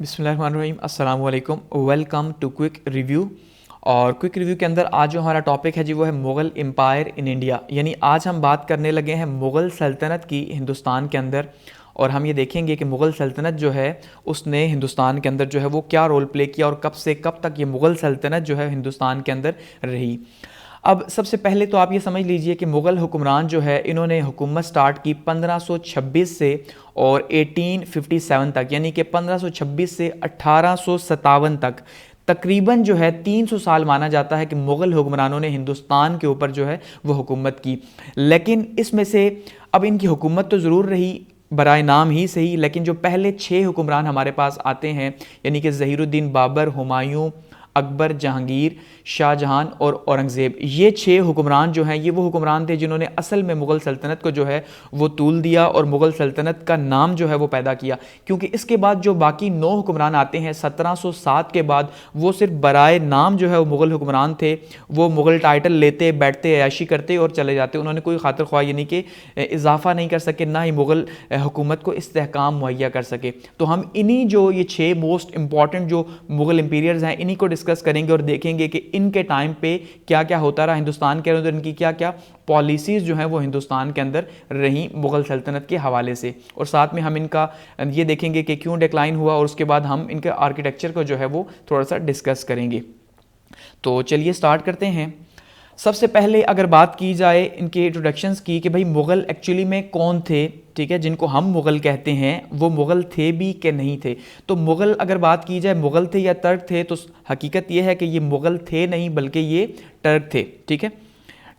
बिस्मिल्लाहिर्रहमानिर्रहीम, अस्सलाम वालेकुम, वेलकम टू क्विक रिव्यू। और क्विक रिव्यू के अंदर आज जो हमारा टॉपिक है जी वो है मुग़ल एम्पायर इन इंडिया। यानी आज हम बात करने लगे हैं मुग़ल सल्तनत की हिंदुस्तान के अंदर। और हम ये देखेंगे कि मुग़ल सल्तनत जो है उसने हिंदुस्तान के अंदर जो है वो क्या रोल प्ले किया और कब से कब तक ये मुग़ल सल्तनत जो है हिंदुस्तान के अंदर रही। अब सबसे पहले तो आप ये समझ लीजिए कि मुग़ल हुक्मरान जो है इन्होंने हुकूमत स्टार्ट की 1526 से और 1857 तक, यानी कि 1526 से 1857 तक तकरीबन जो है 300 साल माना जाता है कि मुग़ल हुक्मरानों ने हिंदुस्तान के ऊपर जो है वो हुकूमत की। लेकिन इसमें से अब इनकी हुकूमत तो ज़रूर रही बराए नाम ही सही, लेकिन जो पहले 6 हुक्मरान हमारे पास आते हैं यानी कि ज़हीरुद्दीन बाबर, हुमायूं, अकबर, जहांगीर, शाहजहां और औरंगज़ेब, ये 6 हुक्मरान जो हैं ये वो हुक्मरान थे जिन्होंने असल में मुग़ल सल्तनत को जो है वो तूल दिया और मुग़ल सल्तनत का नाम जो है वो पैदा किया। क्योंकि इसके बाद जो बाकी 9 हुक्मरान आते हैं 1707 के बाद, वो सिर्फ बराए नाम जो है वो मुग़ल हुक्मरान थे। वो मुग़ल टाइटल लेते, बैठते, अयाशी करते और चले जाते। उन्होंने कोई खातिर ख्वाह यानी कि इजाफा नहीं कर सके, ना ही मुग़ल हुकूमत को इस्तेहकाम मुहैया कर सके। तो हम इन्हीं जो ये 6 मोस्ट इंपॉर्टेंट जो मुग़ल एम्पीरियर्स हैं इन्हीं को डिस्कस करेंगे और देखेंगे कि इनके टाइम पे क्या क्या होता रहा हिंदुस्तान के अंदर, इनकी क्या क्या पॉलिसीज़ जो हैं वो हिंदुस्तान के अंदर रही मुग़ल सल्तनत के हवाले से। और साथ में हम इनका ये देखेंगे कि क्यों डिक्लाइन हुआ और उसके बाद हम इनके आर्किटेक्चर को जो है वो थोड़ा सा डिस्कस करेंगे। तो चलिए स्टार्ट करते हैं। सबसे पहले अगर बात की जाए इनके इंट्रोडक्शंस की कि भाई मुग़ल एक्चुअली में कौन थे, ठीक है, जिनको हम मुग़ल कहते हैं वो मुग़ल थे भी कि नहीं थे। तो मुग़ल अगर बात की जाए मुग़ल थे या तर्क थे, तो हकीकत ये है कि ये मुग़ल थे नहीं बल्कि ये टर्क थे। ठीक है,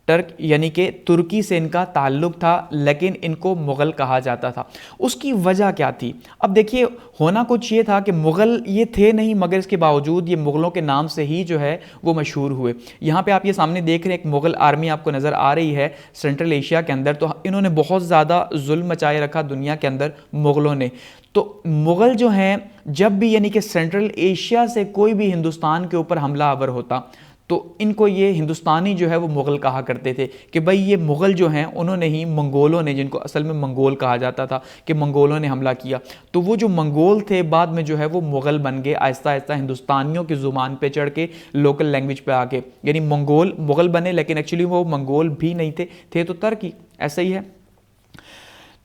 टर्क यानी कि तुर्की से इनका ताल्लुक़ था, लेकिन इनको मुग़ल कहा जाता था। उसकी वजह क्या थी? अब देखिए, होना कुछ ये था कि मुग़ल ये थे नहीं, मगर इसके बावजूद ये मुग़लों के नाम से ही जो है वो मशहूर हुए। यहाँ पे आप ये सामने देख रहे हैं एक मुग़ल आर्मी आपको नज़र आ रही है सेंट्रल एशिया के अंदर। तो इन्होंने बहुत ज़्यादा जुल्म मचाए रखा दुनिया के अंदर मुग़लों ने। तो मुग़ल जो हैं जब भी यानी कि सेंट्रल एशिया से कोई भी हिंदुस्तान के ऊपर हमला आवर होता तो इनको ये हिंदुस्तानी जो है वो मुग़ल कहा करते थे कि भाई ये मुग़ल जो हैं उन्होंने ही मंगोलों ने, जिनको असल में मंगोल कहा जाता था, कि मंगोलों ने हमला किया। तो वो जो मंगोल थे बाद में जो है वो मुग़ल बन गए, आहिस्ता आहिस्ता हिंदुस्तानियों की ज़ुबान पे चढ़ के लोकल लैंग्वेज पे आके, यानी मंगोल मुग़ल बने, लेकिन एक्चुअली वो मंगोल भी नहीं थे तो तुर्की, ऐसा ही है।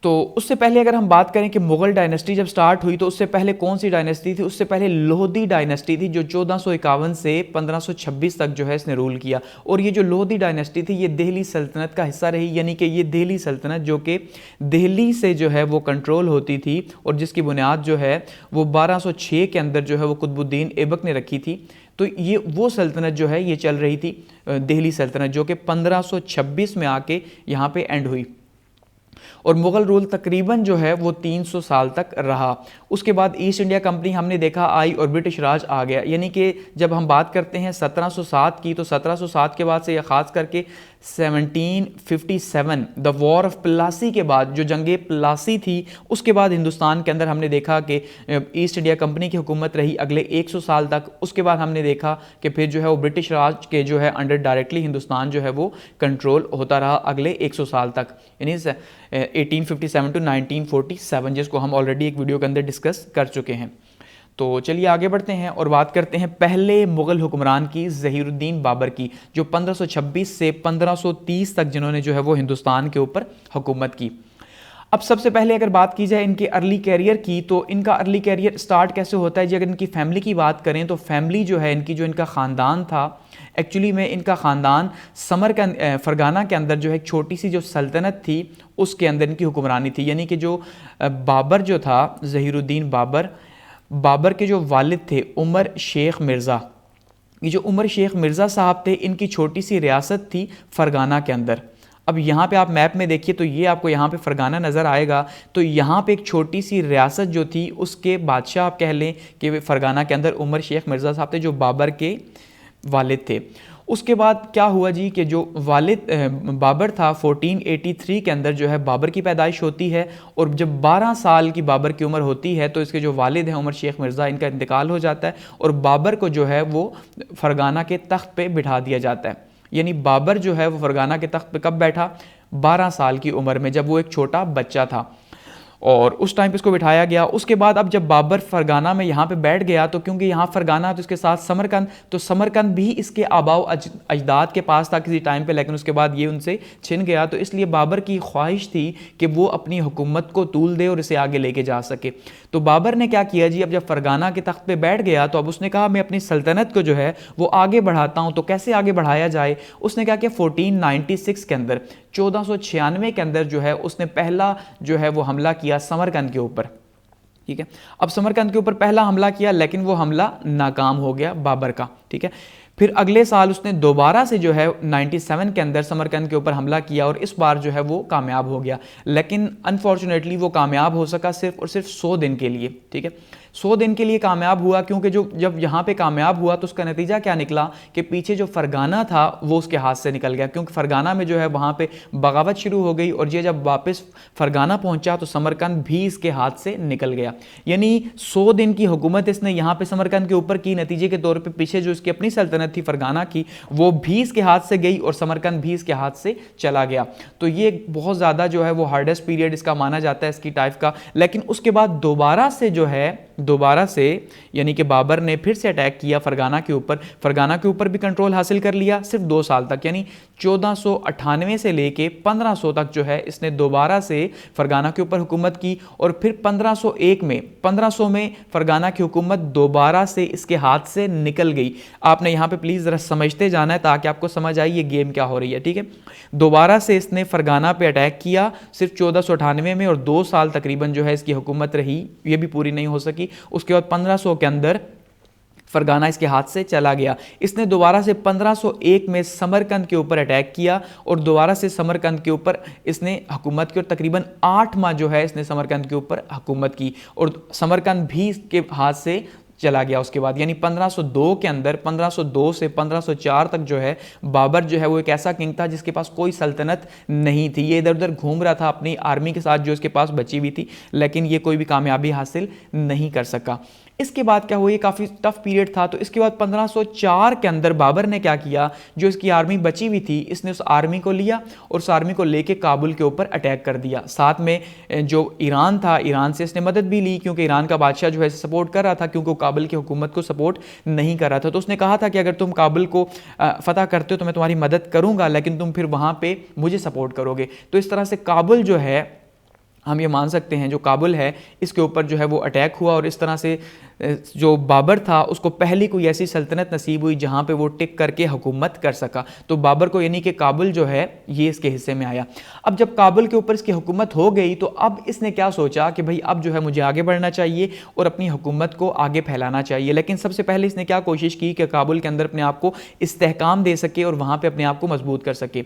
तो उससे पहले अगर हम बात करें कि मुग़ल डायनेस्टी जब स्टार्ट हुई तो उससे पहले कौन सी डायनेस्टी थी? उससे पहले लोधी डायनेस्टी थी जो 1451 से 1526 तक जो है इसने रूल किया। और ये जो लोधी डायनेस्टी थी ये दिल्ली सल्तनत का हिस्सा रही, यानी कि ये दिल्ली सल्तनत जो कि दिल्ली से जो है वो कंट्रोल होती थी और जिसकी बुनियाद जो है वो 1206 के अंदर जो है वो कुतुबुद्दीन ऐबक ने रखी थी। तो ये वो सल्तनत जो है ये चल रही थी दिल्ली सल्तनत, जो कि 1526 में आके यहाँ पे एंड हुई। और मुग़ल रूल तकरीबन जो है वो 300 साल तक रहा। उसके बाद ईस्ट इंडिया कंपनी हमने देखा आई और ब्रिटिश राज आ गया। यानी कि जब हम बात करते हैं 1707 की, तो 1707 के बाद से या ख़ास करके 1757 द वॉर ऑफ प्लासी के बाद, जो जंग प्लासी थी, उसके बाद हिंदुस्तान के अंदर हमने देखा कि ईस्ट इंडिया कंपनी की हुकूमत रही अगले 100 साल तक। उसके बाद हमने देखा कि फिर जो है वो ब्रिटिश राज के जो है अंडर डायरेक्टली हिंदुस्तान जो है वो कंट्रोल होता रहा अगले 100 साल तक, यानी 1857 टू 1947, जिसको हम ऑलरेडी एक वीडियो के अंदर डिस्कस कर चुके हैं। तो चलिए आगे बढ़ते हैं और बात करते हैं पहले मुग़ल हुक्मरान की, ज़हीरुद्दीन बाबर की, जो 1526 से 1530 तक जिन्होंने जो है वो हिंदुस्तान के ऊपर हुकूमत की। अब सबसे पहले अगर बात की जाए इनके अर्ली कैरियर की, तो इनका अर्ली कैरियर स्टार्ट कैसे होता है जी? अगर इनकी फैमिली की बात करें तो फैमिली जो है इनकी, जो इनका ख़ानदान था, एक्चुअली में इनका ख़ानदान फ़रगाना के अंदर जो है एक छोटी सी जो सल्तनत थी उसके अंदर इनकी हुक्मरानी थी। यानी कि जो बाबर जो था, ज़हीरुद्दीन बाबर, बाबर के जो वालिद थे उमर शेख मिर्ज़ा, ये जो उमर शेख मिर्ज़ा साहब थे इनकी छोटी सी रियासत थी फ़रगाना के अंदर। अब यहाँ पे आप मैप में देखिए तो ये आपको यहाँ पे फ़रगाना नज़र आएगा। तो यहाँ पे एक छोटी सी रियासत जो थी उसके बादशाह आप कह लें कि फ़रगाना के अंदर उमर शेख मिर्ज़ा साहब थे जो बाबर के वालिद थे। उसके बाद क्या हुआ जी कि जो वालिद बाबर था 1483 के अंदर जो है बाबर की पैदाइश होती है। और जब 12 साल की बाबर की उम्र होती है तो इसके जो वालिद हैं उमर शेख मिर्ज़ा, इनका इंतकाल हो जाता है और बाबर को जो है वो फ़रगाना के तख्त पे बिठा दिया जाता है। यानी बाबर जो है वो फ़रगाना के तख्त पे कब बैठा? 12 साल की उम्र में, जब वो एक छोटा बच्चा था। और उस टाइम पे इसको बिठाया गया। उसके बाद अब जब बाबर फरगाना में यहाँ पे बैठ गया तो क्योंकि यहाँ फरगाना तो इसके साथ समरकंद, तो समरकंद भी इसके आबाओ अजदाद के पास था किसी टाइम पे, लेकिन उसके बाद ये उनसे छिन गया। तो इसलिए बाबर की ख्वाहिश थी कि वो अपनी हुकूमत को तूल दे और इसे आगे लेके जा सके। तो बाबर ने क्या किया जी, अब जब फरगाना के तख्त पे बैठ गया तो अब उसने कहा मैं अपनी सल्तनत को जो है वो आगे बढ़ाता हूँ। तो कैसे आगे बढ़ाया जाए, उसने क्या किया 1496 के अंदर, 1496 के अंदर जो है उसने पहला जो है वो हमला किया समरकंद के ऊपर। ठीक है, अब समरकंद के ऊपर पहला हमला किया लेकिन वो हमला नाकाम हो गया बाबर का। ठीक है, फिर अगले साल उसने दोबारा से जो है 97 के अंदर समरकंद के ऊपर हमला किया और इस बार जो है वो कामयाब हो गया, लेकिन अनफॉर्चुनेटली वो कामयाब हो सका सिर्फ और सिर्फ 100 दिन के लिए। ठीक है, 100 दिन के लिए कामयाब हुआ, क्योंकि जब यहाँ पे कामयाब हुआ तो उसका नतीजा क्या निकला कि पीछे जो फरगाना था वो उसके हाथ से निकल गया, क्योंकि फरगाना में जो है वहाँ पे बगावत शुरू हो गई और ये जब वापस फरगाना पहुँचा तो समरकंद भी इसके हाथ से निकल गया। यानी 100 दिन की हुकूमत इसने यहाँ पे समरकंद के ऊपर की, नतीजे के तौर पर पीछे जो इसकी अपनी सल्तनत थी फरगाना की वो भी इसके हाथ से गई और समरकंद भी इसके हाथ से चला गया। तो ये बहुत ज़्यादा जो है वो हार्डेस्ट पीरियड इसका माना जाता है इसकी टाइप का। लेकिन उसके बाद दोबारा से यानी कि बाबर ने फिर से अटैक किया फरगाना के ऊपर। फरगाना के ऊपर भी कंट्रोल हासिल कर लिया सिर्फ 2 साल तक, यानी 1498 से लेके 1500 तक जो है इसने दोबारा से फरगाना के ऊपर हुकूमत की। और फिर 1500 में फरगाना की हुकूमत दोबारा से इसके हाथ से निकल गई। आपने यहाँ पे प्लीज़ ज़रा समझते जाना है ताकि आपको समझ आए ये गेम क्या हो रही है। ठीक है, दोबारा से इसने फरगाना पे अटैक किया सिर्फ 1498 में और 2 साल तकरीबन जो है इसकी हुकूमत रही, ये भी पूरी नहीं हो सकी। उसके बाद 1500 के अंदर फरगाना इसके हाथ से चला गया। इसने दोबारा से 1501 में समरकंद के ऊपर अटैक किया और दोबारा से समरकंद के ऊपर इसने हुकूमत की और तकरीबन 8 माह जो है इसने समरकंद के ऊपर हुकूमत की और समरकंद भी इसके हाथ से चला गया उसके बाद। यानी 1502 के अंदर 1502 से 1504 तक जो है बाबर जो है वो एक ऐसा किंग था जिसके पास कोई सल्तनत नहीं थी। ये इधर उधर घूम रहा था अपनी आर्मी के साथ जो इसके पास बची हुई थी, लेकिन ये कोई भी कामयाबी हासिल नहीं कर सका। इसके बाद क्या हुआ, ये काफ़ी टफ पीरियड था। तो इसके बाद 1504 के अंदर बाबर ने क्या किया, जो इसकी आर्मी बची हुई थी इसने उस आर्मी को लिया और उस आर्मी को लेके काबुल के ऊपर अटैक कर दिया। साथ में जो ईरान था, ईरान से इसने मदद भी ली, क्योंकि ईरान का बादशाह जो है सपोर्ट कर रहा था, क्योंकि वो काबुल की हुकूमत को सपोर्ट नहीं कर रहा था। तो उसने कहा था कि अगर तुम काबुल को फतह करते हो तो मैं तुम्हारी मदद करूंगा, लेकिन तुम फिर वहाँ पे मुझे सपोर्ट करोगे। तो इस तरह से काबुल जो है हम ये मान सकते हैं जो काबुल है इसके ऊपर जो है वो अटैक हुआ और इस तरह से जो बाबर था उसको पहली कोई ऐसी सल्तनत नसीब हुई जहाँ पे वो टिक करके हुकूमत कर सका। तो बाबर को यानी कि काबुल जो है ये इसके हिस्से में आया। अब जब काबुल के ऊपर इसकी हुकूमत हो गई तो अब इसने क्या सोचा कि भाई अब जो है मुझे आगे बढ़ना चाहिए और अपनी हुकूमत को आगे फैलाना चाहिए। लेकिन सबसे पहले इसने क्या कोशिश की कि काबुल के अंदर अपने आप को इस्तेहकाम दे सके और वहाँ पर अपने आप को मजबूत कर सके।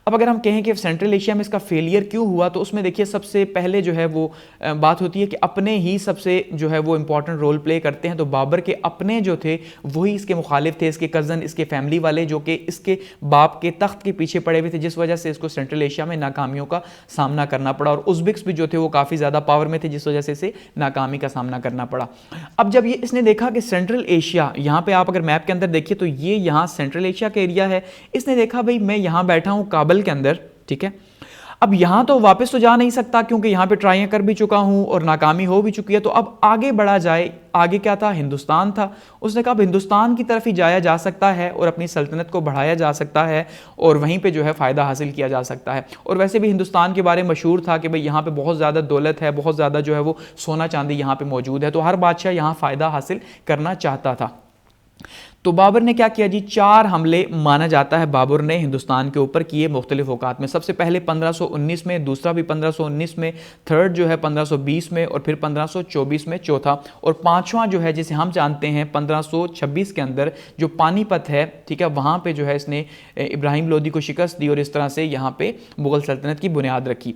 अब अगर हम कहें कि सेंट्रल एशिया में इसका फेलियर क्यों हुआ, तो उसमें देखिए सबसे पहले जो है वो बात होती है कि अपने ही सबसे जो है वो इंपॉर्टेंट रोल प्ले करते हैं। तो बाबर के अपने जो थे वही इसके मुखालिफ थे, इसके कज़न, इसके फैमिली वाले, जो कि इसके बाप के तख्त के पीछे पड़े हुए थे, जिस वजह से इसको सेंट्रल एशिया में नाकामियों का सामना करना पड़ा। और उज़्बेक्स भी जो थे वो काफ़ी ज़्यादा पावर में थे, जिस वजह से इसे नाकामी का सामना करना पड़ा। अब जब ये इसने देखा कि सेंट्रल एशिया, यहाँ पर आप अगर मैप के अंदर देखिए तो ये यहाँ सेंट्रल एशिया का एरिया है, इसने देखा भाई मैं यहाँ बैठा हूँ काबुल के अंदर, ठीक है, अब यहां तो वापस तो जा नहीं सकता क्योंकि यहां पे ट्राई कर भी चुका हूं और नाकामी हो भी चुकी है। तो अब आगे बढ़ा जाए, आगे क्या था, हिंदुस्तान था। उसने कहा हिंदुस्तान की तरफ ही जाया जा सकता है और अपनी सल्तनत को बढ़ाया जा सकता है और वहीं पे जो है फ़ायदा हासिल किया जा सकता है। और वैसे भी हिंदुस्तान के बारे में मशहूर था कि भाई यहाँ पे बहुत ज़्यादा दौलत है, बहुत ज़्यादा जो है वो सोना चांदी यहाँ पे मौजूद है, तो हर बादशाह यहाँ फ़ायदा हासिल करना चाहता था। तो बाबर ने क्या किया जी, 4 हमले माना जाता है बाबर ने हिंदुस्तान के ऊपर किए मुख्तलिफ औकात में। सबसे पहले 1519 में, दूसरा भी 1519 में, थर्ड जो है 1520 में और फिर 1524 में चौथा, और पांचवा जो है जिसे हम जानते हैं 1526 के अंदर जो पानीपत है, ठीक है, वहाँ पे जो है इसने इब्राहिम लोदी को शिकस्त दी और इस तरह से यहाँ पे मुगल सल्तनत की बुनियाद रखी।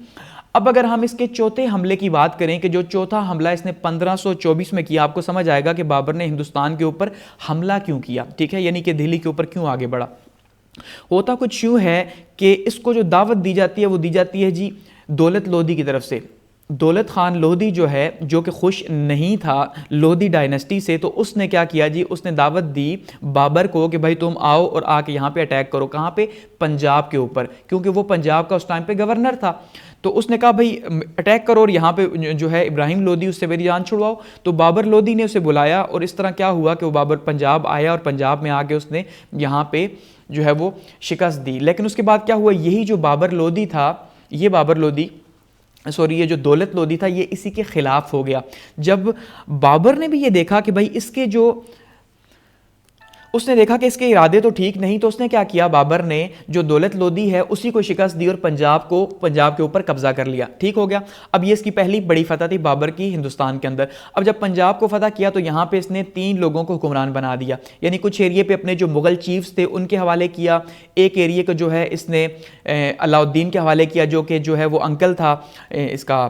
अब अगर हम इसके चौथे हमले की बात करें कि जो चौथा हमला इसने 1524 में किया, आपको समझ आएगा कि बाबर ने हिंदुस्तान के ऊपर हमला क्यों किया, ठीक है, यानी कि दिल्ली के ऊपर क्यों आगे बढ़ा। होता कुछ यूं है कि इसको जो दावत दी जाती है वो दी जाती है जी दौलत लोदी की तरफ से। दौलत खान लोधी जो है, जो कि खुश नहीं था लोधी डायनेस्टी से, तो उसने क्या किया जी, उसने दावत दी बाबर को कि भाई तुम आओ और आके यहाँ पे अटैक करो। कहाँ पे? पंजाब के ऊपर, क्योंकि वो पंजाब का उस टाइम पे गवर्नर था। तो उसने कहा भाई अटैक करो और यहाँ पे जो है इब्राहिम लोधी, उससे मेरी जान छुड़वाओ। तो बाबर लोधी ने उसे बुलाया और इस तरह क्या हुआ कि वो बाबर पंजाब आया और पंजाब में आके उसने यहाँ पे जो है वो शिकस्त दी। लेकिन उसके बाद क्या हुआ, यही जो बाबर लोधी था, ये बाबर लोधी ये जो दौलत लोधी था, ये इसी के खिलाफ हो गया। जब बाबर ने भी ये देखा कि भाई इसके जो उसने देखा कि इसके इरादे तो ठीक नहीं, तो उसने क्या किया, बाबर ने जो दौलत लोधी है उसी को शिकस्त दी और पंजाब के ऊपर कब्जा कर लिया। ठीक हो गया। अब ये इसकी पहली बड़ी फतह थी बाबर की हिंदुस्तान के अंदर। अब जब पंजाब को फतह किया तो यहाँ पे इसने 3 लोगों को हुक्मरान बना दिया, यानी कुछ एरिए पे अपने जो मुगल चीफ्स थे उनके हवाले किया, एक एरिए को जो है इसने अलाउद्दीन के हवाले किया, जो है वो अंकल था इसका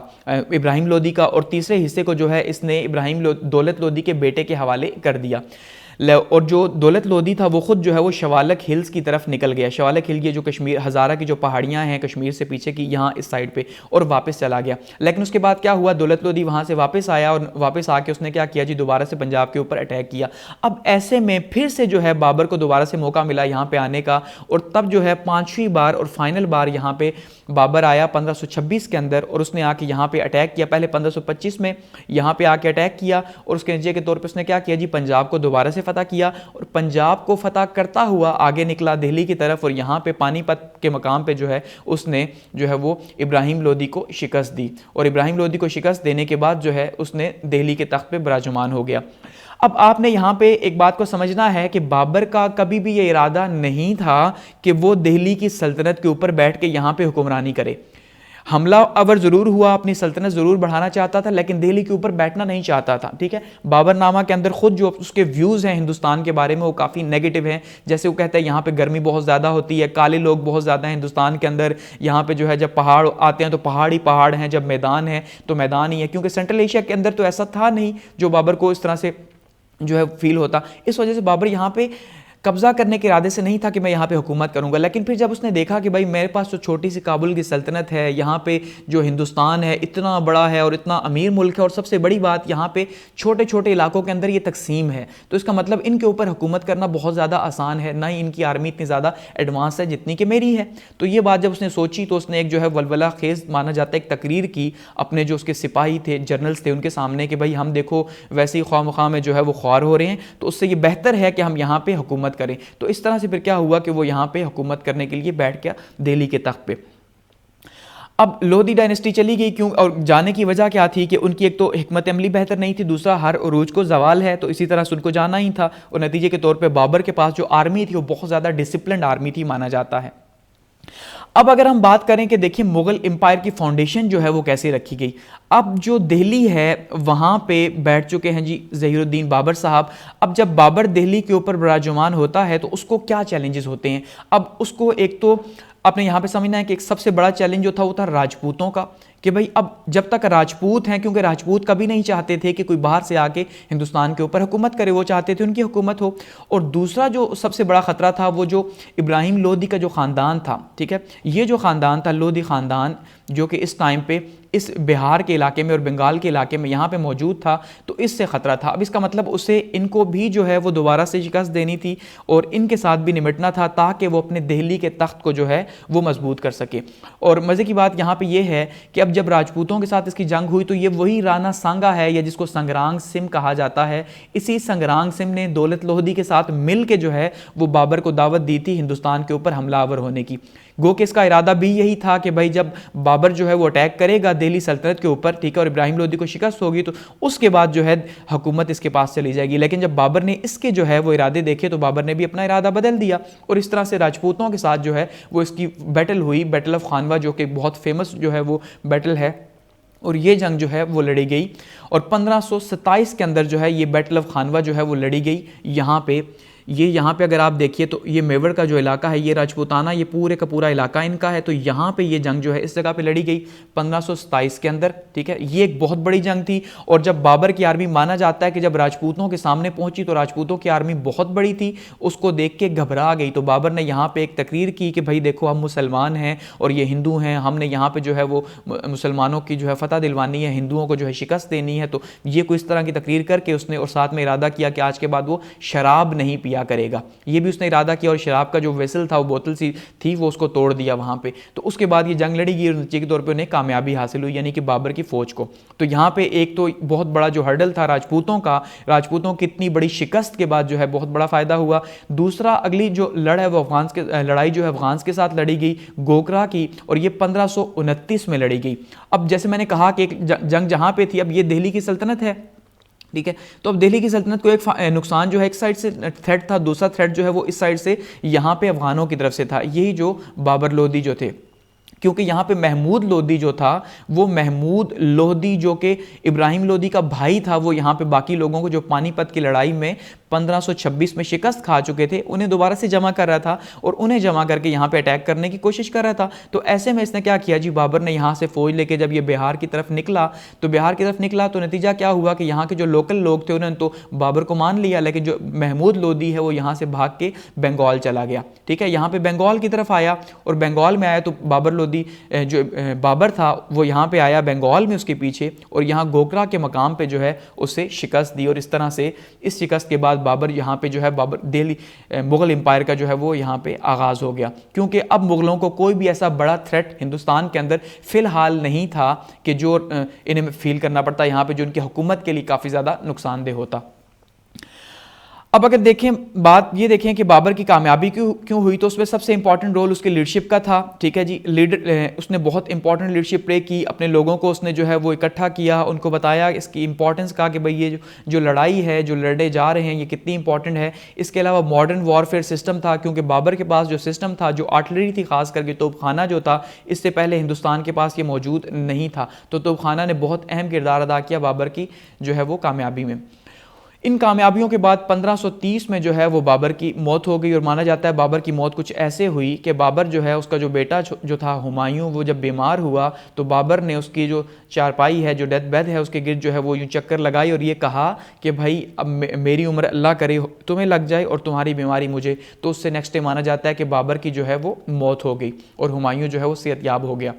इब्राहिम लोधी का, और तीसरे हिस्से को जो है इसने दौलत लोधी के बेटे के हवाले कर दिया। और जो दौलत लोधी था वो खुद जो है वो शवालक हिल्स की तरफ निकल गया। शवालक हिल ये जो कश्मीर, हज़ारा की जो पहाड़ियाँ हैं कश्मीर से पीछे की, यहाँ इस साइड पे, और वापस चला गया। लेकिन उसके बाद क्या हुआ, दौलत लोधी वहाँ से वापस आया और वापस आके उसने क्या किया जी, दोबारा से पंजाब के ऊपर अटैक किया। अब ऐसे में फिर से जो है बाबर को दोबारा से मौका मिला यहाँ पर आने का, और तब जो है 5वीं बार और फाइनल बार यहाँ पर बाबर आया 1526 के अंदर, और उसने आके यहाँ पे अटैक किया। पहले 1525 में यहाँ पे आके अटैक किया और उसके नतीजे के तौर पे उसने क्या किया जी, पंजाब को दोबारा से फतह किया, और पंजाब को फतह करता हुआ आगे निकला दिल्ली की तरफ, और यहाँ पे पानीपत के मकाम पे जो है उसने जो है वो इब्राहिम लोधी को शिकस्त दी, और इब्राहिम लोधी को शिकस्त देने के बाद जो है उसने दिल्ली के तख्त पे विराजमान हो गया। अब आपने यहाँ पे एक बात को समझना है कि बाबर का कभी भी ये इरादा नहीं था कि वो दिल्ली की सल्तनत के ऊपर बैठ के यहाँ पे हुक्मरानी करे। हमला अवर ज़रूर हुआ, अपनी सल्तनत ज़रूर बढ़ाना चाहता था, लेकिन दिल्ली के ऊपर बैठना नहीं चाहता था। ठीक है, बाबरनामा के अंदर खुद जो उसके व्यूज़ हैं हिंदुस्तान के बारे में वो काफ़ी नेगेटिव हैं। जैसे वो कहता है यहाँ पे गर्मी बहुत ज़्यादा होती है, काले लोग बहुत ज़्यादा हैं हिंदुस्तान के अंदर, यहाँ पे जो है जब पहाड़ आते हैं तो पहाड़ ही पहाड़ हैं, जब मैदान है तो मैदान ही है, क्योंकि सेंट्रल एशिया के अंदर तो ऐसा था नहीं जो बाबर को इस तरह से जो है फील होता। इस वजह से बाबर यहाँ पे कब्जा करने के इरादे से नहीं था कि मैं यहाँ पे हुकूमत करूँगा। लेकिन फिर जब उसने देखा कि भाई मेरे पास तो छोटी सी काबुल की सल्तनत है, यहाँ पे जो हिंदुस्तान है इतना बड़ा है और इतना अमीर मुल्क है, और सबसे बड़ी बात यहाँ पे छोटे छोटे इलाकों के अंदर ये तकसीम है, तो इसका मतलब इनके ऊपर हुकूमत करना बहुत ज़्यादा आसान है, ना ही इनकी आर्मी इतनी ज़्यादा एडवांस है जितनी कि मेरी है। तो ये बात जब उसने सोची तो उसने एक जो है वलवला खेज माना जाता है एक तकरीर की अपने जो उसके सिपाही थे, जनरल्स थे, उनके सामने कि भाई हम देखो वैसे ही ख्वाह मख्वाह में जो है वो ख्वार हो रहे हैं, तो उससे ये बेहतर है कि हम यहाँ पर हुकूमत करें। तो इस तरह से फिर क्या हुआ कि वो यहाँ पे हुकूमत करने के लिए बैठ गया दिल्ली के तख्त पे। अब लोधी डायनेस्टी चली गई क्यों, और जाने की वजह क्या थी कि उनकी एक तो हिकमत अमली बेहतर नहीं थी, दूसरा हर उरूज को जवाल है, तो इसी तरह से उनको जाना ही था। और नतीजे के तौर पे बाबर के पास जो आर्मी थी वो बहुत ज़्यादा डिसिप्लिन्ड आर्मी थी माना जाता है। अब अगर हम बात करें कि देखिए मुगल एम्पायर की फाउंडेशन जो है वो कैसे रखी गई। अब जो दिल्ली है वहाँ पे बैठ चुके हैं जी ज़हीरुद्दीन बाबर साहब। अब जब बाबर दिल्ली के ऊपर विराजमान होता है तो उसको क्या चैलेंजेस होते हैं। अब उसको एक तो आपने यहाँ पे समझना है कि एक सबसे बड़ा चैलेंज जो था वो था राजपूतों का, कि भाई अब जब तक राजपूत हैं, क्योंकि राजपूत कभी नहीं चाहते थे कि कोई बाहर से आके हिंदुस्तान के ऊपर हुकूमत करे, वो चाहते थे उनकी हुकूमत हो। और दूसरा जो सबसे बड़ा ख़तरा था वो जो इब्राहिम लोधी का जो ख़ानदान था, ठीक है, ये जो ख़ानदान था लोधी ख़ानदान, जो कि इस टाइम पे इस बिहार के इलाके में और बंगाल के इलाके में यहाँ पे मौजूद था, तो इससे ख़तरा था। अब इसका मतलब उसे इनको भी जो है वो दोबारा से शिकस्त देनी थी और इनके साथ भी निमटना था, ताकि वो अपने दिल्ली के तख्त को जो है वो मजबूत कर सके। और मज़े की बात यहाँ पे ये है कि अब जब राजपूतों के साथ इसकी जंग हुई तो ये वही राणा सांगा है, या जिसको संग्रांग सिम कहा जाता है, इसी संग्रांग सिम ने दौलत लोधी के साथ मिल के जो है वो बाबर को दावत दी थी हिंदुस्तान के ऊपर हमलावर होने की। गो कि इसका इरादा भी यही था कि भाई जब बाबर जो है वो अटैक करेगा दिल्ली सल्तनत के ऊपर, ठीक है, और इब्राहिम लोधी को शिकस्त होगी तो उसके बाद जो है हुकूमत इसके पास चली जाएगी। लेकिन जब बाबर ने इसके जो है वो इरादे देखे तो बाबर ने भी अपना इरादा बदल दिया, और इस तरह से राजपूतों के साथ जो है वो इसकी बैटल हुई, बैटल ऑफ खानवा, जो कि बहुत फेमस जो है वो बैटल है। और ये जंग जो है वो लड़ी गई, और 1527 के अंदर जो है ये बैटल ऑफ खानवा जो है वो लड़ी गई यहाँ पे। ये यहाँ पे अगर आप देखिए तो ये मेवाड़ का जो इलाका है, ये राजपूताना, ये पूरे का पूरा इलाका इनका है। तो यहाँ पे ये जंग जो है इस जगह पे लड़ी गई 1527 के अंदर, ठीक है। ये एक बहुत बड़ी जंग थी। और जब बाबर की आर्मी, माना जाता है कि जब राजपूतों के सामने पहुंची तो राजपूतों की आर्मी बहुत बड़ी थी, उसको देख के घबरा गई। तो बाबर ने यहाँ पे एक तकरीर की कि भाई देखो, हम मुसलमान हैं और ये हिंदू हैं, हमने यहाँ पे जो है वो मुसलमानों की जो है फतह दिलवानी है, हिंदुओं को जो है शिकस्त देनी है। तो ये कोई इस तरह की तकरीर करके उसने, और साथ में इरादा किया कि आज के बाद वो शराब नहीं पिया करेगा, ये भी उसने इरादा किया। और शराब का जो वेसल था, वो बोतल सी थी, वो उसको तोड़ दिया वहाँ पे। तो उसके बाद ये जंग लड़ी गई और नतीजे के तौर पे उन्हें कामयाबी हासिल हुई, यानी कि बाबर की फौज को। तो यहाँ पे एक तो बहुत बड़ा जो हर्डल था राजपूतों का, राजपूतों की इतनी बड़ी शिकस्त के बाद जो है बहुत बड़ा फायदा हुआ। दूसरा, अगली जो लड़ है वो लड़ाई जो है अफगान के साथ लड़ी गई, गोकरा की, और ये 1529 में लड़ी गई। अब जैसे मैंने कहा कि एक जंग जहाँ पे थी, अब ये दिल्ली की सल्तनत है, ठीक है। तो अब दिल्ली की सल्तनत को एक नुकसान जो है, एक साइड से थ्रेट था, दूसरा थ्रेट जो है वो इस साइड से यहाँ पे अफगानों की तरफ से था, यही जो बाबर लोधी जो थे। क्योंकि यहाँ पे महमूद लोधी जो था, वो महमूद लोधी जो कि इब्राहिम लोधी का भाई था, वो यहाँ पे बाकी लोगों को जो पानीपत की लड़ाई में 1526 में शिकस्त खा चुके थे, उन्हें दोबारा से जमा कर रहा था और उन्हें जमा करके यहाँ पे अटैक करने की कोशिश कर रहा था। तो ऐसे में इसने क्या किया जी, बाबर ने यहाँ से फौज लेके जब ये बिहार की तरफ निकला, तो नतीजा क्या हुआ कि यहाँ के जो लोकल लोग थे उन्होंने तो बाबर को मान लिया, लेकिन जो महमूद लोधी है वो यहाँ से भाग के बंगाल चला गया, ठीक है। यहाँ पे बंगाल की तरफ आया और बंगाल में आया तो बाबर लोधी जो बाबर था वो यहाँ पे आया बंगाल में उसके पीछे, और यहाँ गोकरा के मकाम पे जो है उसे शिकस्त दी। और इस तरह से इस शिकस्त के बाद बाबर यहाँ पे जो है बाबर दिल्ली मुगल एम्पायर का जो है वो यहाँ पे आगाज़ हो गया। क्योंकि अब मुगलों को कोई भी ऐसा बड़ा थ्रेट हिंदुस्तान के अंदर फिलहाल नहीं था कि जो इन्हें फील करना पड़ता यहाँ पे, जो उनकी हुकूमत के लिए काफ़ी ज़्यादा नुकसानदेह होता। अब अगर देखें, बात ये देखें कि बाबर की कामयाबी क्यों हुई, तो उसमें सबसे इंपॉर्टेंट रोल उसके लीडरशिप का था, ठीक है जी। लीडर उसने बहुत इंपॉर्टेंट लीडरशिप प्ले की, अपने लोगों को उसने जो है वो इकट्ठा किया, उनको बताया इसकी इंपॉर्टेंस का कि भाई ये जो लड़ाई है, जो लड़े जा रहे हैं, ये कितनी इंपॉर्टेंट है। इसके अलावा मॉडर्न वॉरफेयर सिस्टम था, क्योंकि बाबर के पास जो सिस्टम था, जो आर्टिलरी थी, खास करके तोपखाना जो था, इससे पहले हिंदुस्तान के पास ये मौजूद नहीं था। तो तोपखाना ने बहुत अहम किरदार अदा किया बाबर की जो है वो कामयाबी में। इन कामयाबियों के बाद 1530 में जो है वो बाबर की मौत हो गई। और माना जाता है बाबर की मौत कुछ ऐसे हुई कि बाबर जो है, उसका जो बेटा जो था हुमायूं, वो जब बीमार हुआ तो बाबर ने उसकी जो चारपाई है, जो डेथ बेड है, उसके गिर्द जो है वो यूँ चक्कर लगाई और ये कहा कि भाई अब मेरी उम्र अल्लाह करे तुम्हें लग जाए और तुम्हारी बीमारी मुझे। तो उससे नेक्स्ट डे माना जाता है कि बाबर की जो है वो मौत हो गई और हुमायूं जो है वो सेहतयाब हो गया।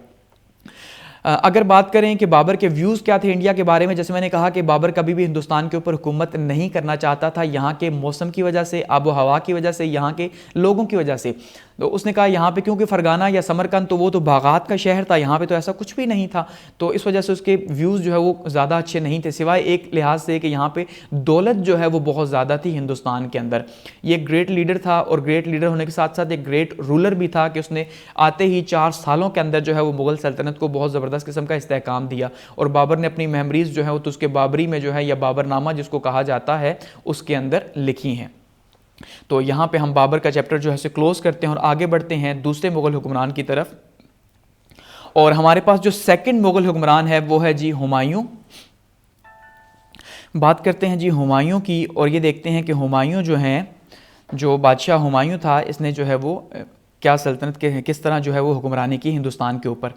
अगर बात करें कि बाबर के व्यूज़ क्या थे इंडिया के बारे में, जैसे मैंने कहा कि बाबर कभी भी हिंदुस्तान के ऊपर हुकूमत नहीं करना चाहता था, यहाँ के मौसम की वजह से, आबो हवा की वजह से, यहाँ के लोगों की वजह से। तो उसने कहा यहाँ पे क्योंकि फ़रगाना या समरकंद तो वो तो बागात का शहर था, यहाँ पे तो ऐसा कुछ भी नहीं था, तो इस वजह से उसके व्यूज़ जो है वो ज़्यादा अच्छे नहीं थे, सिवाय एक लिहाज से कि यहाँ पे दौलत जो है वो बहुत ज़्यादा थी हिंदुस्तान के अंदर। ये ग्रेट लीडर था और ग्रेट लीडर होने के साथ साथ एक ग्रेट रूलर भी था कि उसने आते ही 4 सालों के अंदर जो है वो मुगल सल्तनत को बहुत ज़बरदस्त किस्म का इस्तेहकाम दिया। और बाबर ने अपनी मेमोरीज़ जो है वो तो उसके बाबरी में जो है, या बाबरनामा जिसको कहा जाता है, उसके अंदर लिखी हैं। तो यहाँ पे हम बाबर का चैप्टर जो है से क्लोज करते हैं और आगे बढ़ते हैं दूसरे मुगल हुक्मरान की तरफ। और हमारे पास जो सेकंड मुगल हुक्मरान है वो है जी हुमायूं। बात करते हैं जी हुमायूं की, और ये देखते हैं कि हुमायूं जो हैं, जो बादशाह हुमायूं था, इसने जो है वो क्या सल्तनत के किस तरह जो है वो हुक्मरानी की हिंदुस्तान के ऊपर।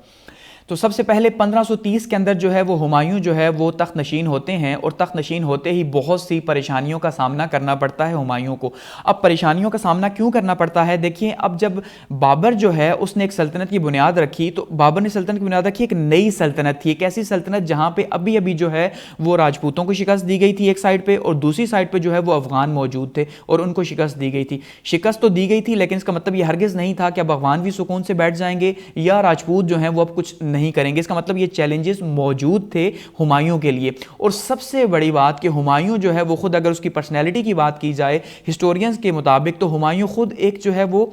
तो सबसे पहले 1530 के अंदर जो है वो हुमायूं जो है वो तख्त नशीन होते हैं, और तख्त नशीन होते ही बहुत सी परेशानियों का सामना करना पड़ता है हुमायूं को। अब परेशानियों का सामना क्यों करना पड़ता है, देखिए, अब जब बाबर जो है उसने एक सल्तनत की बुनियाद रखी, तो बाबर ने सल्तनत की बुनियाद रखी, एक नई सल्तनत थी, एक ऐसी सल्तनत जहाँ पे अभी अभी जो है वो राजपूतों को शिकस्त दी गई थी एक साइड पर, और दूसरी साइड पर जो है वो अफगान मौजूद थे और उनको शिकस्त दी गई थी। शिकस्त तो दी गई थी, लेकिन इसका मतलब ये हरगिज़ नहीं था कि अब अफगान भी सुकून से बैठ जाएंगे या राजपूत जो हैं वो अब कुछ नहीं करेंगे। इसका मतलब ये चैलेंजेस मौजूद थे हुमायूं के लिए। और सबसे बड़ी बात कि हुमायूं जो है वो खुद, अगर उसकी पर्सनैलिटी की बात की जाए हिस्टोरियंस के मुताबिक, तो हुमायूं खुद एक जो है वो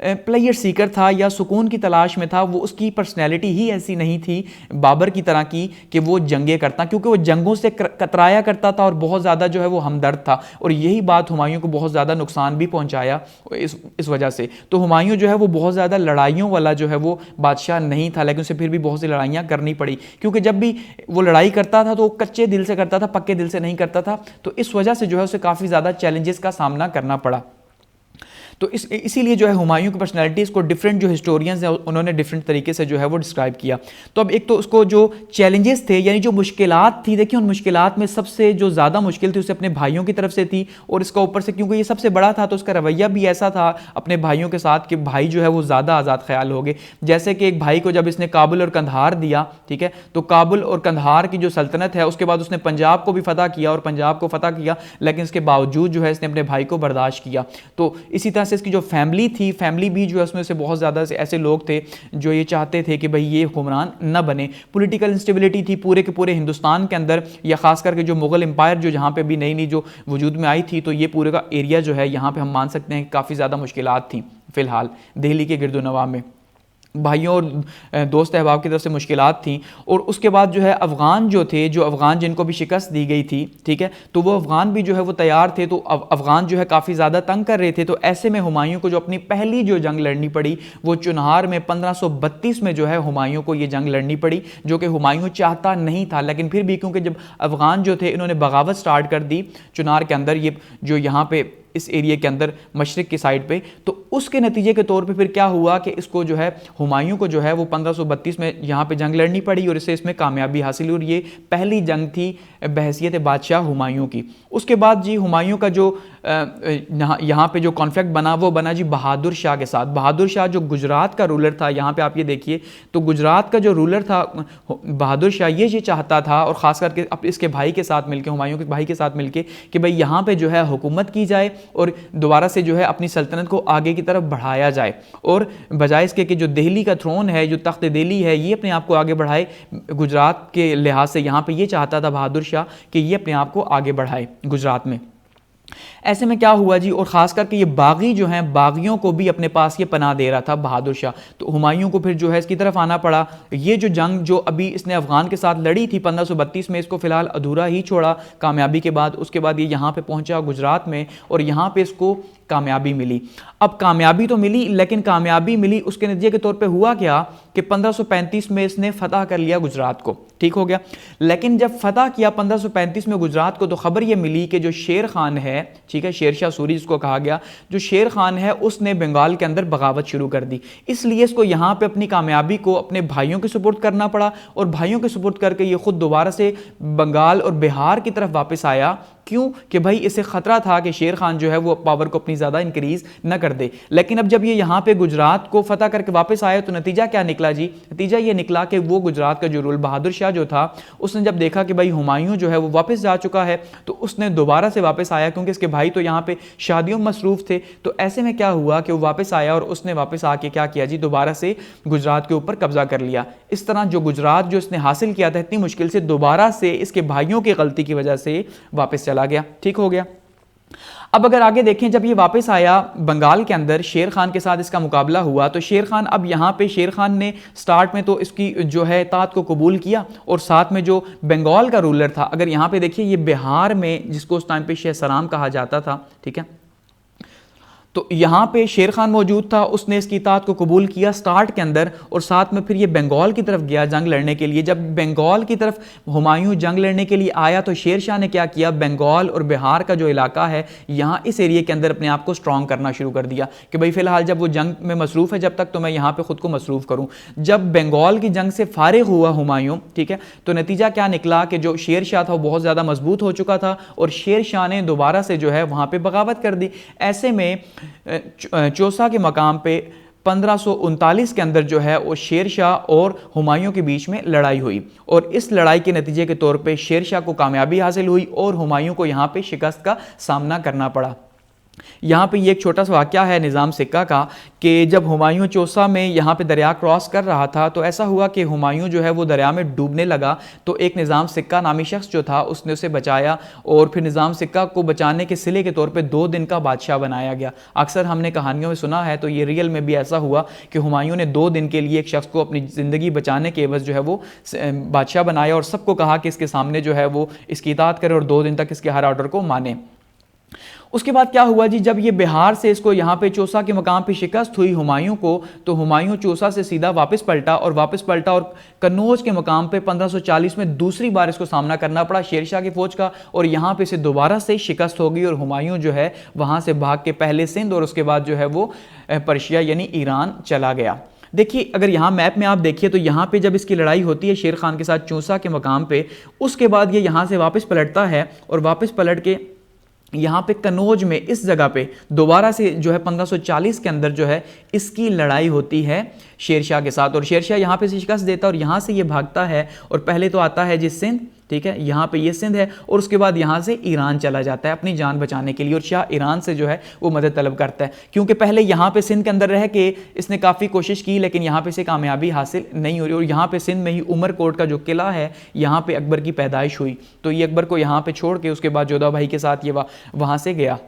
प्लेयर सीकर था या सुकून की तलाश में था। वो उसकी पर्सनैलिटी ही ऐसी नहीं थी बाबर की तरह की कि वो जंगें करता, क्योंकि वो जंगों से कतराया करता था और बहुत ज़्यादा जो है वो हमदर्द था, और यही बात हुमायूं को बहुत ज़्यादा नुकसान भी पहुंचाया इस वजह से। तो हुमायूं जो है वो बहुत ज़्यादा लड़ाइयों वाला जो है वो बादशाह नहीं था, लेकिन उसे फिर भी बहुत सी लड़ाइयाँ करनी पड़ी, क्योंकि जब भी वो लड़ाई करता था तो वो कच्चे दिल से करता था, पक्के दिल से नहीं करता था। तो इस वजह से जो है उसे काफ़ी ज़्यादा चैलेंजेस का सामना करना पड़ा। तो इसीलिए जो है हुमायूं की पर्सनैलिटीज़ को डिफरेंट जो हिस्टोरियंस हैं उन्होंने डिफरेंट तरीके से जो है वो डिस्क्राइब किया। तो अब एक तो उसको जो चैलेंजेस थे यानी जो मुश्किलात थी, देखिए उन मुश्किलात में सबसे जो ज़्यादा मुश्किल थी उसे अपने भाइयों की तरफ से थी, और इसका ऊपर से क्योंकि ये सबसे बड़ा था तो उसका रवैया भी ऐसा था अपने भाइयों के साथ कि भाई जो है वो ज़्यादा आज़ाद ख्याल हो गए। जैसे कि एक भाई को जब इसने काबुल और कंधार दिया, ठीक है, तो काबुल और कंधार की जो सल्तनत है उसके बाद उसने पंजाब को भी फतह किया और पंजाब को फतह किया, लेकिन इसके बावजूद जो है इसने अपने भाई को बर्दाश्त किया। तो इसी तरह से इसकी जो फैमिली थी, फैमिली भी जो है उसमें से बहुत ज़्यादा ऐसे लोग थे जो ये चाहते थे कि भाई ये हुक्मरान न बने। पॉलिटिकल इंस्टेबिलिटी थी पूरे के पूरे हिंदुस्तान के अंदर, या खास करके जो मुगल एम्पायर जो जहाँ पे भी नई नई जो वजूद में आई थी, तो ये पूरे का एरिया जो है यहाँ पे हम मान सकते हैं काफ़ी ज़्यादा मुश्किलात थी फ़िलहाल दिल्ली के गिरदोनवा में। भाइयों और दोस्त अहबाब की तरफ से मुश्किलात थी। और उसके बाद जो है अफ़गान जो थे, जो अफ़गान जिनको भी शिकस्त दी गई थी, ठीक है, तो वो अफ़गान भी जो है वो तैयार थे, तो अफ़गान जो है काफ़ी ज़्यादा तंग कर रहे थे। तो ऐसे में हुमायूं को जो अपनी पहली जो जंग लड़नी पड़ी वो चुनार में 1532 में जो है हुमायूं को ये जंग लड़नी पड़ी, जो कि हुमायूं चाहता नहीं था, लेकिन फिर भी क्योंकि जब अफ़गान जो थे इन्होंने बगावत स्टार्ट कर दी चुनार के अंदर, ये जो यहाँ पे इस एरिया के अंदर मशरिक की साइड पे, तो उसके नतीजे के तौर पे फिर क्या हुआ कि इसको जो है हुमायूं को जो है वो 1532 में यहाँ पे जंग लड़नी पड़ी और इससे इसमें कामयाबी हासिल हुई, और ये पहली जंग थी बहैसियत बादशाह हुमायूं की। उसके बाद जी हुमायूं का जो यहाँ पे जो कॉन्फ्लिक्ट बना वो बना जी बहादुर शाह के साथ। बहादुर शाह जो गुजरात का रूलर था, यहाँ पे आप ये देखिए, तो गुजरात का जो रूलर था बहादुर शाह ये चाहता था, और ख़ास करके इसके भाई के साथ मिलकर, हुमायूं के भाई के साथ मिलकर, कि भाई यहाँ पे जो है हुकूमत की जाए और दोबारा से जो है अपनी सल्तनत को आगे की तरफ बढ़ाया जाए, और बजाय इसके कि जो दिल्ली का थ्रोन है, जो तख्त दिल्ली है, ये अपने आप को आगे बढ़ाए। गुजरात के लिहाज से यहाँ पे ये चाहता था बहादुर शाह कि ये अपने आप को आगे बढ़ाए गुजरात में। ऐसे में क्या हुआ जी, और ख़ास करके ये बागी जो हैं, बागियों को भी अपने पास ये पनाह दे रहा था बहादुर शाह, तो हुमायूं को फिर जो है इसकी तरफ आना पड़ा। ये जो जंग जो अभी इसने अफ़गान के साथ लड़ी थी 1532 में, इसको फ़िलहाल अधूरा ही छोड़ा कामयाबी के बाद। उसके बाद ये यहाँ पे पहुँचा गुजरात में, और यहाँ पे इसको कामयाबी मिली। अब कामयाबी तो मिली, लेकिन कामयाबी मिली उसके नतीजे के तौर पे हुआ क्या कि 1535 में इसने फतह कर लिया गुजरात को, ठीक हो गया। लेकिन जब फतह किया 1535 में गुजरात को, तो खबर ये मिली कि जो शेर खान है, ठीक है, शेर शाह सूरी जिसको कहा गया, जो शेर खान है उसने बंगाल के अंदर बगावत शुरू कर दी। इसलिए इसको यहाँ पे अपनी कामयाबी को अपने भाइयों के सुपुर्द करना पड़ा, और भाइयों के सुपुर्द करके ये खुद दोबारा से बंगाल और बिहार की तरफ वापस आया। क्यों? कि भाई इसे खतरा था कि शेर खान जो है वो पावर को अपनी ज़्यादा इंक्रीज न कर दे। लेकिन अब जब ये यहाँ पे गुजरात को फतह करके वापस आया, तो नतीजा क्या निकला जी? नतीजा ये निकला कि वो गुजरात का जो रूल बहादुर शाह जो था, उसने जब देखा कि भाई हुमायूं जो है वो वापस जा चुका है, तो उसने दोबारा से वापस आया, क्योंकि इसके भाई तो यहाँ पे शादियों में मसरूफ थे। तो ऐसे में क्या हुआ कि वो वापस आया, और उसने वापस आके क्या किया जी, दोबारा से गुजरात के ऊपर कब्जा कर लिया। इस तरह जो गुजरात जो इसने हासिल किया था इतनी मुश्किल से, दोबारा से इसके भाइयों की गलती की वजह से वापस चला गया, ठीक हो गया। अब अगर आगे देखें, जब ये वापस आया बंगाल के अंदर, शेर खान के साथ इसका मुकाबला हुआ, तो शेर खान, अब यहाँ पे शेर खान ने स्टार्ट में तो इसकी जो है तात को कबूल किया, और साथ में जो बंगाल का रूलर था, अगर यहाँ पे देखिए ये बिहार में जिसको उस टाइम पे शेर सराम कहा जाता था, ठीक है, तो यहाँ पे शेर खान मौजूद था, उसने इसकी इताअत को कबूल किया स्टार्ट के अंदर, और साथ में फिर ये बंगाल की तरफ गया जंग लड़ने के लिए। जब बंगाल की तरफ हुमायूं जंग लड़ने के लिए आया, तो शेर शाह ने क्या किया, बंगाल और बिहार का जो इलाका है यहाँ इस एरिया के अंदर अपने आप को स्ट्रॉन्ग करना शुरू कर दिया कि भाई फ़िलहाल जब वो जंग में मसरूफ़ है, जब तक तो मैं यहाँ पर ख़ुद को मसरूफ़ करूँ। जब बंगाल की जंग से फारिग हुआ हुमायूं, ठीक है, तो नतीजा क्या निकला कि जो शेर शाह था वो बहुत ज़्यादा मजबूत हो चुका था, और शेर शाह ने दोबारा से जो है वहाँ पर बगावत कर दी। ऐसे में चौसा के मकाम पे 1539 के अंदर जो है वो शेर शाह और हुमायूं के बीच में लड़ाई हुई, और इस लड़ाई के नतीजे के तौर पे शेर शाह को कामयाबी हासिल हुई और हुमायूं को यहाँ पे शिकस्त का सामना करना पड़ा। यहाँ पे ये एक छोटा सा वाक़या है निज़ाम सिक्का का, कि जब हुमायूं चौसा में यहाँ पे दरिया क्रॉस कर रहा था, तो ऐसा हुआ कि हुमायूं जो है वो दरिया में डूबने लगा, तो एक निज़ाम सिक्का नामी शख्स जो था उसने उसे बचाया, और फिर निज़ाम सिक्का को बचाने के सिले के तौर पे 2 दिन का बादशाह बनाया गया। अक्सर हमने कहानियों में सुना है, तो ये रियल में भी ऐसा हुआ कि हुमायूं ने 2 दिन के लिए एक शख्स को अपनी ज़िंदगी बचाने के एवज़ जो है वो बादशाह बनाया, और सबको कहा कि इसके सामने जो है वो इसकी इताअत करे और 2 दिन तक इसके हर ऑर्डर को माने। उसके बाद क्या हुआ जी, जब ये बिहार से इसको यहाँ पे चौसा के मकाम पे शिकस्त हुई हुमायूं को, तो हुमायूं चौसा से सीधा वापस पलटा और कन्नौज के मकाम पे 1540 में दूसरी बार इसको सामना करना पड़ा शेरशाह की फौज का, और यहाँ पे इसे दोबारा से शिकस्त हो गई और हुमायूं जो है वहाँ से भाग के पहले सिंध और उसके बाद जो है वो पर्शिया यानी ईरान चला गया। देखिए अगर यहाँ मैप में आप देखिए तो यहाँ पे जब इसकी लड़ाई होती है शेर खान के साथ चौसा के मकाम पे, उसके बाद ये यहाँ से वापस पलटता है और वापस पलट के यहाँ पे कन्नौज में इस जगह पे दोबारा से जो है 1540 के अंदर जो है इसकी लड़ाई होती है शेरशाह के साथ, और शेरशाह यहाँ पे से शिकस्त देता है और यहाँ से ये भागता है और पहले तो आता है जी सिंध, ठीक है, यहाँ पे ये सिंध है, और उसके बाद यहाँ से ईरान चला जाता है अपनी जान बचाने के लिए, और शाह ईरान से जो है वो मदद तलब करता है, क्योंकि पहले यहाँ पे सिंध के अंदर रह के इसने काफ़ी कोशिश की लेकिन यहाँ पे से कामयाबी हासिल नहीं हो रही, और यहाँ पे सिंध में ही उमरकोट का जो किला है यहाँ पे अकबर की पैदाइश हुई, तो ये अकबर को यहाँ पे छोड़ के उसके बाद जोधा भाई के साथ ये वहाँ से गया,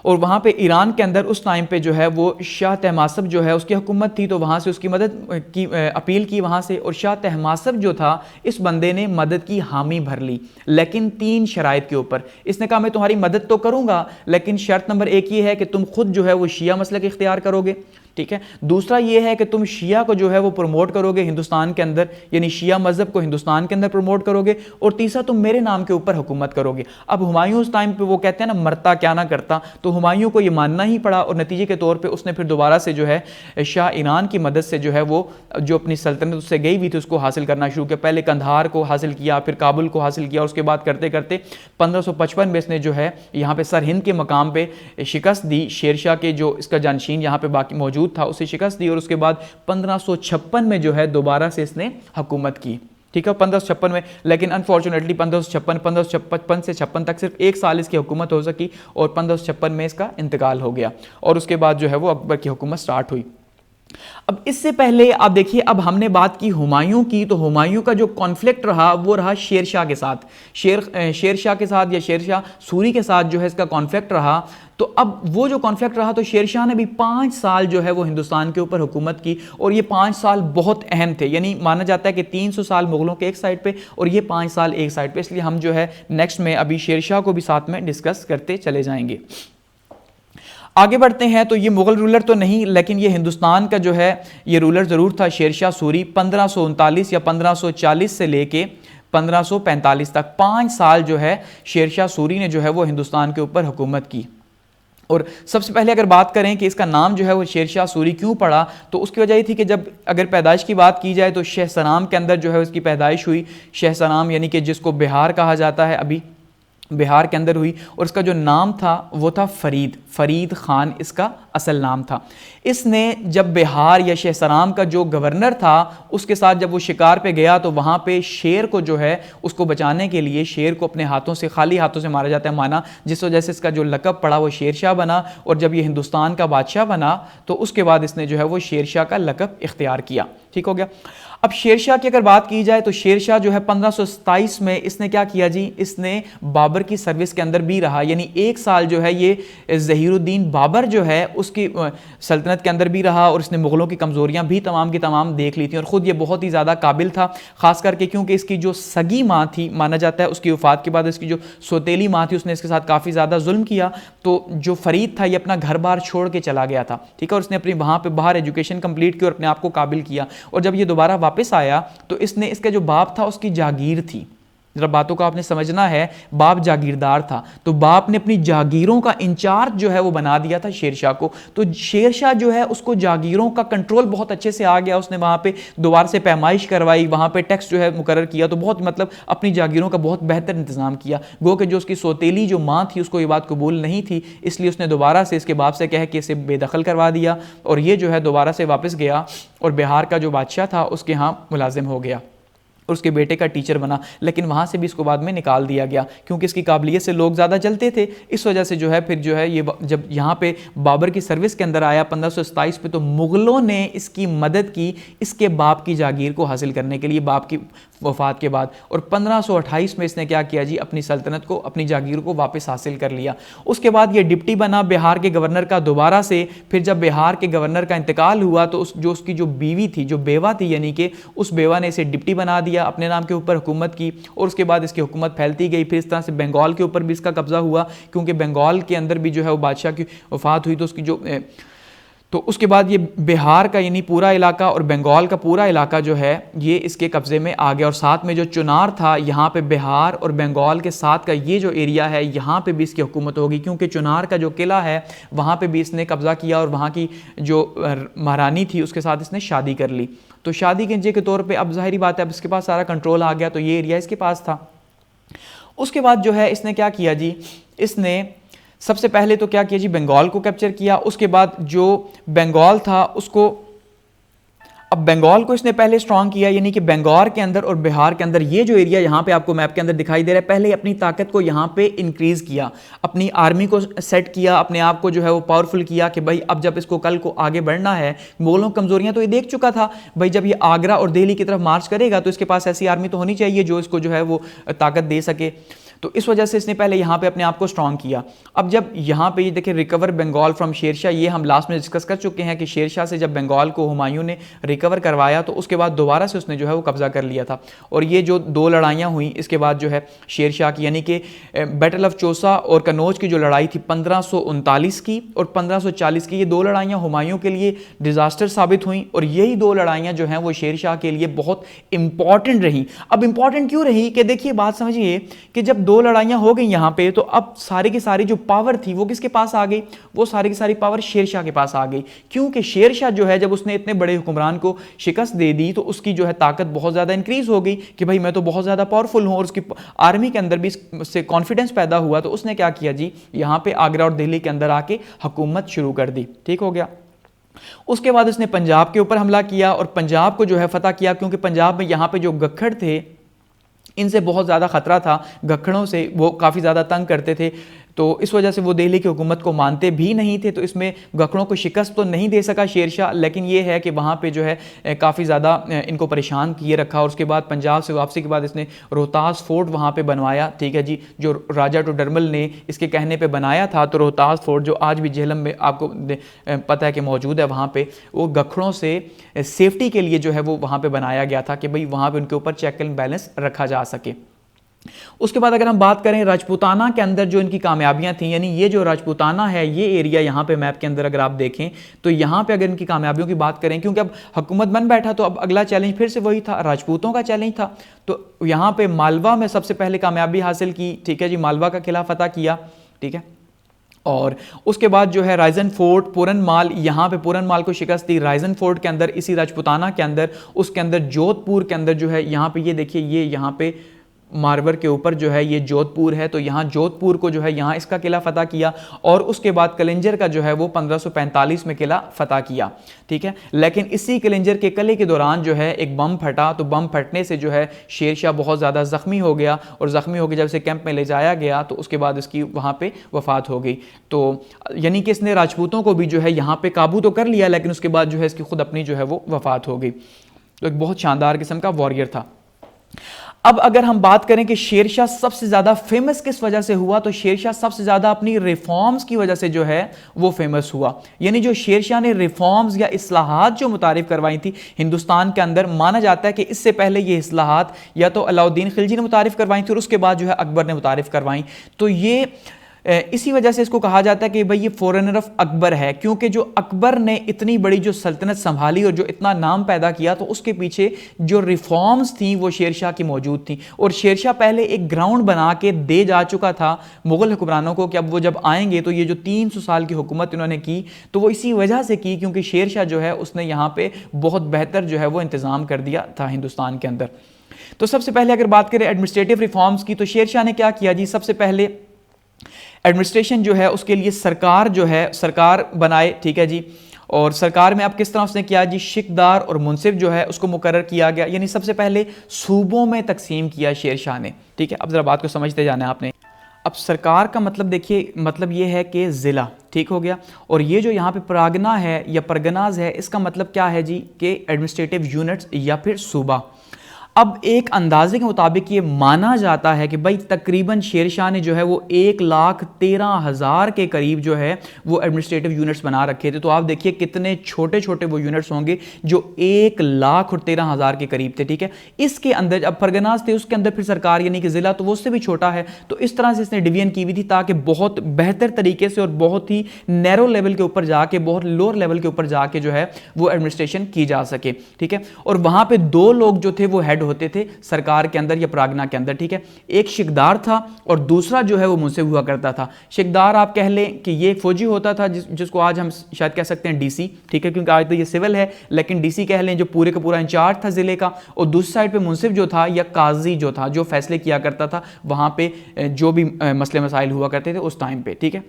और वहाँ पे ईरान के अंदर उस टाइम पे जो है वो शाह तहमासब जो है उसकी हुकूमत थी, तो वहाँ से उसकी मदद की अपील की वहाँ से, और शाह तहमासब जो था इस बंदे ने मदद की हामी भर ली, लेकिन 3 शराइत के ऊपर। इसने कहा मैं तुम्हारी मदद तो करूँगा लेकिन शर्त नंबर 1 ये है कि तुम खुद जो है वो शिया मसलक इख्तियार करोगे, ठीक है, दूसरा ये है कि तुम शिया को जो है वो प्रमोट करोगे हिंदुस्तान के अंदर, यानी शिया मजहब को हिंदुस्तान के अंदर प्रमोट करोगे, और तीसरा तुम मेरे नाम के ऊपर हुकूमत करोगे। अब हुमायूं उस टाइम पे वो कहते हैं ना मरता क्या ना करता, तो हुमायूं को ये मानना ही पड़ा, और नतीजे के तौर पे उसने फिर दोबारा से जो है शाह ईरान की मदद से जो है वो जो अपनी सल्तनत उससे गई हुई थी उसको हासिल करना शुरू किया। पहले कंधार को हासिल किया, फिर काबुल को हासिल किया, उसके बाद करते करते 1555 में इसने जो है यहाँ पे सरहिंद के मकाम पे शिकस्त दी, शेरशाह के जो इसका जानशीन यहाँ पे बाकी मौजूद था उसे शिकस्त दी, और उसके बाद 1556 में जो है दोबारा से इसने हुकूमत की, ठीक है, 1556 में, लेकिन अनफॉर्चुनेटली 1555 से 56 तक सिर्फ 1 साल इसकी हुकूमत हो सकी, और 1556 में इसका इंतकाल हो गया, और उसके बाद जो है वो अकबर की हुकूमत स्टार्ट हुई। अब इससे पहले आप देखिए, अब हमने बात की हुमायूं की, तो हुमायूं का जो कॉन्फ्लिक्ट रहा वो रहा शेरशाह के साथ, शेरशाह के साथ या शेरशाह सूरी के साथ जो है इसका कॉन्फ्लिक्ट रहा। तो अब वो जो कॉन्फ्लिक्ट रहा तो शेरशाह ने भी 5 साल जो है वो हिंदुस्तान के ऊपर हुकूमत की, और ये 5 साल बहुत अहम थे, यानी माना जाता है कि 300 साल मुगलों के एक साइड पे और ये 5 साल एक साइड पे, इसलिए हम जो है नेक्स्ट में अभी शेरशाह को भी साथ में डिस्कस करते चले जाएंगे। आगे बढ़ते हैं, तो ये मुगल रूलर तो नहीं लेकिन ये हिंदुस्तान का जो है ये रूलर ज़रूर था शेरशाह सूरी। 1539 या 1540 से लेके 1545 तक 5 साल जो है शेरशाह सूरी ने जो है वो हिंदुस्तान के ऊपर हुकूमत की। और सबसे पहले अगर बात करें कि इसका नाम जो है वो शेरशाह सूरी क्यों पड़ा, तो उसकी वजह ये थी कि जब अगर पैदाइश की बात की जाए तो शह सनाम के अंदर जो है उसकी पैदाइश हुई। शह सनाम यानी कि जिसको बिहार कहा जाता है, अभी बिहार के अंदर हुई, और इसका जो नाम था वो था फरीद खान इसका असल नाम था। इसने जब बिहार या शहसराम का जो गवर्नर था उसके साथ जब वो शिकार पे गया तो वहाँ पे शेर को जो है उसको बचाने के लिए शेर को अपने हाथों से खाली हाथों से मारा जाता है माना, जिस वजह से इसका जो लक़ब पड़ा वो शेरशाह बना। और जब ये हिंदुस्तान का बादशाह बना तो उसके बाद इसने जो है वो शेरशाह का लक़ब इख्तियार किया। ठीक हो गया। अब शेरशाह की अगर बात की जाए तो शेरशाह जो है 1527 में इसने क्या किया जी, इसने बाबर की सर्विस के अंदर भी रहा, यानी 1 साल जो है ये ज़हीरुद्दीन बाबर जो है उसकी सल्तनत के अंदर भी रहा, और इसने मुग़लों की कमज़ोरियाँ भी तमाम की तमाम देख ली थी, और ख़ुद ये बहुत ही ज़्यादा काबिल था, ख़ास करके क्योंकि इसकी जो सगी माँ थी, माना जाता है उसकी वफ़ात के बाद इसकी जो सौतेली माँ थी उसने इसके साथ काफ़ी ज़्यादा जुल्म किया। तो जो फरीद था ये अपना घर बार छोड़ के चला गया था, ठीक है, और उसने अपनी वहाँ पर बाहर एजुकेशन कंप्लीट की और अपने आप को काबिल किया। और जब ये दोबारा वापस आया तो इसने, इसका जो बाप था उसकी जागीर थी, जरा बातों को आपने समझना है, बाप जागीरदार था, तो बाप ने अपनी जागीरों का इंचार्ज जो है वो बना दिया था शेरशाह को। तो शेरशाह जो है उसको जागीरों का कंट्रोल बहुत अच्छे से आ गया, उसने वहाँ पे दोबारा से पैमाइश करवाई, वहाँ पे टैक्स जो है मुकर्रर किया, तो बहुत मतलब अपनी जागीरों का बहुत बेहतर इंतजाम किया। गो कि जो उसकी सौतेली जो माँ थी उसको ये बात कबूल नहीं थी, इसलिए उसने दोबारा से इसके बाप से कह के इसे बेदखल करवा दिया, और ये जो है दोबारा से वापस गया और बिहार का जो बादशाह था उसके यहाँ मुलाजिम हो गया और उसके बेटे का टीचर बना। लेकिन वहाँ से भी इसको बाद में निकाल दिया गया क्योंकि इसकी काबिलियत से लोग ज़्यादा जलते थे, इस वजह से जो है फिर जो है ये जब यहाँ पे बाबर की सर्विस के अंदर आया 1527 पे, तो मुग़लों ने इसकी मदद की इसके बाप की जागीर को हासिल करने के लिए, बाप की वफात के बाद। और 1528 में इसने क्या किया जी, अपनी सल्तनत को, अपनी जागीर को वापस हासिल कर लिया। उसके बाद ये डिप्टी बना बिहार के गवर्नर का दोबारा से। फिर जब बिहार के गवर्नर का इंतकाल हुआ तो उसकी जो बीवी थी, जो बेवा थी, यानी कि उस बेवा ने इसे डिप्टी बना दिया, अपने नाम के ऊपर हुकूमत की। और उसके बाद इसकी हुकूमत फैलती गई। फिर इस तरह से बंगाल के ऊपर भी इसका कब्जा हुआ, क्योंकि बंगाल के अंदर भी जो है वो बादशाह की वफात हुई तो उसकी जो तो उसके बाद ये बिहार का यानी पूरा इलाका और बंगाल का पूरा इलाका जो है ये इसके कब्ज़े में आ गया। और साथ में जो चुनार था, यहाँ पे बिहार और बंगाल के साथ का ये जो एरिया है, यहाँ पे भी इसकी हुकूमत होगी, क्योंकि चुनार का जो किला है वहाँ पे भी इसने कब्ज़ा किया और वहाँ की जो महारानी थी उसके साथ इसने शादी कर ली। तो शादी के तौर पर अब ज़ाहिरी बात है, अब इसके पास सारा कंट्रोल आ गया, तो ये एरिया इसके पास था। उसके बाद जो है इसने क्या किया जी, इसने सबसे पहले तो क्या किया जी, बंगाल को कैप्चर किया। उसके बाद जो बंगाल था उसको, अब बंगाल को इसने पहले स्ट्रांग किया, यानी कि बंगाल के अंदर और बिहार के अंदर ये जो एरिया यहाँ पे आपको मैप के अंदर दिखाई दे रहा है, पहले अपनी ताकत को यहाँ पे इंक्रीज किया, अपनी आर्मी को सेट किया, अपने आप को जो है वो पावरफुल किया कि भाई अब जब इसको कल को आगे बढ़ना है, मुगलों की कमजोरियां तो ये देख चुका था, भाई जब ये आगरा और दिल्ली की तरफ मार्च करेगा तो इसके पास ऐसी आर्मी तो होनी चाहिए जो इसको जो है वो ताकत दे सके। तो इस वजह से इसने पहले यहाँ पे अपने आप को स्ट्रांग किया। अब जब यहाँ पे ये देखिए, रिकवर बंगाल फ्रॉम शेरशाह, ये हम लास्ट में डिस्कस कर चुके हैं कि शेरशाह से जब बंगाल को हुमायूं ने रिकवर करवाया तो उसके बाद दोबारा से उसने जो है वो कब्जा कर लिया था। और ये जो दो लड़ाइयाँ हुई इसके बाद जो है शेरशाह की, यानी कि बैटल ऑफ चौसा और कन्नौज की जो लड़ाई थी 1539 की और 1540 की, ये दो लड़ाइयाँ हुमायूं के लिए डिजास्टर साबित हुई। और यही दो लड़ाइयाँ जो हैं वो शेरशाह के लिए बहुत इंपॉर्टेंट रही। अब इंपॉर्टेंट क्यों रही कि देखिए बात समझिए कि जब दो लड़ाइयां हो गई यहां पे, तो अब सारी की सारी जो पावर थी वो किसके पास आ गई, वो सारी की सारी पावर शेरशाह के पास आ गई। क्योंकि शेरशाह जो है जब उसने इतने बड़े हुक्मरान को शिकस्त दे दी तो उसकी जो है ताकत बहुत ज्यादा इंक्रीज हो गई कि भाई मैं तो बहुत ज्यादा पावरफुल हूं, और उसकी आर्मी के अंदर भी इससे कॉन्फिडेंस पैदा हुआ। तो उसने क्या किया जी, यहां पे आगरा और दिल्ली के अंदर आके हुकूमत शुरू कर दी। ठीक हो गया। उसके बाद इसने पंजाब के ऊपर हमला किया और पंजाब को जो है फतह किया, क्योंकि पंजाब में यहां पे जो गखड़ थे इनसे बहुत ज़्यादा ख़तरा था, गखड़ों से वो काफ़ी ज़्यादा तंग करते थे, तो इस वजह से वो दिल्ली की हुकूमत को मानते भी नहीं थे। तो इसमें गखड़ों को शिकस्त तो नहीं दे सका शेरशाह, लेकिन ये है कि वहाँ पे जो है काफ़ी ज़्यादा इनको परेशान किए रखा। और उसके बाद पंजाब से वापसी के बाद इसने रोहतास फोर्ट वहाँ पे बनवाया। ठीक है जी, जो राजा टोडरमल ने इसके कहने पे बनाया था। तो रोहतास फोर्ट जो आज भी झेलम में आपको पता है कि मौजूद है, वहाँ पे वो गखड़ों से सेफ्टी के लिए जो है वो वहाँ पर बनाया गया था कि भाई वहाँ पर उनके ऊपर चेक एंड बैलेंस रखा जा सके। उसके बाद अगर हम बात करें राजपूताना के अंदर जो इनकी कामयाबियां थी, यानी ये जो राजपूताना है ये एरिया यहाँ पे मैप के अंदर अगर आप देखें तो यहाँ पे अगर इनकी कामयाबियों की बात करें, क्योंकि अब हुकूमत बन बैठा तो अब अगला चैलेंज फिर से वही था, राजपूतों का चैलेंज था। तो यहाँ पे मालवा में सबसे पहले कामयाबी हासिल की। ठीक है जी, मालवा का किला फतह किया। ठीक है, और उसके बाद जो है राइजन फोर्ट, पूरन माल, यहाँ पे पूरन माल को शिकस्त दी राइजन फोर्ट के अंदर, इसी राजपूताना के अंदर। उसके अंदर जोधपुर के अंदर जो है यहाँ पे ये देखिए, ये यहाँ पे मारवर के ऊपर जो है ये जोधपुर है, तो यहाँ जोधपुर को जो है यहाँ इसका किला फतह किया। और उसके बाद कलिंजर का जो है वो 1545 में किला फतह किया। ठीक है, लेकिन इसी कलिंजर के किले के दौरान जो है एक बम फटा, तो बम फटने से जो है शेरशाह बहुत ज़्यादा ज़ख्मी हो गया, और ज़ख्मी होकर जब इसे कैंप में ले जाया गया तो उसके बाद इसकी वहाँ पर वफ़ात हो गई। तो यानी कि इसने राजपूतों को भी जो है यहाँ पर काबू तो कर लिया, लेकिन उसके बाद जो है इसकी खुद अपनी जो है वो वफ़ात हो गई। तो एक बहुत शानदार किस्म का वॉरियर था। अब अगर हम बात करें कि शेरशाह सबसे ज्यादा फेमस किस वजह से हुआ, तो शेरशाह सबसे ज्यादा अपनी रिफॉर्म्स की वजह से जो है वो फेमस हुआ। यानी जो शेरशाह ने रिफॉर्म्स या इस्लाहात जो मुतारिफ करवाई थी हिंदुस्तान के अंदर, माना जाता है कि इससे पहले ये इस्लाहात या तो अलाउद्दीन खिलजी ने मुतारिफ करवाई थी और उसके बाद जो है अकबर ने मुतारिफ करवाई। तो ये इसी वजह से इसको कहा जाता है कि भाई ये फॉरेनर ऑफ अकबर है, क्योंकि जो अकबर ने इतनी बड़ी जो सल्तनत संभाली और जो इतना नाम पैदा किया, तो उसके पीछे जो रिफॉर्म्स थी वो शेरशाह की मौजूद थी। और शेरशाह पहले एक ग्राउंड बना के दे जा चुका था मुगल हुक्मरानों को कि अब वो जब आएंगे तो ये जो 300 साल की हुकूमत इन्होंने की, तो वो इसी वजह से की क्योंकि शेरशाह जो है उसने यहाँ पे बहुत बेहतर जो है वो इंतज़ाम कर दिया था हिंदुस्तान के अंदर। तो सबसे पहले अगर बात करें एडमिनिस्ट्रेटिव रिफॉर्म्स की, तो शेरशाह ने क्या किया जी, सबसे पहले एडमिनिस्ट्रेशन जो है उसके लिए सरकार जो है सरकार बनाए। ठीक है जी, और सरकार में अब किस तरह उसने किया जी, शिकदार और मुंसिफ जो है उसको मुकर्रर किया गया, यानी सबसे पहले सूबों में तकसीम किया शेरशाह ने। ठीक है, अब जरा बात को समझते जाना है आपने। अब सरकार का मतलब देखिए, मतलब ये है कि ज़िला, ठीक हो गया। और ये जो यहाँ पे परागना है या परगनाज है, इसका मतलब क्या है जी कि एडमिनिस्ट्रेटिव यूनिट्स या फिर सूबा। अब एक अंदाजे के मुताबिक ये माना जाता है कि भाई तकरीबन शेरशाह ने जो है वो 1,13,000 के करीब जो है वो एडमिनिस्ट्रेटिव यूनिट्स बना रखे थे। तो आप देखिए कितने छोटे छोटे वो यूनिट्स होंगे जो 1,13,000 के करीब थे। ठीक है, इसके अंदर अब फरगनास थे, उसके अंदर फिर सरकार यानी कि जिला, तो वो उससे भी छोटा है। तो इस तरह से इसने डिवीजन की हुई थी ताकि बहुत बेहतर तरीके से और बहुत ही नैरो लेवल के ऊपर जाके, बहुत लोअर लेवल के ऊपर जाके जो है वो एडमिनिस्ट्रेशन की जा सके। ठीक है, और वहां पे दो लोग जो थे वो हेड होते थे सरकार के अंदर या प्रागना के अंदर। ठीक है, एक शिकदार था और दूसरा जो है वो मुंसिफ हुआ करता था। शिकदार आप कह लें कि ये फौजी होता था जिसको आज हम शायद कह सकते हैं डीसी। ठीक है, क्योंकि आज तो ये सिविल है, लेकिन डीसी कह लें, जो पूरे का पूरा इंचार्ज था जिले का। और दूसरी साइड पे मुंसिफ जो था या काजी जो था, जो फैसले किया करता था वहां पे जो भी मसले मसाइल हुआ करते थे उस टाइम पे। ठीक है,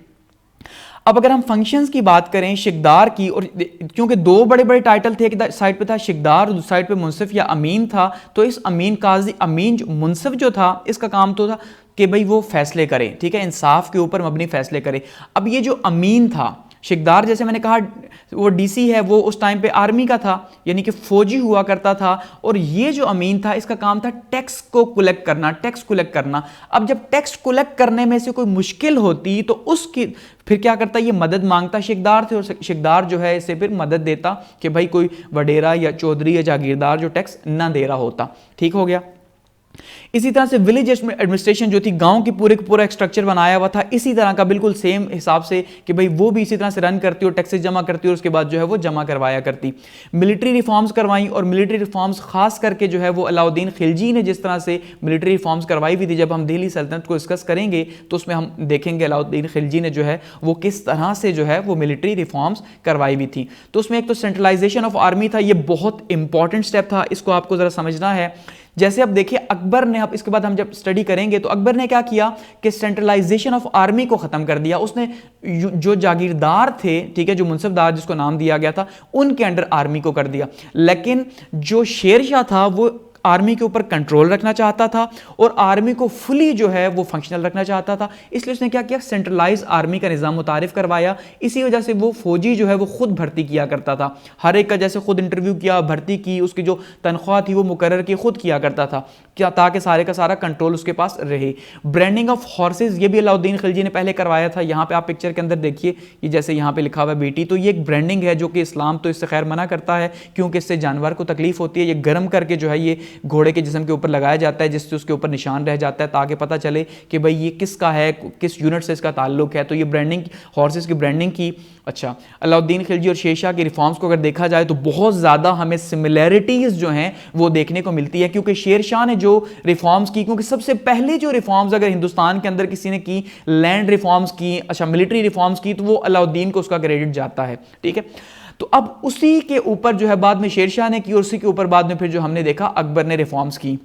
अब अगर हम फंक्शंस की बात करें शिकदार की, और क्योंकि दो बड़े बड़े टाइटल थे, एक साइड पे था शिकदार और दूसरी साइड पे मुंसिफ या अमीन था, तो इस अमीन काजी अमीन मुंसिफ जो था इसका काम तो था कि भाई वो फैसले करें। ठीक है, इंसाफ के ऊपर मबनी फैसले करें। अब ये जो अमीन था, शिकदार जैसे मैंने कहा वो डीसी है, वो उस टाइम पे आर्मी का था यानी कि फौजी हुआ करता था। और ये जो अमीन था इसका काम था टैक्स को कलेक्ट करना, टैक्स कलेक्ट करना। अब जब टैक्स कलेक्ट करने में से कोई मुश्किल होती तो उसकी फिर क्या करता, ये मदद मांगता शिकदार थे, और शिकदार जो है इसे फिर मदद देता कि भाई कोई वडेरा या चौधरी या जागीरदार जो टैक्स ना दे रहा होता। ठीक हो गया। इसी तरह से विलेज एडमिनिस्ट्रेशन जो थी, गांव की पूरे का पूरा एक स्ट्रक्चर बनाया हुआ था इसी तरह का, बिल्कुल सेम हिसाब से कि भाई वो भी इसी तरह से रन करती और टैक्सेस जमा करती और उसके बाद जो है वो जमा करवाया करती। मिलिट्री रिफॉर्म्स करवाई, और मिलिट्री रिफॉर्म्स खास करके जो है वो अलाउद्दीन खिलजी ने जिस तरह से मिलिट्री रिफॉर्म्स करवाई हुई थी, जब हम दिल्ली सल्तनत को डिस्कस करेंगे तो उसमें हम देखेंगे अलाउद्दीन खिलजी ने जो है वो किस तरह से जो है वो मिलिट्री रिफॉर्म्स करवाई हुई थी। तो उसमें एक तो सेंट्रलाइजेशन ऑफ आर्मी था, ये बहुत इंपॉर्टेंट स्टेप था, इसको आपको जरा समझना है। जैसे अब देखिए अकबर ने, अब इसके बाद हम जब स्टडी करेंगे तो अकबर ने क्या किया कि सेंट्रलाइजेशन ऑफ आर्मी को खत्म कर दिया। उसने जो जागीरदार थे, ठीक है, जो मुंसफदार जिसको नाम दिया गया था, उनके अंडर आर्मी को कर दिया। लेकिन जो शेरशाह था वो आर्मी के ऊपर कंट्रोल रखना चाहता था और आर्मी को फुली जो है वो फंक्शनल रखना चाहता था। इसलिए उसने क्या किया, सेंट्रलाइज आर्मी का निज़ाम मुतारिफ करवाया। इसी वजह से वो फौजी जो है वो खुद भर्ती किया करता था, हर एक का जैसे खुद इंटरव्यू किया, भर्ती की, उसकी जो तनख्वाह थी वो मुकर्रर की खुद किया करता था, क्या ताकि सारे का सारा कंट्रोल उसके पास रहे। ब्रांडिंग ऑफ हॉर्सेज ये भी अलाउद्दीन खिलजी ने पहले करवाया था। यहाँ पे आप पिक्चर के अंदर देखिए, ये जैसे यहाँ पे लिखा हुआ है बेटी, तो ये एक ब्रांडिंग है जो कि इस्लाम तो इससे खैर मना करता है क्योंकि इससे जानवर को तकलीफ होती है। ये गर्म करके जो है ये घोड़े के जिस्म के ऊपर लगाया जाता है जिससे उसके ऊपर निशान रह जाता है ताकि पता चले कि भाई ये किसका है, किस यूनिट से इसका ताल्लुक है। तो ये ब्रांडिंग, हॉर्सेस की ब्रांडिंग की। अच्छा, अलाउद्दीन खिलजी और शेरशाह के रिफॉर्म्स को अगर देखा जाए तो बहुत ज़्यादा हमें सिमिलैरिटीज़ जो हैं वो देखने को मिलती है, क्योंकि शेरशाह ने जो रिफॉर्म्स की, क्योंकि सबसे पहले जो रिफॉर्म्स अगर हिंदुस्तान के अंदर किसी ने की, लैंड रिफॉर्म्स की, अच्छा मिलिट्री रिफॉर्म्स की, तो वो अलाउद्दीन को उसका क्रेडिट जाता है। ठीक है, तो अब उसी के ऊपर जो है बाद में शेरशाह ने की और उसी के ऊपर बाद में फिर जो हमने देखा अकबर ने रिफॉर्म्स की।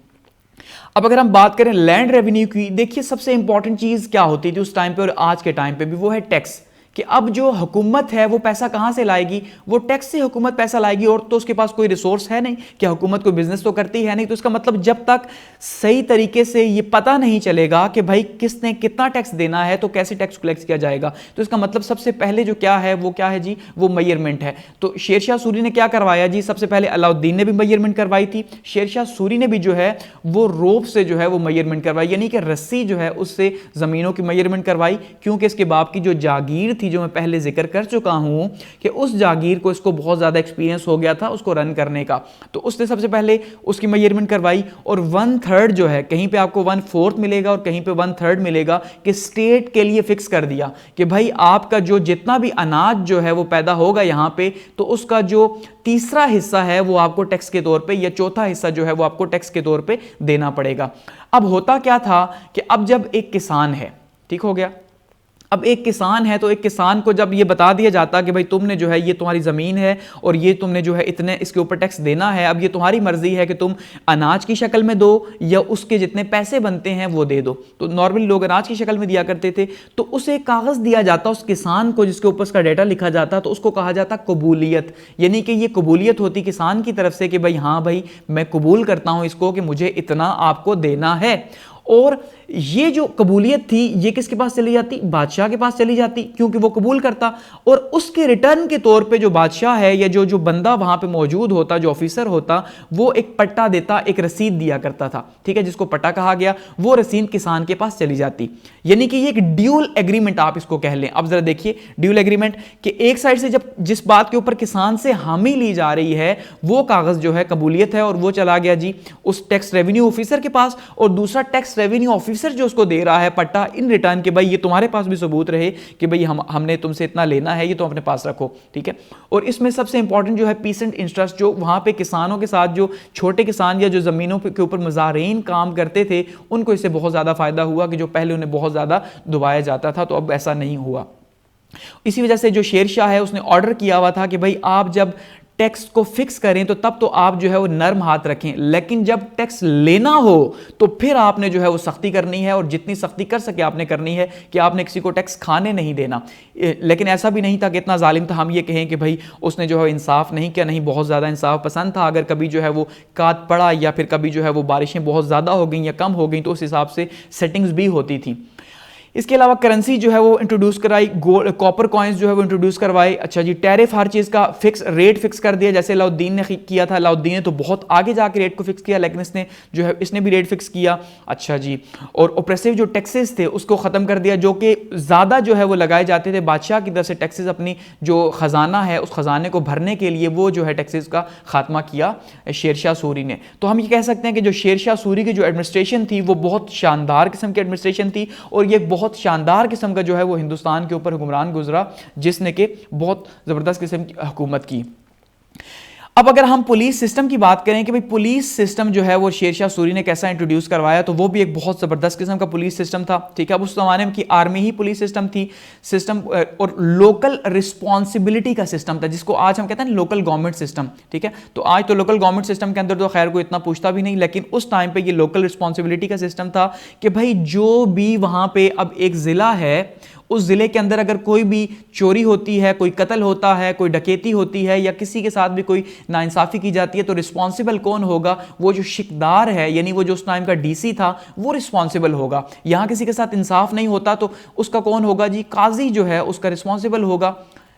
अब अगर हम बात करें लैंड रेवेन्यू की, देखिए सबसे इंपॉर्टेंट चीज क्या होती थी उस टाइम पे और आज के टाइम पे भी, वो है टैक्स। कि अब जो हुकूमत है वो पैसा कहां से लाएगी, वो टैक्स से हुकूमत पैसा लाएगी, और तो उसके पास कोई रिसोर्स है नहीं कि हुकूमत कोई बिजनेस तो करती है नहीं। तो इसका मतलब जब तक सही तरीके से ये पता नहीं चलेगा कि भाई किसने कितना टैक्स देना है तो कैसे टैक्स कलेक्ट किया जाएगा, तो इसका मतलब सबसे पहले जो क्या है वो क्या है जी, वो मेजरमेंट है। तो शेरशाह सूरी ने क्या करवाया जी, सबसे पहले अलाउद्दीन ने भी मेजरमेंट करवाई थी, शेरशाह सूरी ने भी जो है वो रोप से जो है वो मेजरमेंट करवाई, यानी कि रस्सी जो है उससे जमीनों की मेजरमेंट करवाई, क्योंकि इसके बाप की जो जागीर जो मैं पहले जिक्र कर चुका हूं कि उस जागीर को इसको बहुत ज्यादा एक्सपीरियंस हो गया था उसको रन करने का, तो उसने सबसे पहले उसकी मेजरमेंट करवाई। और 1/3 जो है, कहीं पे आपको 1/4 मिलेगा और कहीं पे 1/3 मिलेगा, कि स्टेट के लिए फिक्स कर दिया कि भाई आपका जो जितना भी अनाज जो है वो पैदा होगा यहां पे, तो उसका जो तीसरा हिस्सा है वो आपको टैक्स के तौर पे, या चौथा हिस्सा जो है वो आपको टैक्स के तौर पे देना पड़ेगा। अब होता क्या था कि अब जब एक किसान है, ठीक हो गया, अब एक किसान है तो एक किसान को जब ये बता दिया जाता कि भाई तुमने जो है ये तुम्हारी ज़मीन है और ये तुमने जो है इतने इसके ऊपर टैक्स देना है, अब ये तुम्हारी मर्जी है कि तुम अनाज की शक्ल में दो या उसके जितने पैसे बनते हैं वो दे दो। तो नॉर्मली लोग अनाज की शक्ल में दिया करते थे, तो उसे कागज़ दिया जाता उस किसान को जिसके ऊपर उसका डेटा लिखा जाता, तो उसको कहा जाता कबूलियत, यानी कि ये कबूलियत होती किसान की तरफ से कि भाई हाँ भाई मैं कबूल करता हूँ इसको कि मुझे इतना आपको देना है। और ये जो कबूलियत थी ये किसके पास चली जाती, बादशाह के पास चली जाती, क्योंकि वो कबूल करता, और उसके रिटर्न के तौर पे जो बादशाह है या जो बंदा वहां पे मौजूद होता, जो ऑफिसर होता, वो एक पट्टा देता, एक रसीद दिया करता था, ठीक है, जिसको पट्टा कहा गया। वो रसीद किसान के पास चली जाती, यानी कि ये एक ड्यूल एग्रीमेंट आप इसको कह लें। अब जरा देखिए ड्यूल एग्रीमेंट कि एक साइड से जब जिस बात के ऊपर किसान से हामी ली जा रही है वो कागज जो है कबूलियत है, और वो चला गया जी उस टैक्स रेवेन्यू ऑफिसर के पास, और दूसरा टैक्स रेवेन्यू ऑफिसर जो उसको दे रहा है पट्टा इन रिटर्न के भाई ये तुम्हारे पास भी सबूत रहे कि भाई हमने तुमसे इतना लेना है, ये तुम अपने पास रखो, ठीक है। और इसमें सबसे इंपॉर्टेंट जो है पीस एंड इंटरेस्ट, जो वहां पे किसानों के साथ जो छोटे किसान या जो जमीनों के ऊपर मुजारिन काम करते थे उनको इससे बहुत ज्यादा फायदा हुआ कि जो पहले उन्हें बहुत ज्यादा दबाया जाता था, तो अब ऐसा नहीं हुआ। इसी वजह से जो शेर शाह है उसने ऑर्डर किया हुआ था कि भाई आप जब टैक्स को फिक्स करें तो तब तो आप जो है वो नर्म हाथ रखें, लेकिन जब टैक्स लेना हो तो फिर आपने जो है वो सख्ती करनी है, और जितनी सख्ती कर सके आपने करनी है कि आपने किसी को टैक्स खाने नहीं देना। लेकिन ऐसा भी नहीं था कि इतना जालिम था हम ये कहें कि भाई उसने जो है इंसाफ नहीं किया, नहीं, बहुत ज़्यादा इंसाफ पसंद था। अगर कभी जो है वो काट पड़ा या फिर कभी जो है वो बारिशें बहुत ज़्यादा हो गई या कम हो गई तो उस हिसाब से सेटिंग्स भी होती थी। इसके अलावा करेंसी जो है वो इंट्रोड्यूस कराई, गोल्ड कॉपर कॉइन्स जो है वो इंट्रोड्यूस करवाए। अच्छा जी, टैरिफ हर चीज़ का फिक्स रेट फिक्स कर दिया, जैसे अलाउद्दीन ने किया था। अलाउद्दीन ने तो बहुत आगे जाके रेट को फिक्स किया, लेकिन इसने जो है इसने भी रेट फिक्स किया। अच्छा जी, और ओप्रेसिव जो टैक्सेस थे उसको ख़त्म कर दिया, जो कि ज़्यादा जो है वो लगाए जाते थे बादशाह की तरफ से टैक्सेस, अपनी जो ख़जाना है उस ख़जाने को भरने के लिए वो जो है टैक्सेस का खात्मा किया शेरशाह सूरी ने। तो हम ये कह सकते हैं कि जो शेरशाह सूरी की जो एडमिनिस्ट्रेशन थी वो बहुत शानदार किस्म की एडमिनिस्ट्रेशन थी, और ये बहुत शानदार किस्म का जो है वो हिंदुस्तान के ऊपर हुक्मरान गुजरा जिसने कि बहुत ज़बरदस्त किस्म की हुकूमत की। अब अगर हम पुलिस सिस्टम की बात करें कि भाई पुलिस सिस्टम जो है वो शेरशाह सूरी ने कैसा इंट्रोड्यूस करवाया, तो वो भी एक बहुत ज़बरदस्त किस्म का पुलिस सिस्टम था, ठीक है। अब उस ज़माने में की आर्मी ही पुलिस सिस्टम थी, सिस्टम और लोकल रिस्पॉन्सिबिलिटी का सिस्टम था, जिसको आज हम कहते हैं लोकल गवर्नमेंट सिस्टम, ठीक है। तो आज तो लोकल गवर्नमेंट सिस्टम के अंदर तो खैर कोई इतना पूछता भी नहीं, लेकिन उस टाइम पर ये लोकल रिस्पॉन्सिबिलिटी का सिस्टम था कि भाई जो भी वहाँ पर अब एक ज़िला है उस ज़िले के अंदर अगर कोई भी चोरी होती है, कोई कत्ल होता है, कोई डकैती होती है या किसी के साथ भी कोई नाइंसाफ़ी की जाती है, तो रिस्पॉन्सिबल कौन होगा? वो जो शिकदार है, यानी वो जो उस टाइम का डीसी था वो रिस्पॉन्सिबल होगा। यहाँ किसी के साथ इंसाफ नहीं होता तो उसका कौन होगा जी? काजी जो है उसका रिस्पॉन्सिबल होगा।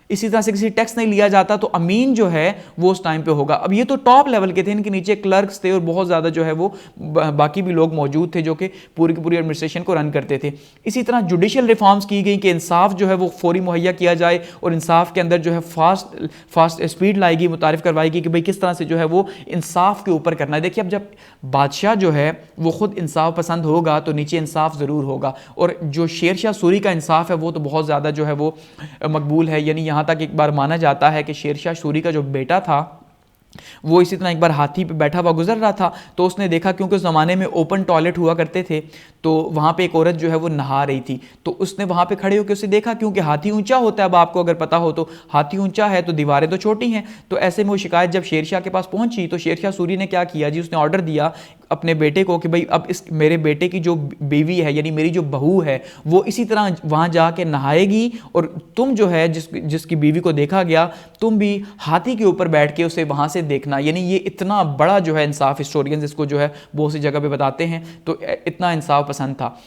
इसी तरह से किसी टैक्स नहीं लिया जाता तो अमीन जो है वो उस टाइम पे होगा। अब ये तो टॉप लेवल के थे, इनके नीचे क्लर्क्स थे और बहुत ज़्यादा जो है वो बाकी भी लोग मौजूद थे जो कि पूरी की पूरी एडमिनिस्ट्रेशन को रन करते थे। इसी तरह जुडिशल रिफॉर्म्स की गई कि इंसाफ जो है वो फौरी मुहैया किया जाए और इंसाफ के अंदर जो है फास्ट स्पीड लाएगी, मुतारिफ करवाएगी कि भाई किस तरह से जो है वो इंसाफ के ऊपर करना है। देखिए अब जब बादशाह जो है वो खुद इंसाफ पसंद होगा तो नीचे इंसाफ ज़रूर होगा, और जो शेरशाह सूरी का इंसाफ है वो तो बहुत ज़्यादा जो है वो मकबूल है। यानी यहाँ तक एक बार माना जाता है कि शेरशाह सूरी का जो बेटा था वो इसी तरह एक बार हाथी पे बैठा हुआ गुजर रहा था, तो उसने देखा, क्योंकि उस ज़माने में ओपन टॉयलेट हुआ करते थे, तो वहाँ पे एक औरत जो है वो नहा रही थी, तो उसने वहाँ पे खड़े होकर उसे देखा, क्योंकि हाथी ऊंचा होता है। अब आपको अगर पता हो तो हाथी ऊंचा है तो दीवारें तो छोटी हैं, तो ऐसे में वो शिकायत जब शेरशाह के पास पहुंची तो शेरशाह सूरी ने क्या किया जी, उसने ऑर्डर दिया अपने बेटे को कि भाई अब इस मेरे बेटे की जो बीवी है यानी मेरी जो बहू है वो इसी तरह वहाँ जाके नहाएगी, और तुम जो है जिसकी बीवी को देखा गया तुम भी हाथी के ऊपर बैठ के उसे वहाँ से देखना। यानी ये इतना बड़ा जो है इंसाफ, हिस्टोरियंस इसको जो है बहुत सी जगह पे बताते हैं, तो इतना इंसाफ पसंद था।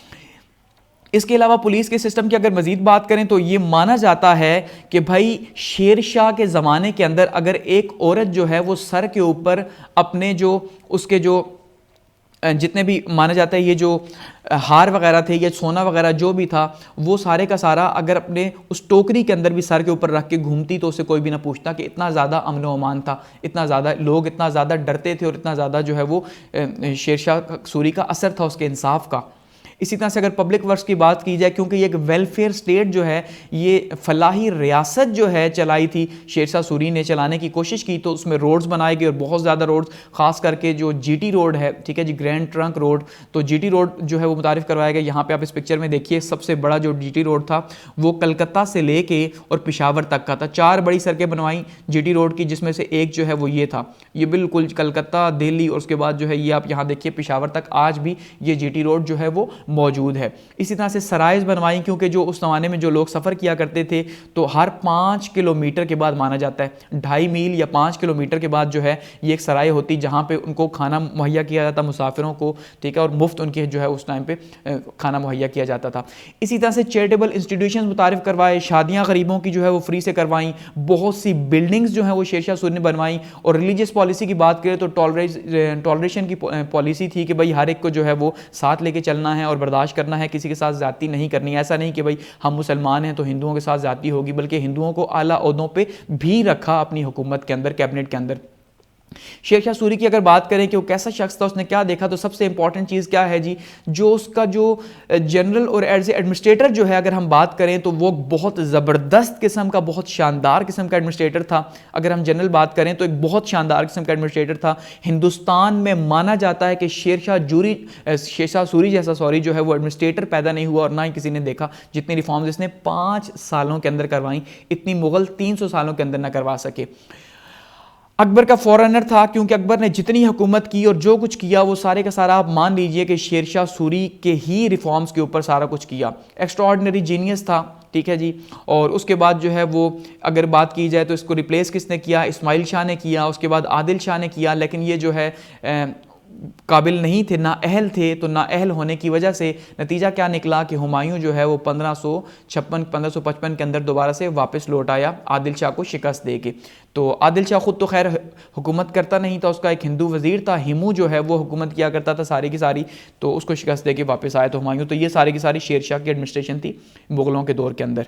इसके अलावा पुलिस के सिस्टम की अगर मजीद बात करें तो ये माना जाता है कि भाई शेरशाह के ज़माने के अंदर अगर एक औरत जो है वो सर के ऊपर अपने जो उसके जो जितने भी माना जाता है ये जो हार वगैरह थे या सोना वगैरह जो भी था वो सारे का सारा अगर अपने उस टोकरी के अंदर भी सर के ऊपर रख के घूमती तो उसे कोई भी ना पूछता, कि इतना ज़्यादा अमन व अमान था, इतना ज़्यादा लोग इतना ज़्यादा डरते थे और इतना ज़्यादा जो है वो शेरशाह सूरी का असर था उसके इंसाफ का। इसी तरह से अगर पब्लिक वर्क्स की बात की जाए, क्योंकि ये एक वेलफेयर स्टेट जो है, ये फलाही रियासत जो है चलाई थी, शेरशाह सूरी ने चलाने की कोशिश की, तो उसमें रोड्स बनाए गए और बहुत ज़्यादा रोड्स, खास करके जो जीटी रोड है, ठीक है जी, ग्रैंड ट्रंक रोड, तो जीटी रोड जो है वो मुतारिफ करवाया गया। यहाँ पे आप इस पिक्चर में देखिए सबसे बड़ा जो जीटी रोड था वो कलकत्ता से लेके और पेशावर तक का था। 4 बड़ी सड़कें बनवाई जीटी रोड की, जिसमें से एक जो है वो ये था, ये बिल्कुल कलकत्ता, दिल्ली और उसके बाद जो है ये आप यहाँ देखिए पेशावर तक आज भी ये जीटी रोड जो है वो मौजूद है। इसी तरह से सराइज बनवाई, क्योंकि जो उस ज़माने में जो लोग सफ़र किया करते थे तो हर 5 किलोमीटर के बाद माना जाता है, 2.5 मील या 5 किलोमीटर के बाद जो है ये एक सराय होती जहाँ पे उनको खाना मुहैया किया जाता मुसाफिरों को, ठीक है, और मुफ्त उनके जो है उस टाइम पे खाना मुहैया किया जाता था। इसी तरह से चैरिटेबल इंस्टीट्यूशन मुतारिफ करवाए, शादियाँ गरीबों की जो है वो फ्री से करवाई, बहुत सी बिल्डिंग्स जो है वो शेरशाह सूरी ने बनवाई। और रिलीजियस पॉलिसी की बात करें तो टॉलरेशन की पॉलिसी थी कि भाई हर एक को जो है वो साथ लेके चलना है और बर्दाश्त करना है, किसी के साथ ज़्यादती नहीं करनी। ऐसा नहीं कि भाई हम मुसलमान हैं तो हिंदुओं के साथ ज़्यादती होगी, बल्कि हिंदुओं को आला ओहदों पे भी रखा अपनी हुकूमत के अंदर, कैबिनेट के अंदर। शेरशाह सूरी की अगर बात करें कि वो कैसा शख्स था, उसने क्या देखा, तो सबसे इंपॉर्टेंट चीज़ क्या है जी, जो उसका जो जनरल और एज ए एडमिनिस्ट्रेटर जो है अगर हम बात करें तो वो बहुत ज़बरदस्त किस्म का, बहुत शानदार किस्म का एडमिनिस्ट्रेटर था। अगर हम जनरल बात करें तो एक बहुत शानदार किस्म का एडमिनिस्ट्रेटर था। हिंदुस्तान में माना जाता है कि शेरशाह सूरी जैसा जो है वो एडमिनिस्ट्रेटर पैदा नहीं हुआ और ना ही किसी ने देखा। जितनी रिफॉर्म्स इसने 5 सालों के अंदर करवाई, इतनी मुगल 300 सालों के अंदर ना करवा सके। अकबर का फॉरेनर था, क्योंकि अकबर ने जितनी हुकूमत की और जो कुछ किया वो सारे का सारा आप मान लीजिए कि शेरशाह सूरी के ही रिफॉर्म्स के ऊपर सारा कुछ किया। एक्स्ट्राऑर्डिनरी जीनियस था, ठीक है जी। और उसके बाद जो है वो अगर बात की जाए तो इसको रिप्लेस किसने किया, इस्माइल शाह ने किया, उसके बाद आदिल शाह ने किया, लेकिन ये जो है काबिल नहीं थे, ना अहल थे। तो ना अहल होने की वजह से नतीजा क्या निकला कि हुमायूं जो है वो 1555 के अंदर दोबारा से वापस लौट आया आदिल शाह को शिकस्त दे के। तो आदिल शाह खुद तो खैर हुकूमत करता नहीं था, उसका एक हिंदू वजीर था हिमू जो है वो हुकूमत किया करता था सारी की सारी, तो उसको शिकस्त दे के वापस आया तो हुमायूं। तो ये सारी की सारी शेरशाह की एडमिनिस्ट्रेशन थी मुगलों के दौर के अंदर।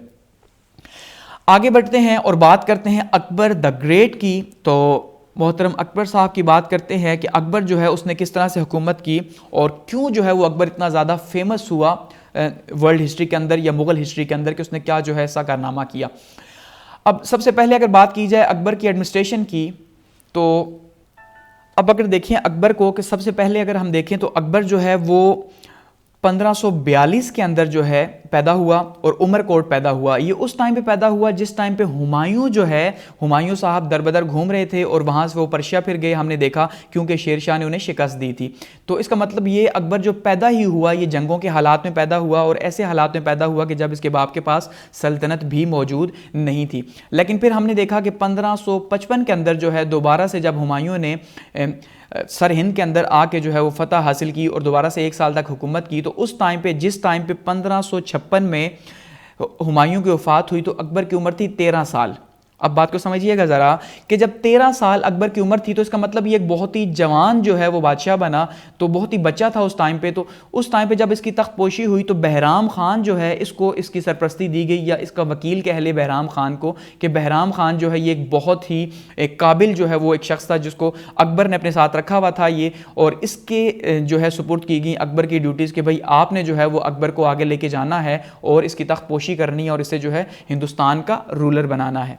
आगे बढ़ते हैं और बात करते हैं अकबर द ग्रेट की। तो मोहतरम अकबर साहब की बात करते हैं कि अकबर जो है उसने किस तरह से हुकूमत की और क्यों जो है वो अकबर इतना ज़्यादा फेमस हुआ वर्ल्ड हिस्ट्री के अंदर या मुग़ल हिस्ट्री के अंदर, कि उसने क्या जो है ऐसा कारनामा किया। अब सबसे पहले अगर बात की जाए अकबर की एडमिनिस्ट्रेशन की, तो अब अगर देखें अकबर को, कि सबसे पहले अगर हम देखें तो अकबर जो है वो 1542 के अंदर जो है पैदा हुआ और उमरकोट पैदा हुआ। ये उस टाइम पे पैदा हुआ जिस टाइम पे हुमायूं जो है, हुमायूं साहब दरबदर घूम रहे थे और वहाँ से वो पर्शिया फिर गए, हमने देखा, क्योंकि शेरशाह ने उन्हें शिकस्त दी थी। तो इसका मतलब ये अकबर जो पैदा ही हुआ ये जंगों के हालात में पैदा हुआ और ऐसे हालात में पैदा हुआ कि जब इसके बाप के पास सल्तनत भी मौजूद नहीं थी। लेकिन फिर हमने देखा कि 1555 के अंदर जो है दोबारा से जब हुमायूं ने सर हिंद के अंदर आके जो है वो फतह हासिल की और दोबारा से 1 साल तक हुकूमत की, तो उस टाइम पे जिस टाइम पे 1556 में हुमायूं की वफ़ात हुई तो अकबर की उम्र थी 13 साल। अब बात को समझिएगा ज़रा कि जब 13 साल अकबर की उम्र थी तो इसका मतलब ये एक बहुत ही जवान जो है वो बादशाह बना, तो बहुत ही बच्चा था उस टाइम पे। तो उस टाइम पे जब इसकी तख्तपोशी हुई तो बहराम खान जो है इसको इसकी सरपरस्ती दी गई, या इसका वकील कह ले बहराम खान को, कि बहराम खान जो है ये एक बहुत ही एक काबिल जो है वो एक शख्स था जिसको अकबर ने अपने साथ रखा हुआ था ये, और इसके जो है सुपुर्द की गई अकबर की ड्यूटीज़ कि भाई आपने जो है वो अकबर को आगे लेके जाना है और इसकी तख्तपोशी करनी है और इसे जो है हिंदुस्तान का रूलर बनाना है।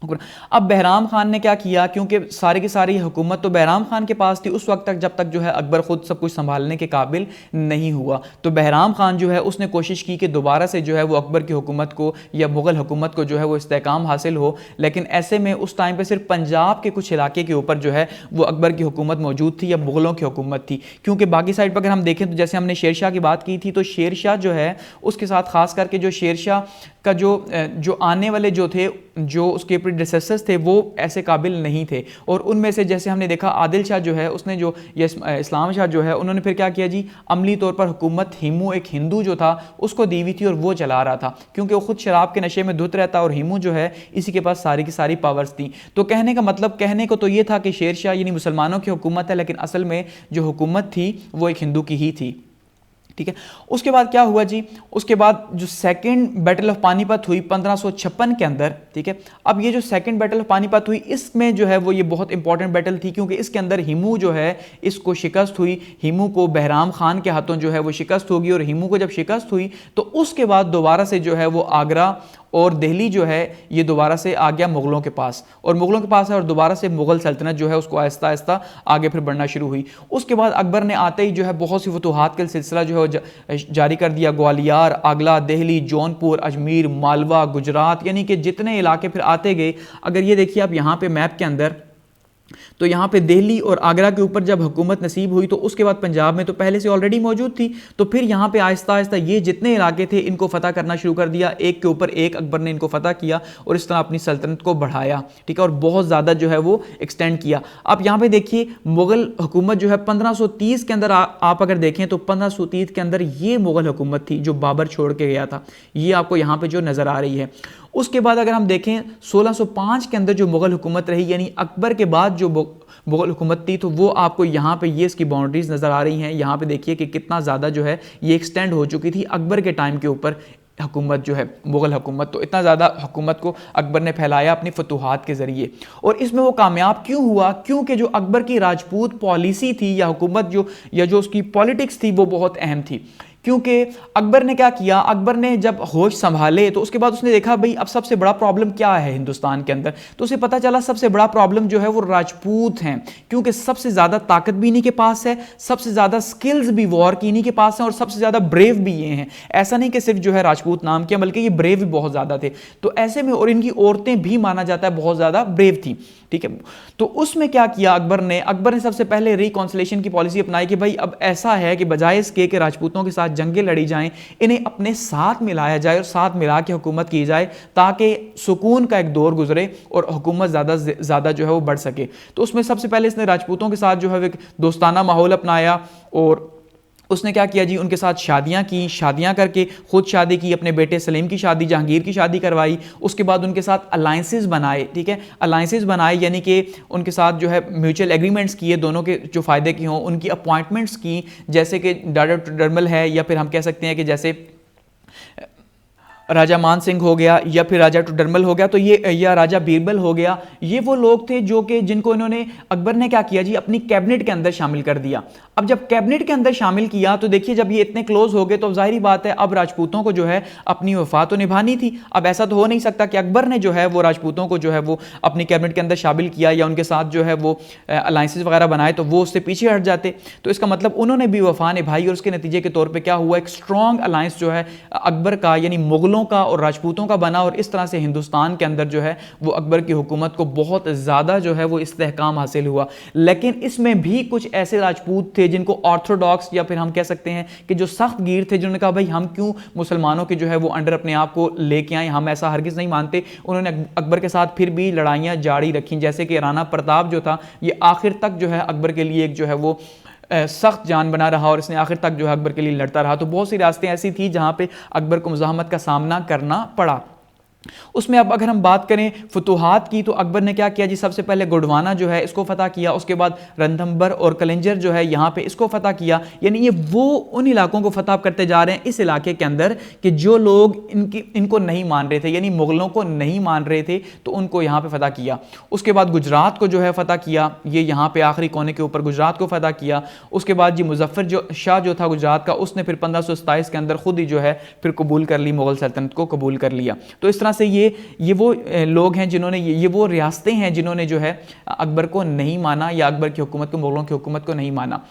अब बहराम खान ने क्या किया, क्योंकि सारी की सारी हुकूमत तो बहराम खान के पास थी उस वक्त तक जब तक जो है अकबर खुद सब कुछ संभालने के काबिल नहीं हुआ। तो बहराम खान जो है उसने कोशिश की कि दोबारा से जो है वो अकबर की हुकूमत को या मुग़ल हुकूमत को जो है वो इस्तेकाम हासिल हो, लेकिन ऐसे में उस टाइम पे सिर्फ पंजाब के कुछ इलाके के ऊपर जो है वो अकबर की हुकूमत मौजूद थी या मुग़लों की हुकूमत थी। क्योंकि बाकी साइड पर अगर हम देखें तो जैसे हमने शेरशाह की बात की थी, तो शेरशाह जो है उसके साथ ख़ास करके जो शेरशाह का जो आने वाले जो थे, जो उसके प्रीडिसेसर्स थे वो ऐसे काबिल नहीं थे। और उनमें से जैसे हमने देखा आदिल शाह जो है उसने जो इस्लाम शाह जो है उन्होंने फिर क्या किया जी, अमली तौर पर हुकूमत हिमू एक हिंदू जो था उसको दी हुई थी और वो चला रहा था, क्योंकि वो खुद शराब के नशे में धुत रहता और हिमू जो है इसी के पास सारी की सारी पावर्स थी। तो कहने का मतलब, कहने को तो ये था कि शेरशाह यानी मुसलमानों की हुकूमत है, लेकिन असल में जो हुकूमत थी वो एक हिंदू की ही थी, ठीक है। उसके बाद क्या हुआ जी, उसके बाद जो सेकंड बैटल ऑफ पानीपत हुई 1556 के अंदर, ठीक है। अब ये जो सेकंड बैटल ऑफ पानीपत हुई इसमें जो है वो ये बहुत इंपॉर्टेंट बैटल थी, क्योंकि इसके अंदर हिमू जो है इसको शिकस्त हुई। हिमू को बहराम खान के हाथों जो है वो शिकस्त होगी, और हिमू को जब शिकस्त हुई तो उसके बाद दोबारा से जो है वो आगरा और दिल्ली जो है ये दोबारा से आ गया मुग़लों के पास, और मुग़लों के पास है, और दोबारा से मुग़ल सल्तनत जो है उसको आहिस्ता आहिस्ता आगे फिर बढ़ना शुरू हुई। उसके बाद अकबर ने आते ही जो है बहुत सी फतूहात का सिलसिला जो है जारी कर दिया। ग्वालियर, आगरा, दिल्ली, जौनपुर, अजमेर, मालवा, गुजरात, यानी कि जितने इलाके फिर आते गए। अगर ये देखिए आप यहाँ पे मैप के अंदर, तो यहाँ पे दिल्ली और आगरा के ऊपर जब हुकूमत नसीब हुई तो उसके बाद पंजाब में तो पहले से ऑलरेडी मौजूद थी, तो फिर यहाँ पे आहिस्ता आहिस्ता ये जितने इलाके थे इनको फतह करना शुरू कर दिया, एक के ऊपर एक अकबर ने इनको फतह किया और इस तरह अपनी सल्तनत को बढ़ाया, ठीक है, और बहुत ज़्यादा जो है वो एक्सटेंड किया। आप यहाँ पे देखिए मुगल हुकूमत जो है 1530 के अंदर आप अगर देखें तो 1530 के अंदर ये मुगल हुकूमत थी जो बाबर छोड़ के गया था, ये आपको यहाँ पे जो नज़र आ रही है। उसके बाद अगर हम देखें 1605 के अंदर जो मुगल हुकूमत रही, यानी अकबर के बाद जो मुगल हुकूमत थी, तो वो आपको यहाँ पे ये इसकी बाउंड्रीज नज़र आ रही हैं। यहाँ पे देखिए कि कितना ज़्यादा जो है ये एक्सटेंड हो चुकी थी अकबर के टाइम के ऊपर हुकूमत जो है मुगल हुकूमत। तो इतना ज़्यादा हुकूमत को अकबर ने फैलाया अपनी फतूहात के ज़रिए, और इसमें वो कामयाब क्यों हुआ? क्योंकि जो अकबर की राजपूत पॉलिसी थी या हुकूमत जो उसकी पॉलिटिक्स थी वो बहुत अहम थी। क्योंकि अकबर ने क्या किया, अकबर ने जब होश संभाले तो उसके बाद उसने देखा भाई अब सबसे बड़ा प्रॉब्लम क्या है हिंदुस्तान के अंदर, तो उसे पता चला सबसे बड़ा प्रॉब्लम जो है वो राजपूत हैं, क्योंकि सबसे ज़्यादा ताकत भी इन्हीं के पास है, सबसे ज़्यादा स्किल्स भी वॉर की इन्हीं के पास हैं, और सबसे ज़्यादा ब्रेव भी ये हैं। ऐसा नहीं कि सिर्फ जो है राजपूत नाम के, बल्कि ये ब्रेव भी बहुत ज़्यादा थे। तो ऐसे में, और इनकी औरतें भी माना जाता है बहुत ज़्यादा ब्रेव थी, ठीक है। तो उसमें क्या किया अकबर ने सबसे पहले रिकॉन्सिलेशन की पॉलिसी अपनाई कि भाई अब ऐसा है कि बजाय इसके कि राजपूतों के साथ जंगें लड़ी जाएं, इन्हें अपने साथ मिलाया जाए और साथ मिला के हुकूमत की जाए, ताकि सुकून का एक दौर गुजरे और हुकूमत ज़्यादा जो है वो बढ़ सके। तो उसमें सबसे पहले इसने राजपूतों के साथ जो है एक दोस्ताना माहौल अपनाया, और उसने क्या किया जी, उनके साथ शादियां की, शादियां करके खुद शादी की, अपने बेटे सलीम की शादी, जहांगीर की शादी करवाई। उसके बाद उनके साथ अलाइंसेस बनाए, ठीक है, अलाइंसेस बनाए यानी कि उनके साथ जो है म्यूचुअल एग्रीमेंट्स किए, दोनों के जो फ़ायदे की हों, उनकी अपॉइंटमेंट्स की, जैसे कि डाडर टुडरमल है, या फिर हम कह सकते हैं कि जैसे राजा मान सिंह हो गया, या फिर राजा टुडरमल हो गया, तो ये, या राजा बीरबल हो गया, ये वो लोग थे जो कि जिनको इन्होंने, अकबर ने क्या किया जी, अपनी कैबिनेट के अंदर शामिल कर दिया। अब जब कैबिनेट के अंदर शामिल किया तो देखिए जब ये इतने क्लोज हो गए तो जाहिर बात है अब राजपूतों को जो है अपनी वफा तो निभानी थी। अब ऐसा तो हो नहीं सकता कि अकबर ने जो है वो राजपूतों को जो है वो अपनी कैबिनेट के अंदर शामिल किया या उनके साथ जो है वो अलाइंसेस वगैरह बनाए तो वो उससे पीछे हट जाते। तो इसका मतलब उन्होंने भी वफा निभाई, और उसके नतीजे के तौर पर क्या हुआ, एक स्ट्रॉन्ग अलाइंस जो है अकबर का यानी मुगलों का और राजपूतों का बना, और इस तरह से हिंदुस्तान के अंदर जो है वो अकबर की हुकूमत को बहुत ज़्यादा जो है वो इस्तेहकाम हासिल हुआ। लेकिन इसमें भी कुछ ऐसे राजपूत थे जिनको ऑर्थोडॉक्स या फिर हम कह सकते हैं कि जो सख्त गिर थे, जिन्होंने कहा भाई हम क्यों मुसलमानों के जो है वो अंडर अपने आप को लेके आए, हम ऐसा हरगिज़ नहीं मानते। उन्होंने अकबर के साथ फिर भी लड़ाइयाँ जारी रखी, जैसे कि राणा प्रताप जो था ये आखिर तक जो है अकबर के लिए एक जो है वो सख्त जान बना रहा, और इसने आखिर तक जो है अकबर के लिए लड़ता रहा। तो बहुत सी रास्तें ऐसी थी जहाँ पे अकबर को मुज़ाहमत का सामना करना पड़ा। उसमें अब अगर हम बात करें फतूहात की, तो अकबर ने क्या किया जी, सबसे पहले गोंडवाना जो है इसको फतह किया, उसके बाद रणथंभौर और कलिंजर जो है यहाँ पे इसको फतह किया। यानी ये वो उन इलाकों को फतह करते जा रहे हैं इस इलाके के अंदर कि जो लोग इनको नहीं मान रहे थे, यानी मुगलों को नहीं मान रहे थे, तो उनको यहाँ पे फतह किया। उसके बाद गुजरात को जो है फतह किया, ये यहाँ पे आखिरी कोने के ऊपर गुजरात को फतह किया। उसके बाद जी मुजफ्फर शाह जो था गुजरात का, उसने फिर 1527 के अंदर खुद ही जो है फिर कबूल कर ली, मुगल सल्तनत को कबूल कर लिया। तो इस तरह से ये वो लोग हैं जिन्होंने, ये वो रियासतें हैं जिन्होंने जो है अकबर को नहीं माना या अकबर की हुकूमत को, मुगलों की हुकूमत को नहीं माना।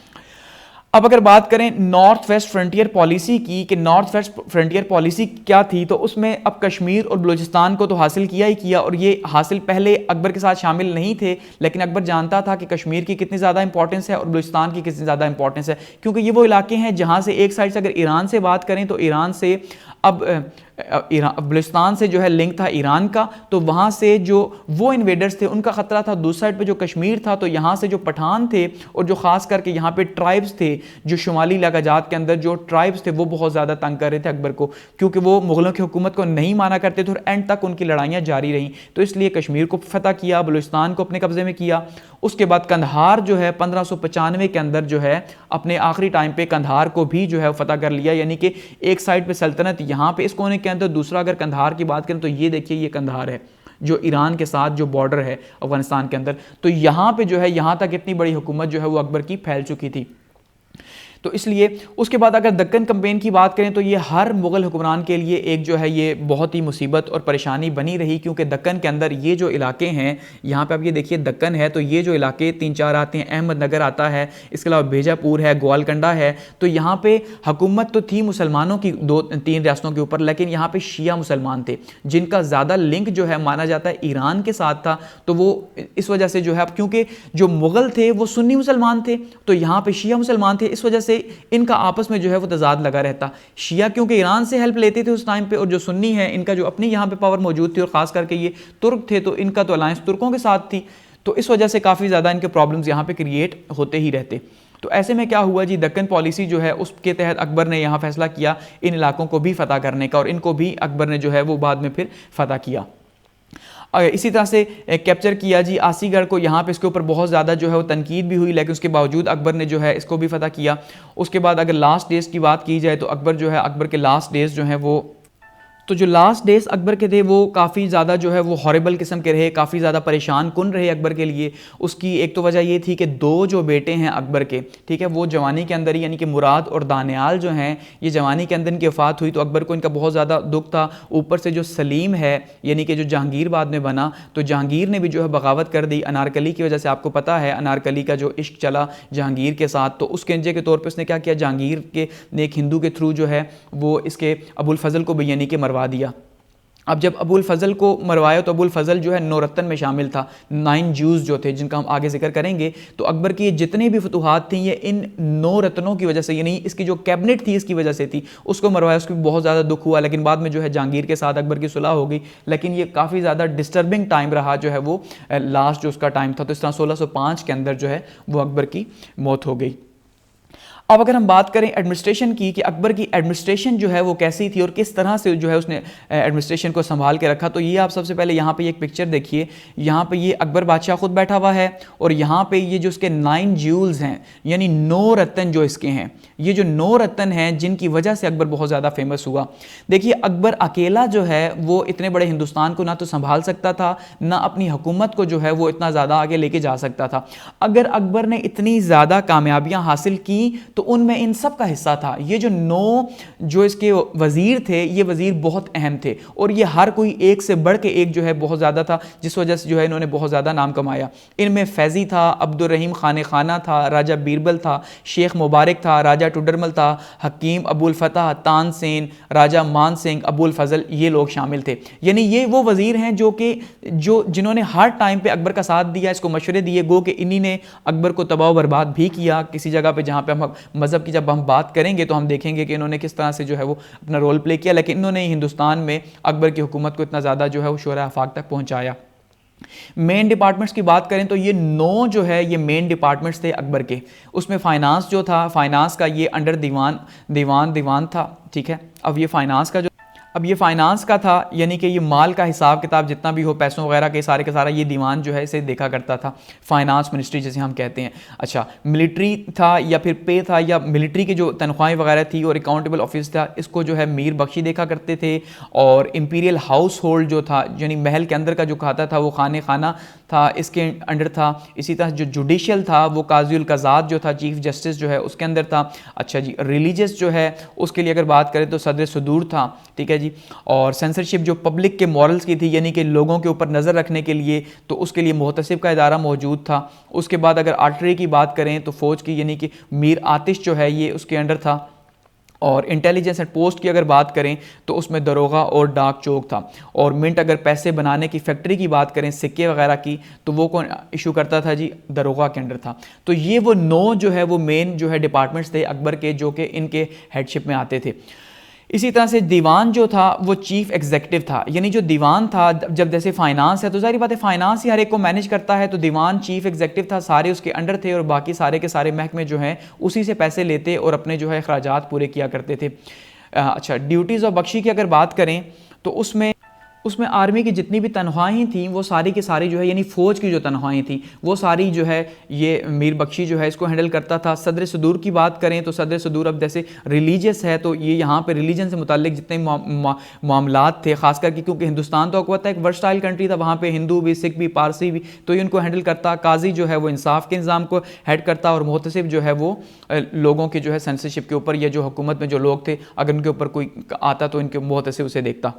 अब अगर बात करें नॉर्थ वेस्ट फ्रंटियर पॉलिसी की कि नॉर्थ वेस्ट फ्रंटियर पॉलिसी क्या थी, तो उसमें अब कश्मीर और बलूचिस्तान को तो हासिल किया ही किया, और ये हासिल पहले अकबर के साथ शामिल नहीं थे, लेकिन अकबर जानता था कि कश्मीर की कितनी ज़्यादा इंपॉर्टेंस है और बलूचिस्तान की कितनी ज़्यादा इंपॉर्टेंस है, क्योंकि ये वो इलाके हैं जहाँ से एक साइड से अगर ईरान से बात करें तो ईरान से अब बलूचिस्तान से जो है लिंक था ईरान का, तो वहाँ से जो वो इन्वेडर्स थे उनका ख़तरा था। दूसरी साइड पे जो कश्मीर था, तो यहाँ से जो पठान थे और जो ख़ास करके यहाँ पे ट्राइब्स थे, जो शुमाली इलाकाजात के अंदर जो ट्राइब्स थे वो बहुत ज़्यादा तंग कर रहे थे अकबर को, क्योंकि वो मुग़लों की हुकूमत को नहीं माना करते थे और एंड तक उनकी लड़ाइयाँ जारी रहीं। तो इसलिए कश्मीर को फतह किया, बलूचिस्तान को अपने कब्ज़े में किया। उसके बाद कंधार जो है 1595 के अंदर जो है अपने आखिरी टाइम पे कंधार को भी जो है फतह कर लिया, यानी कि एक साइड पे सल्तनत यहाँ पे इस कोने के अंदर, दूसरा अगर कंधार की बात करें तो ये देखिए ये कंधार है जो ईरान के साथ जो बॉर्डर है अफगानिस्तान के अंदर, तो यहाँ पे जो है यहाँ तक इतनी बड़ी हुकूमत जो है वो अकबर की फैल चुकी थी। तो इसलिए उसके बाद अगर दक्कन कैंपेन की बात करें तो ये हर मुग़ल हुक्मरान के लिए एक जो है ये बहुत ही मुसीबत और परेशानी बनी रही, क्योंकि दक्कन के अंदर ये जो इलाके हैं, यहाँ पे आप ये देखिए दक्कन है, तो ये जो इलाके 3-4 आते हैं, अहमदनगर आता है, इसके अलावा बीजापुर है, ग्वालकंडा है, तो यहाँ पे हुकूमत तो थी मुसलमानों की 2-3 रियासतों के ऊपर, लेकिन यहाँ पे शिया मुसलमान थे जिनका ज़्यादा लिंक जो है माना जाता है ईरान के साथ था। तो वो इस वजह से जो है, क्योंकि जो मुग़ल थे वो सुन्नी मुसलमान थे, तो यहाँ पे शिया मुसलमान थे, इस वजह से इनका आपस में जो है वो तजाद लगा रहता। शिया क्योंकि ईरान से हेल्प लेते थे उस टाइम पे, और जो सुन्नी है इनका जो अपनी यहाँ पे पावर मौजूद थी, और ख़ास करके ये तुर्क थे, तो इनका तो अलायंस तुर्कों के साथ थी, तो इस वजह से काफ़ी ज़्यादा इनके प्रॉब्लम्स यहाँ पे क्रिएट होते ही रहते। तो ऐसे में क्या हुआ जी, दक्कन पॉलिसी जो है उसके तहत अकबर ने यहाँ फैसला किया इन इलाकों को भी फतह करने का, और इनको भी अकबर ने जो है वो बाद में फिर फतह किया। इसी तरह से कैप्चर किया जी आसीगढ़ को, यहाँ पे इसके ऊपर बहुत ज़्यादा जो है वो तनकीद भी हुई, लेकिन उसके बावजूद अकबर ने जो है इसको भी फतह किया। उसके बाद अगर लास्ट डेज की बात की जाए तो अकबर जो है, अकबर के लास्ट डेज जो हैं वो, तो जो लास्ट डेज अकबर के थे वो काफ़ी ज़्यादा जो है वो हॉरिबल किस्म के रहे, काफ़ी ज़्यादा परेशान कुन रहे अकबर के लिए। उसकी एक तो वजह ये थी कि 2 जो बेटे हैं अकबर के, ठीक है, वो जवानी के अंदर ही, यानी कि मुराद और दानियाल जो हैं, ये जवानी के अंदर इनकी वफ़ात हुई, तो अकबर को इनका बहुत ज़्यादा दुख था। ऊपर से जो सलीम है, यानी कि जो जहांगीर बाद में बना, तो जहांगीर ने भी जो है बगावत कर दी अनारकली की वजह से। आपको पता है अनारकली का जो इश्क चला जहांगीर के साथ, तो उसके अंजे के तौर पर उसने क्या किया, जहांगीर के ने एक हिंदू के थ्रू जो है वो इसके अबुल फजल को भी यानी कि मरवा दिया। अब जब अबुल फजल को मरवाया तो अबुल फजल जो है 9 रत्न में शामिल था, 9 ज्यूज़ जो थे, जिनका हम आगे जिक्र करेंगे। तो अकबर की जितनी भी फतूहात थी ये इन 9 रत्नों की वजह से, यानी इसकी जो कैबिनेट थी इसकी वजह से थी। उसको मरवाया, उसको बहुत ज़्यादा दुख हुआ, लेकिन बाद में जो है जहांगीर के साथ अकबर की सुलह हो गई। लेकिन ये काफ़ी ज़्यादा डिस्टर्बिंग टाइम रहा जो है वो लास्ट जो उसका टाइम था। तो इस तरह 1605 के अंदर जो है वो अकबर की मौत हो गई। अब अगर हम बात करें एडमिनिस्ट्रेशन की, कि अकबर की एडमिनिस्ट्रेशन जो है वो कैसी थी और किस तरह से जो है उसने एडमिनिस्ट्रेशन को संभाल के रखा, तो ये आप सबसे पहले यहाँ पे एक पिक्चर देखिए। यहाँ पे ये अकबर बादशाह खुद बैठा हुआ है, और यहाँ पे ये जो उसके 9 ज्यूल्स हैं, यानी 9 रत्न जो इसके हैं, ये जो 9 रत्न हैं जिनकी वजह से अकबर बहुत ज़्यादा फेमस हुआ। देखिए अकबर अकेला जो है वो इतने बड़े हिंदुस्तान को ना तो संभाल सकता था, ना अपनी हुकूमत को जो है वो इतना ज़्यादा आगे लेके जा सकता था। अगर अकबर ने इतनी ज़्यादा कामयाबियाँ हासिल की तो उनमें इन सब का हिस्सा था। ये जो 9 जो इसके वज़ीर थे, ये वज़ीर बहुत अहम थे, और ये हर कोई एक से बढ़ के एक जो है बहुत ज़्यादा था, जिस वजह से जो है इन्होंने बहुत ज़्यादा नाम कमाया। इनमें फैज़ी था, अब्दुर्रहीम खान खाना था, राजा बीरबल था, शेख मुबारक था, राजा टुडरमल था, हकीम अबुल फतह, तानसेन, राजा मान सिंह, अबुल फजल, ये लोग शामिल थे। यानी ये वो वज़ीर हैं जो जिन्होंने हर टाइम पे अकबर का साथ दिया, इसको मशवरे दिए। गो कि इन्हीं ने अकबर को तबाह बर्बाद भी किया किसी जगह पे, जहाँ पे हम मज़हब की जब हम बात करेंगे तो हम देखेंगे कि इन्होंने किस तरह से जो है वो अपना रोल प्ले किया, लेकिन इन्होंने हिंदुस्तान में अकबर की हुकूमत को इतना ज़्यादा जो है वो शोरा आफाक तक पहुँचाया। मेन डिपार्टमेंट्स की बात करें तो ये 9 जो है ये मेन डिपार्टमेंट्स थे अकबर के। उसमें फाइनेंस जो था, फाइनेंस का ये अंडर दीवान था, ठीक है। अब ये फाइनेंस का था, यानी कि ये माल का हिसाब किताब जितना भी हो, पैसों वगैरह के सारा ये दीवान जो है इसे देखा करता था, फाइनेंस मिनिस्ट्री जिसे हम कहते हैं। अच्छा, मिलिट्री था या फिर पे था, या मिलिट्री की जो तनख्वाहें वगैरह थी और अकाउंटेबल ऑफिस था, इसको जो है मीर बख्शी देखा करते थे। और इंपीरियल हाउस होल्ड जो था, यानी महल के अंदर का जो खाता था वो खाना था, इसके अंडर था। इसी तरह जो जुडिशियल था वो काज़ी उल क़ज़ात जो था, चीफ जस्टिस जो है उसके अंदर था। अच्छा जी, रिलीजियस जो है उसके लिए अगर बात करें तो सदर सदूर था, ठीक है जी। और सेंसरशिप जो पब्लिक के मॉरल्स की थी, यानी कि लोगों के ऊपर नज़र रखने के लिए, तो उसके लिए मुहतसिब का इदारा मौजूद था। उसके बाद अगर आर्टरी की बात करें तो फ़ौज की, यानी कि मीर आतिश जो है ये उसके अंडर था। और इंटेलिजेंस एंड पोस्ट की अगर बात करें तो उसमें दरोगा और डाक चौक था। और मिंट अगर पैसे बनाने की फैक्ट्री की बात करें, सिक्के वगैरह की, तो वो कौन इशू करता था जी, दरोगा के अंडर था। तो ये वो 9 जो है वो मेन जो है डिपार्टमेंट्स थे अकबर के, जो कि इनके हेडशिप में आते थे। इसी तरह से दीवान जो था वो चीफ एग्जीक्यूटिव था, यानी जो दीवान था, जब जैसे फाइनेंस है तो जाहिर बात है फाइनेंस ही हर एक को मैनेज करता है, तो दीवान चीफ एग्जीक्यूटिव था, सारे उसके अंडर थे, और बाकी सारे के सारे महकमे जो हैं उसी से पैसे लेते और अपने जो है अखराजात पूरे किया करते थे। अच्छा, ड्यूटीज़ ऑफ बख्शी की अगर बात करें तो उसमें आर्मी की जितनी भी तनख्वाहें थी वो सारी की सारी जो है, यानी फ़ौज की जो तनख्वाहें थी वो सारी जो है ये मीर बख्शी जो है इसको हैंडल करता था। सदर सदूर की बात करें तो सदर सदूर अब जैसे रिलीजियस है तो ये यहाँ पे रिलीजन से मुतालिक जितने मामलात थे, खास करके क्योंकि हिंदुस्तान तो आपको पता है एक वर्सटाइल कंट्री था, वहाँ पे हिंदू भी, सिख भी, पारसी भी, तो ये उनको हैंडल करता। काजी जो है वो इंसाफ के निज़ाम को हेड करता और मुहतसिब जो है वो लोगों के जो है सेंसरशिप के ऊपर या जो हुकूमत में जो लोग थे अगर उनके ऊपर कोई आता तो इनके मुहतसिब उसे देखता।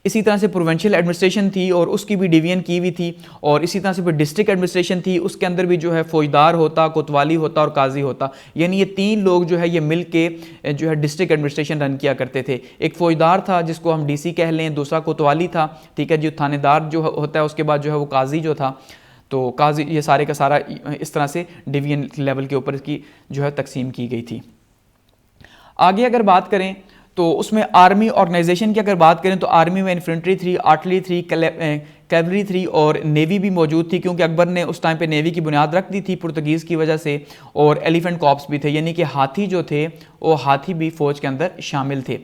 इसी तरह से प्रोविंशियल एडमिनिस्ट्रेशन थी और उसकी भी डिवीजन की हुई थी, और इसी तरह से फिर डिस्ट्रिक्ट एडमिनिस्ट्रेशन थी, उसके अंदर भी जो है फौजदार होता, कोतवाली होता और काजी होता। यानी ये तीन लोग जो है ये मिल के जो है डिस्ट्रिक्ट एडमिनिस्ट्रेशन रन किया करते थे। एक फौजदार था जिसको हम डीसी कह लें, दूसरा कोतवाली था, ठीक है जी, थानेदार जो होता है, उसके बाद जो है वो काजी जो था। तो काजी ये सारे का सारा इस तरह से डिवीजन लेवल के ऊपर इसकी जो है तकसीम की गई थी। आगे अगर बात करें तो उसमें आर्मी ऑर्गेनाइजेशन की अगर बात करें तो आर्मी में इन्फेंट्री थी, आर्टिलरी थी, कैवलरी थी और नेवी भी मौजूद थी, क्योंकि अकबर ने उस टाइम पे नेवी की बुनियाद रख दी थी पुर्तगीज़ की वजह से। और एलिफेंट कॉर्प्स भी थे, यानी कि हाथी जो थे वो हाथी भी फ़ौज के अंदर शामिल थे।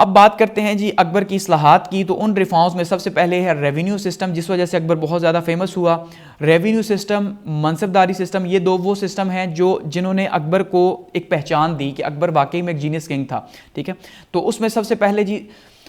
अब बात करते हैं जी अकबर की इस्लाहात की, तो उन रिफॉर्म्स में सबसे पहले है रेवेन्यू सिस्टम, जिस वजह से अकबर बहुत ज़्यादा फेमस हुआ। रेवेन्यू सिस्टम, मनसबदारी सिस्टम, ये दो वो सिस्टम हैं जिन्होंने अकबर को एक पहचान दी कि अकबर वाकई में एक जीनियस किंग था, ठीक है। तो उसमें सबसे पहले जी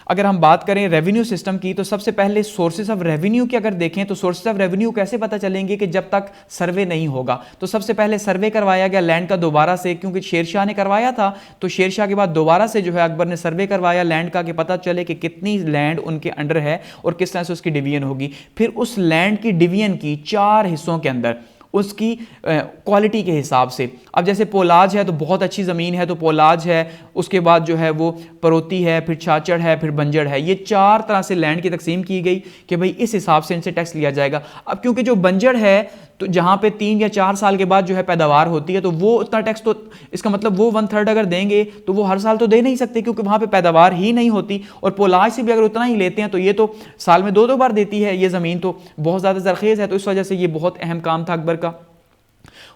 अगर हम बात करें रेवेन्यू सिस्टम की, तो सबसे पहले सोर्सेज ऑफ रेवेन्यू की अगर देखें तो सोर्सेज ऑफ रेवेन्यू कैसे पता चलेंगे कि जब तक सर्वे नहीं होगा। तो सबसे पहले सर्वे करवाया गया लैंड का दोबारा से, क्योंकि शेरशाह ने करवाया था, तो शेरशाह के बाद दोबारा से जो है अकबर ने सर्वे करवाया लैंड का कि पता चले कि कितनी लैंड उनके अंडर है और किस तरह से उसकी डिवीजन होगी। फिर उस लैंड की डिवीजन की 4 हिस्सों के अंदर उसकी क्वालिटी के हिसाब से। अब जैसे पोलाज है तो बहुत अच्छी ज़मीन है तो पोलाज है, उसके बाद जो है वो परोती है, फिर छाछड़ है, फिर बंजड़ है। ये 4 तरह से लैंड की तकसीम की गई कि भाई इस हिसाब से इनसे टैक्स लिया जाएगा। अब क्योंकि जो बंजड़ है तो जहाँ पे 3 या 4 साल के बाद जो है पैदावार होती है, तो वो उतना टैक्स, तो इसका मतलब वो 1/3 अगर देंगे तो वो हर साल तो दे नहीं सकते क्योंकि वहाँ पे पैदावार ही नहीं होती। और पोलाज से भी अगर उतना ही लेते हैं तो ये तो साल में 2-2 बार देती है ये ज़मीन, तो बहुत ज़्यादा ज़रखेज़ है। तो इस वजह से ये बहुत अहम काम था अकबर का।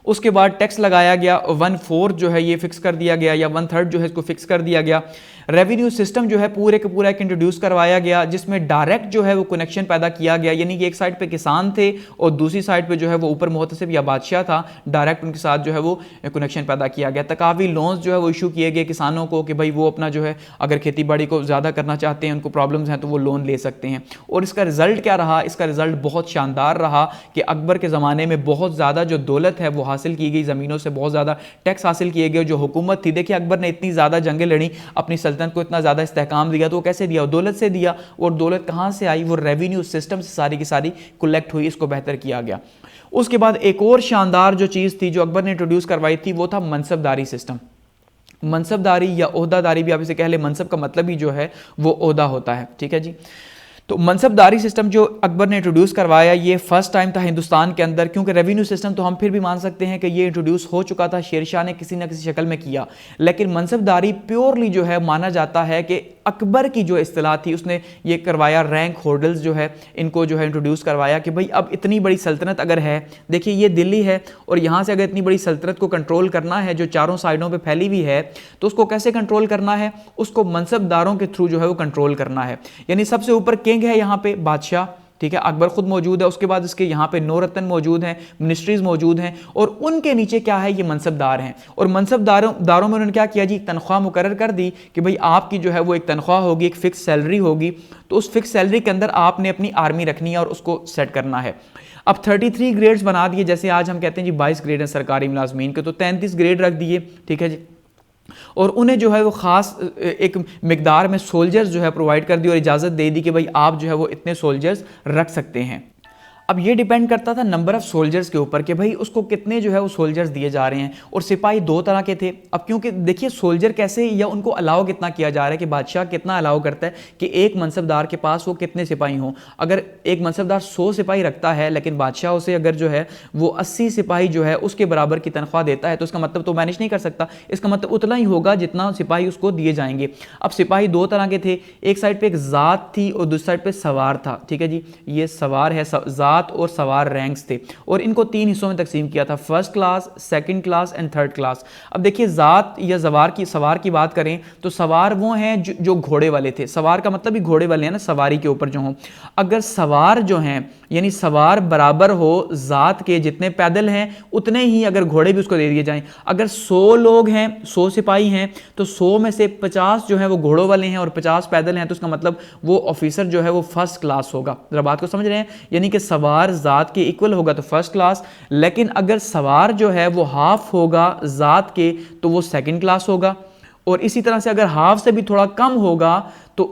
उसके बाद टैक्स लगाया गया, 1/4 जो है ये फिक्स कर दिया गया, या 1/3 जो है इसको फिक्स कर दिया गया। रेवेन्यू सिस्टम जो है पूरे का पूरा एक इंट्रोड्यूस करवाया गया, जिसमें डायरेक्ट जो है वो कनेक्शन पैदा किया गया, यानी कि एक साइड पे किसान थे और दूसरी साइड पे जो है वो ऊपर मुहतसिब या बादशाह था, डायरेक्ट उनके साथ जो है वो कनेक्शन पैदा किया गया। तकावी लोन्स जो है वो इशू किए गए किसानों को कि भाई वो अपना जो है अगर खेती बाड़ी को ज़्यादा करना चाहते हैं, उनको प्रॉब्लम्स हैं, तो वो लोन ले सकते हैं। और इसका रिजल्ट क्या रहा? इसका रिजल्ट बहुत शानदार रहा कि अकबर के ज़माने में बहुत ज़्यादा जो दौलत है वो हासिल की गई, ज़मीनों से बहुत ज़्यादा टैक्स हासिल किए गए। जो हुकूमत थी, देखिए अकबर ने इतनी ज़्यादा जंगें लड़ी, अपनी सल्तनत को इतना ज़्यादा इस्तेहकाम दिया, तो वो कैसे दिया? दौलत से दिया। और दौलत कहाँ से आई? वो रेवेन्यू सिस्टम से सारी की सारी कलेक्ट हुई, इसको बेहतर किया गया। उसके बाद एक और शानदार जो चीज़ थी जो अकबर ने इंट्रोड्यूस करवाई थी वो था मनसबदारी सिस्टम। मनसबदारी या ओहदादारी भी आप इसे कह ले, मनसब का मतलब ही जो है वो ओहदा होता है, ठीक है जी। तो मनसबदारी सिस्टम जो अकबर ने इंट्रोड्यूस करवाया, ये फर्स्ट टाइम था हिंदुस्तान के अंदर, क्योंकि रेवेन्यू सिस्टम तो हम फिर भी मान सकते हैं कि ये इंट्रोड्यूस हो चुका था, शेरशाह ने किसी न किसी शक्ल में किया, लेकिन मनसबदारी प्योरली जो है माना जाता है कि अकबर की जो इस्तिलाह थी उसने ये करवाया। रैंक होल्डर्स जो है इनको जो है इंट्रोड्यूस करवाया कि भाई अब इतनी बड़ी सल्तनत अगर है, देखिए ये दिल्ली है और यहाँ से अगर इतनी बड़ी सल्तनत को कंट्रोल करना है जो चारों साइडों पे फैली हुई है, तो उसको कैसे कंट्रोल करना है? उसको मनसबदारों के थ्रू जो है वो कंट्रोल करना है। यानी सबसे ऊपर किंग है यहाँ पे, बादशाह, ठीक है, अकबर खुद मौजूद है, उसके बाद इसके यहाँ पे 9 रत्न मौजूद हैं, मिनिस्ट्रीज मौजूद हैं, और उनके नीचे क्या है? ये मनसबदार हैं। और मनसबदारों में उन्होंने क्या किया जी? तनख्वाह मुकर्रर कर दी कि भाई आपकी जो है वो एक तनख्वाह होगी, एक फिक्स सैलरी होगी, तो उस फिक्स सैलरी के अंदर आपने अपनी आर्मी रखनी है और उसको सेट करना है। अब 33 ग्रेड्स बना दिए, जैसे आज हम कहते हैं जी 22 ग्रेड हैं सरकारी मुलाजमीन के, तो 33 ग्रेड रख दिए, ठीक है जी। और उन्हें जो है वो ख़ास एक मिकदार में सोल्जर्स जो है प्रोवाइड कर दी और इजाज़त दे दी कि भाई आप जो है वो इतने सोल्जर्स रख सकते हैं। अब ये डिपेंड करता था नंबर ऑफ़ सोल्जर्स के ऊपर कि भाई उसको कितने जो है वो सोल्जर्स दिए जा रहे हैं। और सिपाही 2 तरह के थे। अब क्योंकि देखिए सोल्जर कैसे या उनको अलाउ कितना किया जा रहा है कि बादशाह कितना अलाउ करता है कि एक मनसबदार के पास वो कितने सिपाही हों। अगर एक मनसबदार 100 सिपाही रखता है लेकिन बादशाह उसे अगर जो है वो 80 सिपाही जो है उसके बराबर की तनख्वाह देता है, तो इसका मतलब तो मैनेज नहीं कर सकता, इसका मतलब उतना ही होगा जितना सिपाही उसको दिए जाएंगे। अब सिपाही 2 तरह के थे, एक साइड पर एक ज़ात थी और दूसरी साइड पर सवार था, ठीक है जी। ये सवार है, ज़ात ज़ात और सवार रैंक्स थे और इनको 3 हिस्सों में तकसीम किया था, first class, second class and third class. अब देखिए ज़ात या सवार की बात करें तो सवार वो हैं जो घोड़े वाले थे। सवार का मतलब भी घोड़े वाले हैं ना, सवारी के ऊपर जो हों। अगर सवार जो हैं यानी सवार बराबर हो ज़ात के, जितने पैदल हैं उतने ही अगर घोड़े भी उसको दे दिए जाएं। अगर 100 लोग हैं, 100 सिपाही हैं, तो 100 में से 50 जो है वो घोड़ों वाले हैं और 50 पैदल हैं, तो उसका मतलब वो ऑफिसर जो है वो फर्स्ट क्लास होगा। जरा बात को समझ रहे हैं, यानी कि सवार ज़ात के इक्वल होगा तो फर्स्ट क्लास, लेकिन अगर सवार जो है वो हाफ होगा ज़ात के तो वो सेकंड क्लास होगा। और इसी तरह से अगर हाफ से भी थोड़ा कम होगा तो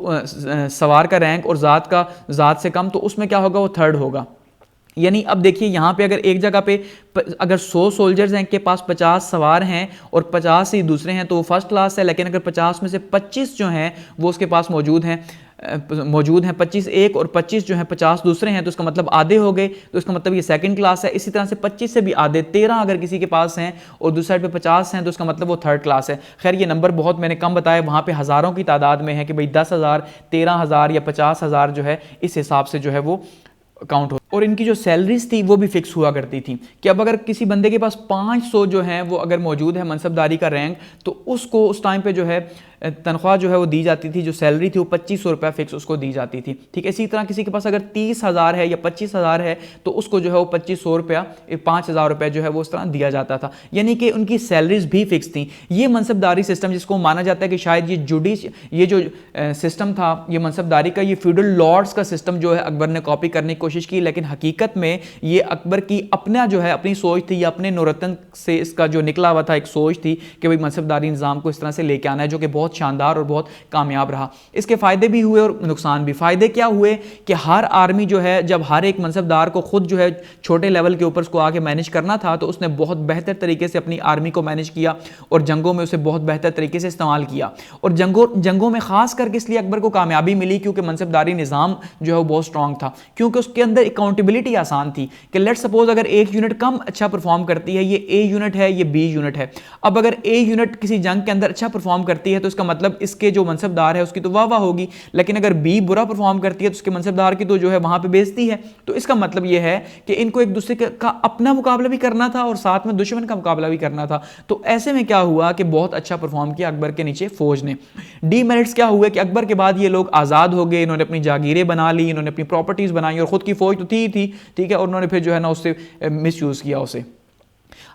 सवार का रैंक और ज़ात से कम, तो उसमें क्या होगा, वो थर्ड होगा। यानी अब देखिए यहाँ पे अगर एक जगह पे अगर 100 सोल्जर्स हैं के पास 50 सवार हैं और 50 ही दूसरे हैं तो वो फर्स्ट क्लास है, लेकिन अगर 50 में से 25 जो हैं वो उसके पास मौजूद हैं 25 एक और 25 जो है 50 दूसरे हैं, तो उसका मतलब आधे हो गए, तो इसका मतलब ये सेकंड क्लास है। इसी तरह से 25 से भी आधे 13 अगर किसी के पास हैं और दूसरी साइड पे 50 हैं तो उसका मतलब वो थर्ड क्लास है। खैर ये नंबर बहुत मैंने कम बताया, वहाँ पे हज़ारों की तादाद में है कि भाई 10,000, 13,000 या 50,000 जो है इस हिसाब से जो है वो काउंट हो। और इनकी जो सैलरीज थी वो भी फिक्स हुआ करती थी कि अब अगर किसी बंदे के पास 500 जो है वो अगर मौजूद है मनसबदारी का रैंक, तो उसको उस टाइम पे जो है तनख्वाह जो है वो दी जाती थी, जो सैलरी थी वो 2500 रुपया फिक्स उसको दी जाती थी। ठीक है, इसी तरह किसी के पास अगर 30,000 है या 25,000 है तो उसको जो है वो 2500 रुपया 5,000 रुपया जो है वो उस तरह दिया जाता था, यानी कि उनकी सैलरीज भी फिक्स थी। ये मनसबदारी सिस्टम जिसको माना जाता है कि शायद ये जो सिस्टम था ये मनसबदारी का, ये फ्यूडल लॉर्ड्स का सिस्टम जो है अकबर ने कॉपी करने की कोशिश की, लेकिन हकीकत में ये अकबर की अपना जो है अपनी सोच थी या अपने नौरतन से इसका जो निकला हुआ था एक सोच थी कि भाई मनसबदारी निज़ाम को इस तरह से लेके आना है, जो कि बहुत शानदार और बहुत कामयाब रहा। इसके फायदे भी हुए और नुकसान भी। फायदे क्या हुए कि हर आर्मी जो है जब हर एक मनसबदार को खुद जो है छोटे लेवल के ऊपर उसको आके मैनेज करना था तो उसने बहुत बेहतर तरीके से अपनी आर्मी को मैनेज किया और जंगों में उसे बहुत बेहतर तरीके से इस्तेमाल किया। और जंगों में खास करके इसलिए अकबर को कामयाबी मिली क्योंकि मनसबदारी निज़ाम जो है वो बहुत स्ट्रांग था, क्योंकि उसके अंदर अकाउंटेबिलिटी आसान थी कि लेट्स सपोज अगर एक यूनिट कम अच्छा परफॉर्म करती है, ये ए यूनिट है ये बी यूनिट है, अब अगर ए यूनिट किसी जंग के अंदर अच्छा परफॉर्म करती है तो इसका मतलब इसके जो मनसबदार है उसकी तो वाह वाह होगी, लेकिन अगर बी बुरा परफॉर्म करती है तो उसके मनसबदार की तो जो है वहां पे बेइज्जती है। तो इसका मतलब यह है कि इनको एक दूसरे का अपना मुकाबला भी करना था और साथ में दुश्मन का मुकाबला भी करना था। तो ऐसे में क्या हुआ कि बहुत अच्छा परफॉर्म किया अकबर के नीचे फौज ने। डीमेरिट्स क्या हुए कि अकबर के बाद ये लोग आज़ाद हो गए, इन्होंने अपनी जागीरें बना ली, इन्होंने अपनी प्रॉपर्टीज बनाई और खुद की फौज तो थी, ठीक है, और उन्होंने फिर जो है ना उससे मिसयूज़ किया उसे।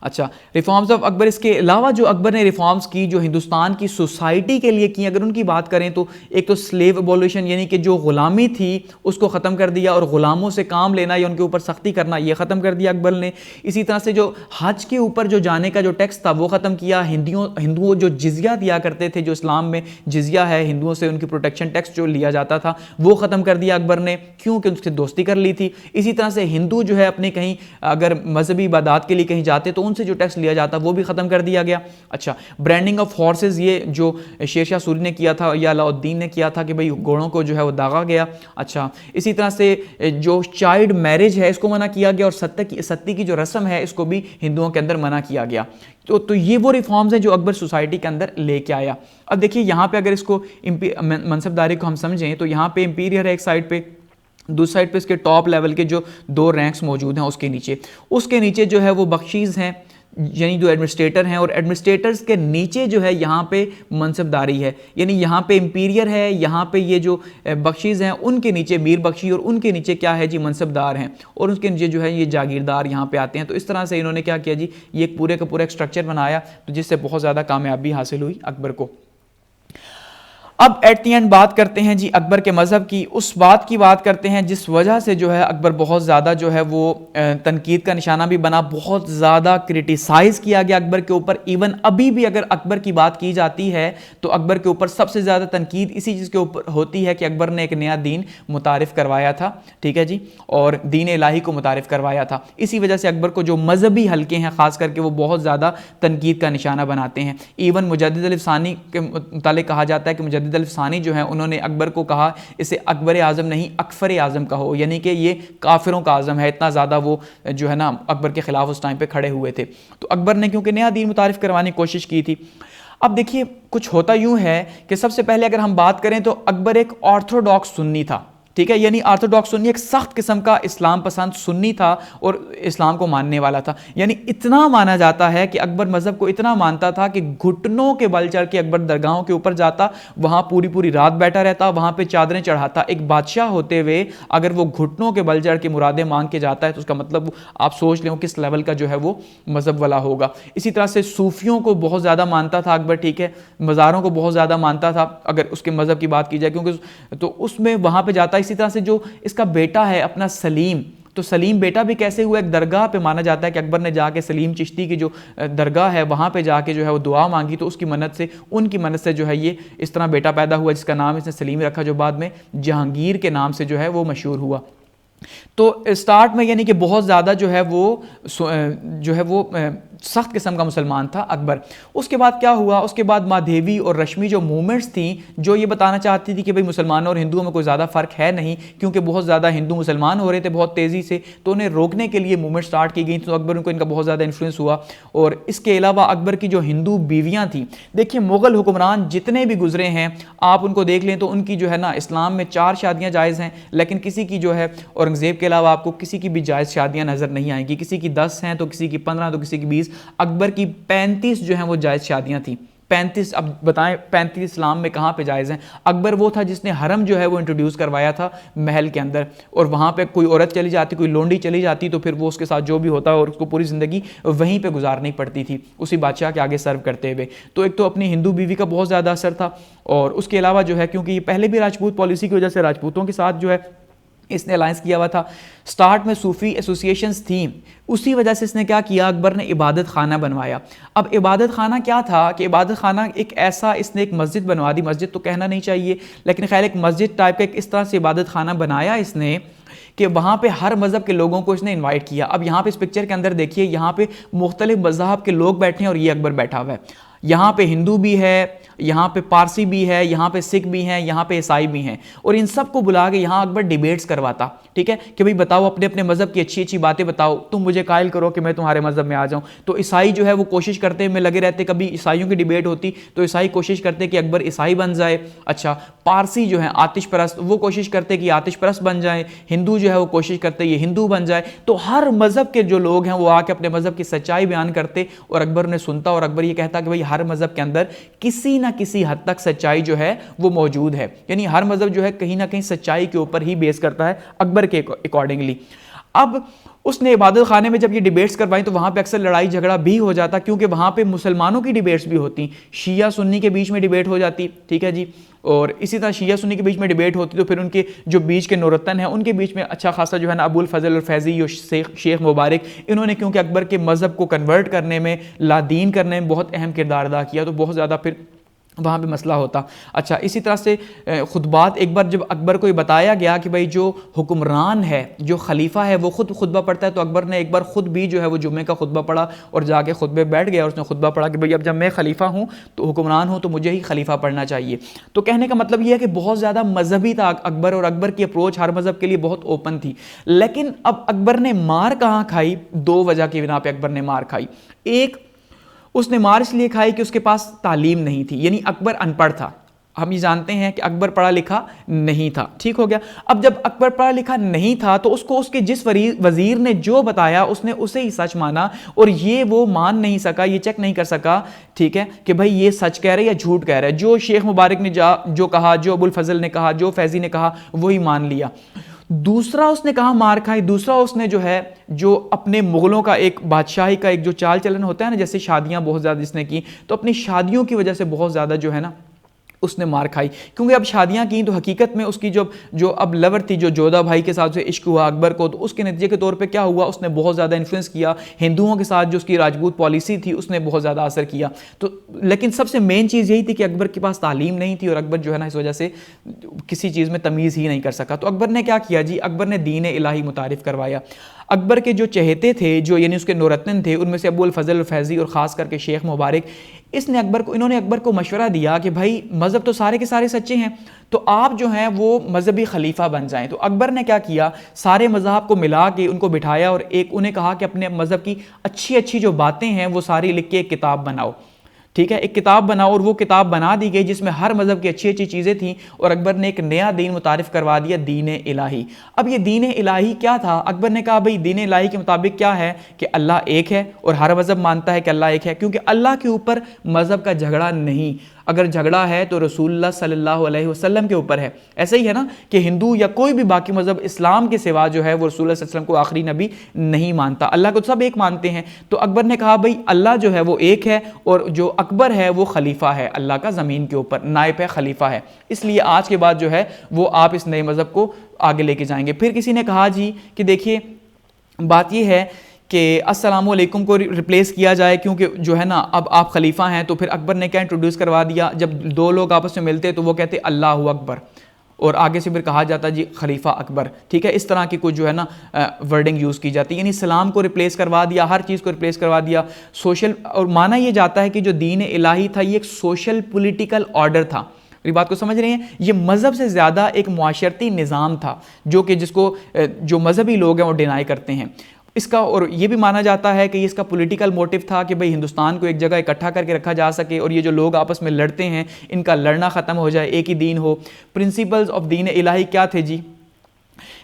अच्छा, रिफॉर्म्स ऑफ अकबर, इसके अलावा जो अकबर ने रिफॉर्म्स की जो हिंदुस्तान की सोसाइटी के लिए की, अगर उनकी बात करें तो एक तो स्लेव अबॉलिशन यानी कि जो गुलामी थी उसको ख़त्म कर दिया और ग़ुलामों से काम लेना या उनके ऊपर सख्ती करना ये ख़त्म कर दिया अकबर ने। इसी तरह से जो हज के ऊपर जो जाने का जो टैक्स था वो ख़त्म किया। हिंदुओं जो जिजिया दिया करते थे, जो इस्लाम में जिजिया है, हिंदुओं से उनकी प्रोटेक्शन टैक्स जो लिया जाता था वो ख़त्म कर दिया अकबर ने, क्योंकि उनसे दोस्ती कर ली थी। इसी तरह से हिंदू जो है अपने कहीं अगर मजहबी इबादत के लिए कहीं जाते तो उनसे जो टैक्स लिया जाता वो भी खत्म कर दिया गया। अच्छा, ब्रांडिंग ऑफ हॉर्सेस, ये जो शेरशाह सूरी ने किया था या अलाउद्दीन ने किया था कि भाई घोड़ों को जो है वो दागा गया। अच्छा, इसी तरह से जो चाइल्ड मैरिज है इसको मना किया गया और सत्ती की जो रस्म है इसको भी हिंदुओं के अंदर मना किया गया। तो ये वो रिफॉर्म्स हैं जो अकबर सोसाइटी के अंदर लेके आया। अब देखिए यहाँ पे अगर इसको मनसबदारी को हम समझें तो यहाँ पे इंपीरियर है एक साइड पे, दूसरी साइड पे इसके टॉप लेवल के जो 2 रैंक्स मौजूद हैं उसके नीचे जो है वो बख्शीस हैं यानी जो एडमिनिस्ट्रेटर हैं, और एडमिनिस्ट्रेटर्स के नीचे जो है यहाँ पे मनसबदारी है, यानी यहाँ पे इंपीरियर है, यहाँ पे ये जो बख्शीस हैं उनके नीचे मीर बख्शी और उनके नीचे क्या है जी मनसबदार हैं, और उसके नीचे जो है ये जागीरदार यहाँ पे आते हैं। तो इस तरह से इन्होंने क्या किया जी, ये एक पूरे का पूरा एक स्ट्रक्चर बनाया तो जिससे बहुत ज़्यादा कामयाबी हासिल हुई अकबर को। अब एट दी एंड बात करते हैं जी अकबर के मज़हब की, उस बात की बात करते हैं जिस वजह से जो है अकबर बहुत ज़्यादा जो है वो तनकीद का निशाना भी बना, बहुत ज़्यादा क्रिटिसाइज़ किया गया अकबर के ऊपर। इवन अभी भी अगर अकबर की बात की जाती है तो अकबर के ऊपर सबसे ज़्यादा तनकीद इसी चीज़ के ऊपर होती है कि अकबर ने एक नया दीन मुतारिफ़ करवाया था, ठीक है जी, और दीन इलाही को मुतारिफ़ करवाया था। इसी वजह से अकबर को जो मजहबी हल्के हैं ख़ास करके वो बहुत ज़्यादा तनकीद का निशाना बनाते हैं। इवन मुजद्दिद अल-फ़सानी के मुतालिक कहा जाता है कि मुजद्दिद अल-फ़सानी जो है उन्होंने अकबर को कहा इसे अकबर आज़म नहीं अकफर आज़म कहो, यानी कि ये काफिरों का आज़म है, इतना ज़्यादा वो जो है ना अकबर के ख़िलाफ़ उस टाइम पे खड़े हुए थे। तो अकबर ने क्योंकि नया दीन मुतारिफ़ करवाने की कोशिश की थी। अब देखिए कुछ होता यूँ है कि सबसे पहले अगर हम बात करें तो अकबर एक ऑर्थोडॉक्स सुन्नी था, ठीक है, यानी ऑर्थोडॉक्स सुन्नी एक सख्त किस्म का इस्लाम पसंद सुन्नी था और इस्लाम को मानने वाला था। यानी इतना माना जाता है कि अकबर मजहब को इतना मानता था कि घुटनों के बल चढ़ के अकबर दरगाहों के ऊपर जाता, वहां पूरी पूरी रात बैठा रहता, वहां पे चादरें चढ़ाता। एक बादशाह होते हुए अगर वो घुटनों के बल चढ़ के मुरादें मांग के जाता है तो उसका मतलब आप सोच लें किस लेवल का जो है वो मजहब वाला होगा। इसी तरह से सूफियों को बहुत ज़्यादा मानता था अकबर, ठीक है, मज़ारों को बहुत ज़्यादा मानता था अगर उसके मजहब की बात की जाए, क्योंकि तो उसमें वहां पे जाता। इसी तरह से जो इसका बेटा है अपना सलीम, तो सलीम बेटा भी कैसे हुआ, एक दरगाह पे माना जाता है कि अकबर ने जाके सलीम चिश्ती की जो दरगाह है वहाँ पे जाके जो है वो दुआ मांगी, तो उसकी मन्नत से, उनकी मन्नत से जो है ये इस तरह बेटा पैदा हुआ जिसका नाम इसने सलीम रखा, जो बाद में जहांगीर के नाम से जो है वो मशहूर हुआ। तो स्टार्ट में यानी कि बहुत ज़्यादा जो है वो सख्त किस्म का मुसलमान था अकबर। उसके बाद क्या हुआ, उसके बाद माधेवी और रश्मि जो मूवमेंट्स थी जो ये बताना चाहती थी कि भाई मुसलमानों और हिंदुओं में कोई ज़्यादा फ़र्क है नहीं, क्योंकि बहुत ज़्यादा हिंदू मुसलमान हो रहे थे बहुत तेज़ी से, तो उन्हें रोकने के लिए मूवमेंट स्टार्ट की गई। तो अकबर को इनका बहुत ज़्यादा इन्फ्लुएंस हुआ। और इसके अलावा अकबर की जो हिंदू बीवियाँ थी, देखिए मुग़ल हुक्मरान जितने भी गुजरे हैं आप उनको देख लें तो उनकी जो है ना इस्लाम में 4 शादियाँ जायज़ हैं, लेकिन किसी की जो है औरंगज़ेब के अलावा आपको किसी की भी जायज़ शादियाँ नज़र नहीं आएंगी। किसी की 10 हैं तो किसी की 15 तो किसी की 20। अकबर की 35 जो हैं वो जायज़ शादियाँ थी। 35, अब बताएं 35 इस्लाम में कहाँ पे जायज़ हैं। अकबर वो था जिसने हरम जो है वो इंट्रोड्यूस करवाया था महल के अंदर, और वहाँ पे कोई औरत चली जाती, कोई लोंडी चली जाती तो फिर वो उसके साथ जो भी होता और उसको पूरी ज़िंदगी वहीं पे गुजारनी पड़ती थी उसी बादशाह के आगे सर्व करते हुए। तो एक तो अपनी हिंदू बीवी का बहुत ज़्यादा असर था, और उसके अलावा जो है क्योंकि ये पहले भी राजपूत पॉलिसी की वजह से राजपूतों के साथ जो है इसने अलायंस किया हुआ था। स्टार्ट में सूफी एसोसिएशंस थी, उसी वजह से इसने क्या किया, अकबर ने इबादत खाना बनवाया। अब इबादत खाना क्या था कि इबादत खाना एक ऐसा, इसने एक मस्जिद बनवा दी, मस्जिद तो कहना नहीं चाहिए लेकिन खैर एक मस्जिद टाइप का एक इस तरह से इबादत खाना बनाया इसने कि वहाँ पे हर मज़हब के लोगों को इसने इनवाइट किया। अब यहाँ पे इस पिक्चर के अंदर देखिए, यहाँ पे मुख्तलिफ मज़हब के लोग बैठे हैं और ये अकबर बैठा हुआ है। यहाँ पे हिंदू भी है, यहाँ पे पारसी भी है, यहाँ पे सिख भी हैं, यहाँ पे ईसाई भी हैं, और इन सब को बुला के यहाँ अकबर डिबेट्स करवाता, ठीक है, कि भाई बताओ अपने अपने मज़हब की अच्छी अच्छी बातें बताओ, तुम मुझे कायल करो कि मैं तुम्हारे मज़हब में आ जाऊँ। तो ईसाई जो है वो कोशिश करते में लगे रहते, कभी ईसाइयों की डिबेट होती तो ईसाई कोशिश करते कि अकबर ईसाई बन जाए। अच्छा, पारसी जो है आतिश परस्त, वो कोशिश करते कि आतिश परस्त बन जाए। हिंदू जो है वो कोशिश करते ये हिंदू बन जाए। तो हर मज़हब के जो लोग हैं वो आके अपने मज़हब की सच्चाई बयान करते और अकबर ने सुनता, और अकबर ये कहता कि भाई हर मज़हब के अंदर किसी ना किसी हद तक सच्चाई जो है वो मौजूद है, यानी हर मज़हब जो है कहीं ना कहीं सच्चाई के ऊपर ही बेस करता है अकबर के अकॉर्डिंगली। अब उसने इबादत खाने में जब ये डिबेट्स करवाई तो वहाँ पे अक्सर लड़ाई झगड़ा भी हो जाता, क्योंकि वहाँ पे मुसलमानों की डिबेट्स भी होती, शिया सुन्नी के बीच में डिबेट हो जाती, ठीक है जी, और इसी तरह शिया सुन्नी के बीच में डिबेट होती तो फिर उनके जो बीच के नौरतन हैं उनके बीच में अच्छा खासा जो है ना अबुल फजल और फैज़ी और शेख मुबारक, इन्होंने क्योंकि अकबर के मज़हब को कन्वर्ट करने में, लादीन करने में बहुत अहम किरदार अदा किया, तो बहुत ज़्यादा फिर वहाँ पे मसला होता। अच्छा, इसी तरह से खुतबात, एक बार जब अकबर को ये बताया गया कि भाई जो हुक्मरान है, जो खलीफा है, वो खुद खुतबा पढ़ता है, तो अकबर ने एक बार खुद भी जो है वो जुम्मे का खुतबा पढ़ा और जाके खुतबे बैठ गया और उसने खुतबा पढ़ा कि भाई अब जब मैं खलीफा हूँ तो हुक्मरान हूँ तो मुझे ही खलीफा पढ़ना चाहिए। तो कहने का मतलब ये है कि बहुत ज़्यादा मजहबी था अकबर, और अकबर की अप्रोच हर मज़हब के लिए बहुत ओपन थी। लेकिन अब अकबर ने मार कहाँ खाई, 2 वजह की बिना पे अकबर ने मार खाई। एक, उसने मार इसलिए खाई कि उसके पास तालीम नहीं थी, यानी अकबर अनपढ़ था। हम ये जानते हैं कि अकबर पढ़ा लिखा नहीं था, ठीक हो गया। अब जब अकबर पढ़ा लिखा नहीं था तो उसको उसके जिस वजीर ने जो बताया उसने उसे ही सच माना, और ये वो मान नहीं सका, ये चेक नहीं कर सका, ठीक है, कि भाई ये सच कह रहे या झूठ कह रहे हैं। जो शेख मुबारक ने जो कहा, जो अबुल फजल ने कहा, जो फैजी ने कहा, वही मान लिया। दूसरा उसने कहा मार खाई, दूसरा उसने जो है जो अपने मुगलों का एक बादशाही का एक जो चाल चलन होता है ना, जैसे शादियां बहुत ज़्यादा जिसने की, तो अपनी शादियों की वजह से बहुत ज़्यादा जो है ना उसने मार खाई, क्योंकि अब शादियां की तो हकीकत में उसकी जो अब लवर थी, जो जोधा भाई के साथ से इश्क हुआ अकबर को, तो उसके नतीजे के तौर पे क्या हुआ, उसने बहुत ज़्यादा इन्फ्लुएंस किया हिंदुओं के साथ, जो उसकी राजपूत पॉलिसी थी उसने बहुत ज़्यादा असर किया। तो लेकिन सबसे मेन चीज़ यही थी कि अकबर के पास तालीम नहीं थी और अकबर जो है ना इस वजह से किसी चीज़ में तमीज़ ही नहीं कर सका। तो अकबर ने क्या किया जी, अकबर ने दीन इलाही मुतारिफ करवाया। अकबर के जो चहेते थे, जो यानी उसके नौरतन थे, उनमें से अबुल फजल और फैज़ी और ख़ास करके शेख मुबारक, इन्होंने अकबर को मशवरा दिया कि भाई मज़हब तो सारे के सारे सच्चे हैं, तो आप जो हैं वो मजहबी खलीफा बन जाएं। तो अकबर ने क्या किया, सारे मज़हब को मिला के उनको बिठाया और उन्हें कहा कि अपने मज़हब की अच्छी अच्छी जो बातें हैं वो सारी लिख के एक किताब बनाओ। ठीक है, एक किताब बना और वो किताब बना दी गई जिसमें हर मज़हब की अच्छी अच्छी चीज़ें थी और अकबर ने एक नया दीन मुतारिफ करवा दिया, दीन इलाही। अब ये दीन इलाही क्या था? अकबर ने कहा भाई दीन इलाही के मुताबिक क्या है कि अल्लाह एक है और हर मज़हब मानता है कि अल्लाह एक है, क्योंकि अल्लाह के ऊपर मज़हब का झगड़ा नहीं, अगर झगड़ा है तो रसूलुल्लाह सल्लल्लाहु अलैहि वसल्लम के ऊपर है। ऐसा ही है ना कि हिंदू या कोई भी बाकी मज़हब इस्लाम के सिवा जो है वो रसूलुल्लाह सल्लल्लाहु अलैहि वसल्लम को आखिरी नबी नहीं मानता, अल्लाह को सब एक मानते हैं। तो अकबर ने कहा भाई अल्लाह जो है वो एक है और जो अकबर है वो खलीफा है अल्लाह का, ज़मीन के ऊपर नायब है, खलीफा है, इसलिए आज के बाद जो है वो आप इस नए मज़हब को आगे लेके जाएंगे। फिर किसी ने कहा जी कि देखिए बात ये है कि अस्सलामुअलैकुम को रिप्लेस किया जाए, क्योंकि जो है ना अब आप खलीफा हैं। तो फिर अकबर ने क्या इंट्रोड्यूस करवा दिया, जब दो लोग आपस में मिलते तो वो कहते अल्लाहु अकबर और आगे से फिर कहा जाता जी खलीफा अकबर। ठीक है, इस तरह की कुछ जो है ना वर्डिंग यूज़ की जाती है, यानी सलाम को रिप्लेस करवा दिया, हर चीज़ को रिप्लेस करवा दिया। सोशल, और माना यह जाता है कि जो दीन इलाही था ये एक सोशल पॉलिटिकल ऑर्डर था। मेरी बात को समझ रहे हैं? ये मज़हब से ज़्यादा एक मुआशरती निज़ाम था जो कि जिसको जो मजहबी लोग हैं वो डिनाई करते हैं इसका। और ये भी माना जाता है कि इसका पॉलिटिकल मोटिव था कि भाई हिंदुस्तान को एक जगह इकट्ठा करके रखा जा सके और ये जो लोग आपस में लड़ते हैं इनका लड़ना ख़त्म हो जाए, एक ही दीन हो। प्रिंसिपल्स ऑफ दीन इलाही क्या थे जी?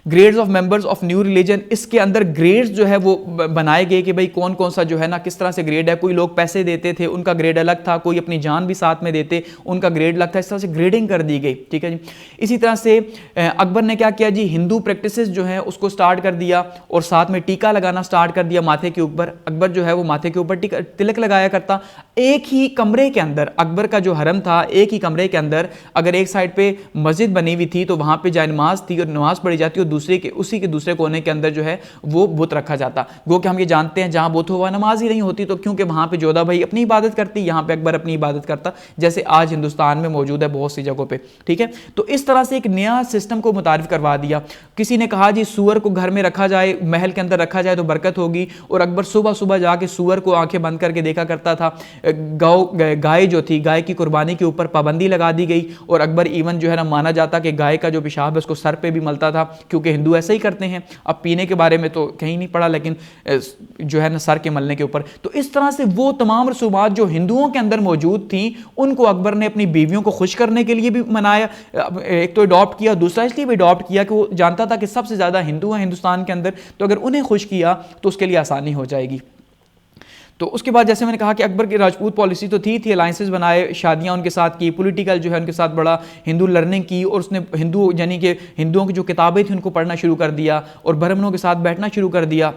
Grades of members of new religion, इसके अंदर ग्रेड्स जो है वो बनाए गए कि भाई कौन कौन सा जो है ना किस तरह से ग्रेड है। कोई लोग पैसे देते थे उनका ग्रेड अलग था, कोई अपनी जान भी साथ में देते उनका ग्रेड अलग था, इस तरह से ग्रेडिंग कर दी गई। ठीक है जी। इसी तरह से अकबर ने क्या किया जी, हिंदू प्रैक्टिसेस जो है उसको स्टार्ट कर दिया और साथ में टीका लगाना स्टार्ट कर दिया माथे के ऊपर। अकबर जो है वो माथे के ऊपर तिलक लगाया करता। एक ही कमरे के अंदर अकबर का जो हरम था, एक ही कमरे के अंदर अगर एक साइड पे मस्जिद बनी हुई थी तो वहां पे जाए नमाज थी और नमाज पढ़ी जाती और उसी के दूसरे कोने के अंदर जो है वो बुत रखा जाता। गो कि हम ये जानते हैं जहां बुत हुआ नमाज ही नहीं होती, तो क्योंकि वहां पे जोधा भाई अपनी इबादत करती, यहां पे अकबर अपनी इबादत करता, जैसे आज हिंदुस्तान में मौजूद है बहुत सी जगहों पे। ठीक है, तो इस तरह से एक नया सिस्टम को मुतारिफ करवा दिया। किसी ने कहा जी सुअर को घर में रखा जाए, महल के अंदर रखा जाए तो बरकत होगी, और अकबर सुबह सुबह जाके सुअर को आंखें बंद करके देखा करता था। गाय जो थी, गाय की कुर्बानी के ऊपर पाबंदी लगा दी गई और अकबर इवन जो है ना माना जाता कि गाय का जो पेशाब है उसको सर पे भी मलता था, क्योंकि हिंदू ऐसा ही करते हैं। अब पीने के बारे में तो कहीं नहीं पड़ा, लेकिन जो है ना सर के मलने के ऊपर। तो इस तरह से वो तमाम रसूमात जो हिंदुओं के अंदर मौजूद थी उनको अकबर ने अपनी बीवियों को खुश करने के लिए भी मनाया। एक तो अडॉप्ट किया, दूसरा इसलिए भी अडॉप्ट किया कि वो जानता था कि सबसे ज़्यादा हिंदू हैं हिंदुस्तान के अंदर, तो अगर उन्हें खुश किया तो उसके लिए आसानी हो जाएगी। तो उसके बाद जैसे मैंने कहा कि अकबर की राजपूत पॉलिसी तो थी अलाइंसेस बनाए, शादियां उनके साथ की, पॉलिटिकल जो है उनके साथ बड़ा हिंदू लर्निंग की, और उसने हिंदू यानी कि हिंदुओं की जो किताबें थी उनको पढ़ना शुरू कर दिया और ब्राह्मणों के साथ बैठना शुरू कर दिया।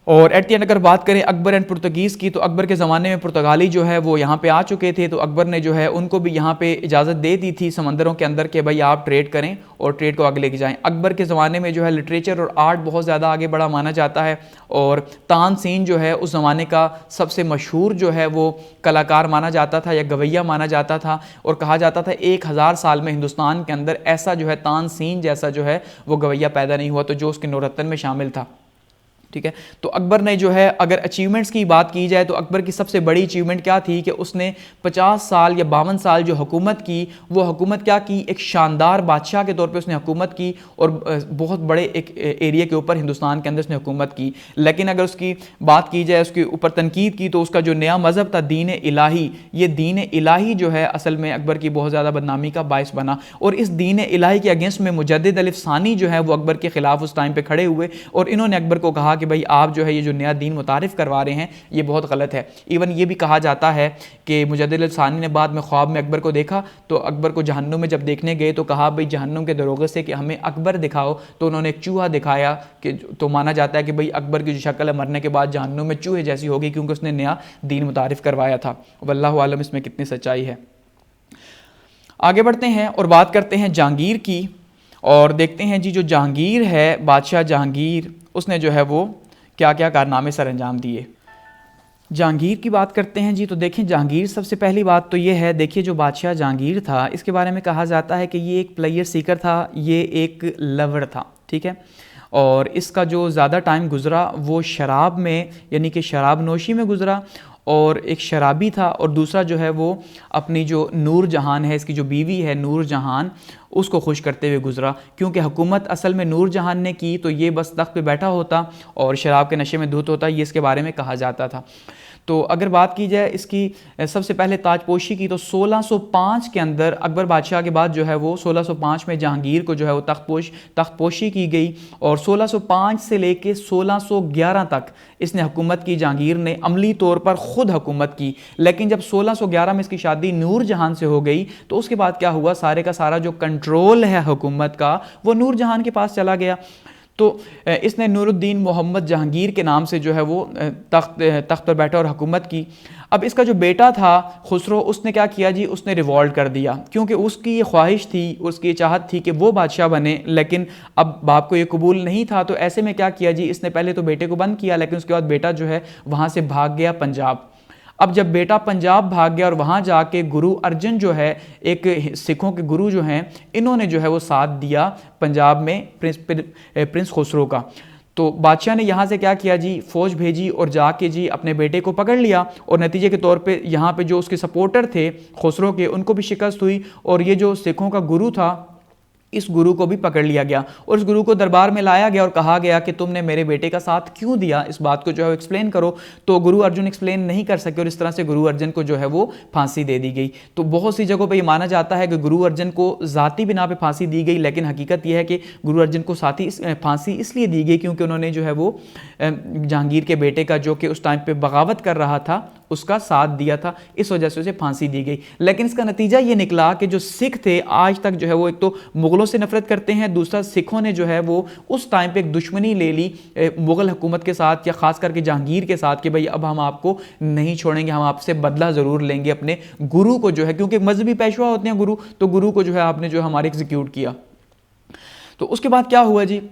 और एट दी एंड अगर बात करें अकबर एंड पुर्तगीज़ की, तो अकबर के ज़माने में पुर्तगाली जो है वो यहाँ पे आ चुके थे, तो अकबर ने जो है उनको भी यहाँ पे इजाज़त दे दी थी समंदरों के अंदर कि भाई आप ट्रेड करें और ट्रेड को आगे लेके जाएं। अकबर के ज़माने में जो है लिटरेचर और आर्ट बहुत ज़्यादा आगे बढ़ा माना जाता है, और तानसेन जो है उस ज़माने का सबसे मशहूर जो है वो कलाकार माना जाता था या गवैया माना जाता था, और कहा जाता था 1000 साल में हिंदुस्तान के अंदर ऐसा जो है तानसेन जैसा जो है वो गवैया पैदा नहीं हुआ, तो जो उसके नौरतन में शामिल था। ठीक है, तो अकबर ने जो है अगर अचीवमेंट्स की बात की जाए तो अकबर की सबसे बड़ी अचीवमेंट क्या थी कि उसने 50 साल या 52 साल जो हुकूमत की, वो हुकूमत क्या की, एक शानदार बादशाह के तौर पे उसने हुकूमत की और बहुत बड़े एक एरिया के ऊपर हिंदुस्तान के अंदर उसने हुकूमत की। लेकिन अगर उसकी बात की जाए, उसके ऊपर तनकीद की, तो उसका जो नया मज़हब था दीन इलाही, ये दीन इलाही जो है असल में अकबर की बहुत ज़्यादा बदनामी का बायस बना, और इस दीन इलाही के अगेंस्ट में मुजद्दिद अलिफ सानी जो है वो अकबर के ख़िलाफ़ उस टाइम पर खड़े हुए, और इन्होंने अकबर को कहा कि भाई आप जो है ये जो नया दीन मुतारिफ करवा रहे हैं ये बहुत गलत है। इवन ये भी कहा जाता है कि मुजद्दिद अलिफ सानी ने बाद में ख्वाब में अकबर को देखा, तो अकबर को जहन्नुम में जब देखने गए तो कहा भाई जहन्नुम के दरोगे से कि हमें अकबर दिखाओ, तो उन्होंने एक चूहा दिखाया कि तो माना जाता है कि भाई अकबर की जो शक्ल है मरने के बाद जहन्नुम में चूहे जैसी होगी, क्योंकि उसने नया दीन मुतारिफ करवाया था। वल्लाहु आलम इसमें कितनी सच्चाई है। आगे बढ़ते हैं और बात करते हैं जहांगीर की, और देखते हैं जी जो जहांगीर है, बादशाह जहांगीर, उसने जो है वो क्या क्या कारनामे सर अंजाम दिए। जहांगीर की बात करते हैं जी, तो देखें जहांगीर सबसे पहली बात तो ये है, देखिए जो बादशाह जहांगीर था इसके बारे में कहा जाता है कि ये एक प्लेयर सीकर था, ये एक लवर था। ठीक है, और इसका जो ज़्यादा टाइम गुजरा वो शराब में यानी कि शराब नोशी में गुजरा, और एक शराबी था, और दूसरा जो है वो अपनी जो नूर जहान है, इसकी जो बीवी है नूर जहान, उसको खुश करते हुए गुजरा। क्योंकि हुकूमत असल में नूर जहान ने की तो ये बस तख्त पे बैठा होता और शराब के नशे में धुत होता, ये इसके बारे में कहा जाता था। तो अगर बात की जाए इसकी सबसे पहले ताजपोशी की, तो 1605 के अंदर अकबर बादशाह के बाद जो है वो 1605 में जहांगीर को जो है वो तख्तपोशी की गई, और 1605 से लेके 1611 तक इसने हुकूमत की। जहांगीर ने अमली तौर पर ख़ुद हुकूमत की, लेकिन जब 1611 में इसकी शादी नूरजहान से हो गई तो उसके बाद क्या हुआ, सारे का सारा जो कंट्रोल है हुकूमत का वो नूरजहान के पास चला गया। तो इसने नूरुद्दीन मोहम्मद जहांगीर के नाम से जो है वो तख्त पर बैठा और हुकूमत की। अब इसका जो बेटा था खुसरो, उसने क्या किया जी, उसने रिवॉल्ट कर दिया, क्योंकि उसकी ये ख्वाहिश थी, उसकी ये चाहत थी कि वो बादशाह बने, लेकिन अब बाप को ये कबूल नहीं था। तो ऐसे में क्या किया जी, इसने पहले तो बेटे को बंद किया, लेकिन उसके बाद बेटा जो है वहाँ से भाग गया पंजाब। अब जब बेटा पंजाब भाग गया और वहाँ जाके गुरु अर्जन जो है, एक सिखों के गुरु जो हैं, इन्होंने जो है वो साथ दिया पंजाब में प्रिंस खुसरो का। तो बादशाह ने यहाँ से क्या किया जी, फौज भेजी और जाके जी अपने बेटे को पकड़ लिया, और नतीजे के तौर पे यहाँ पे जो उसके सपोर्टर थे खुसरो के, उनको भी शिकस्त हुई, और ये जो सिखों का गुरु था इस गुरु को भी पकड़ लिया गया, और इस गुरु को दरबार में लाया गया और कहा गया कि तुमने मेरे बेटे का साथ क्यों दिया, इस बात को जो है एक्सप्लेन करो। तो गुरु अर्जुन एक्सप्लेन नहीं कर सके, और इस तरह से गुरु अर्जन को जो है वो फांसी दे दी गई। तो बहुत सी जगहों पे ये माना जाता है कि गुरु अर्जन को ज़ाती बिना पे फांसी दी गई, लेकिन हकीकत यह है कि गुरु अर्जन को फांसी इसलिए दी गई क्योंकि उन्होंने जो है वो जहांगीर के बेटे का, जो कि उस टाइम पे बगावत कर रहा था, उसका साथ दिया था, इस वजह से उसे फांसी दी गई। लेकिन इसका नतीजा ये निकला कि जो सिख थे आज तक जो है वो एक तो मुगलों से नफरत करते हैं, दूसरा सिखों ने जो है वो उस टाइम पे एक दुश्मनी ले ली मुगल हुकूमत के साथ, या खास करके जहांगीर के साथ, कि भाई अब हम आपको नहीं छोड़ेंगे, हम आपसे बदला ज़रूर लेंगे अपने गुरु को जो है, क्योंकि मजहबी पेशवा होते हैं गुरु, तो गुरु को जो है आपने जो है हमारे एग्जीक्यूट किया। तो उसके बाद क्या हुआ जी,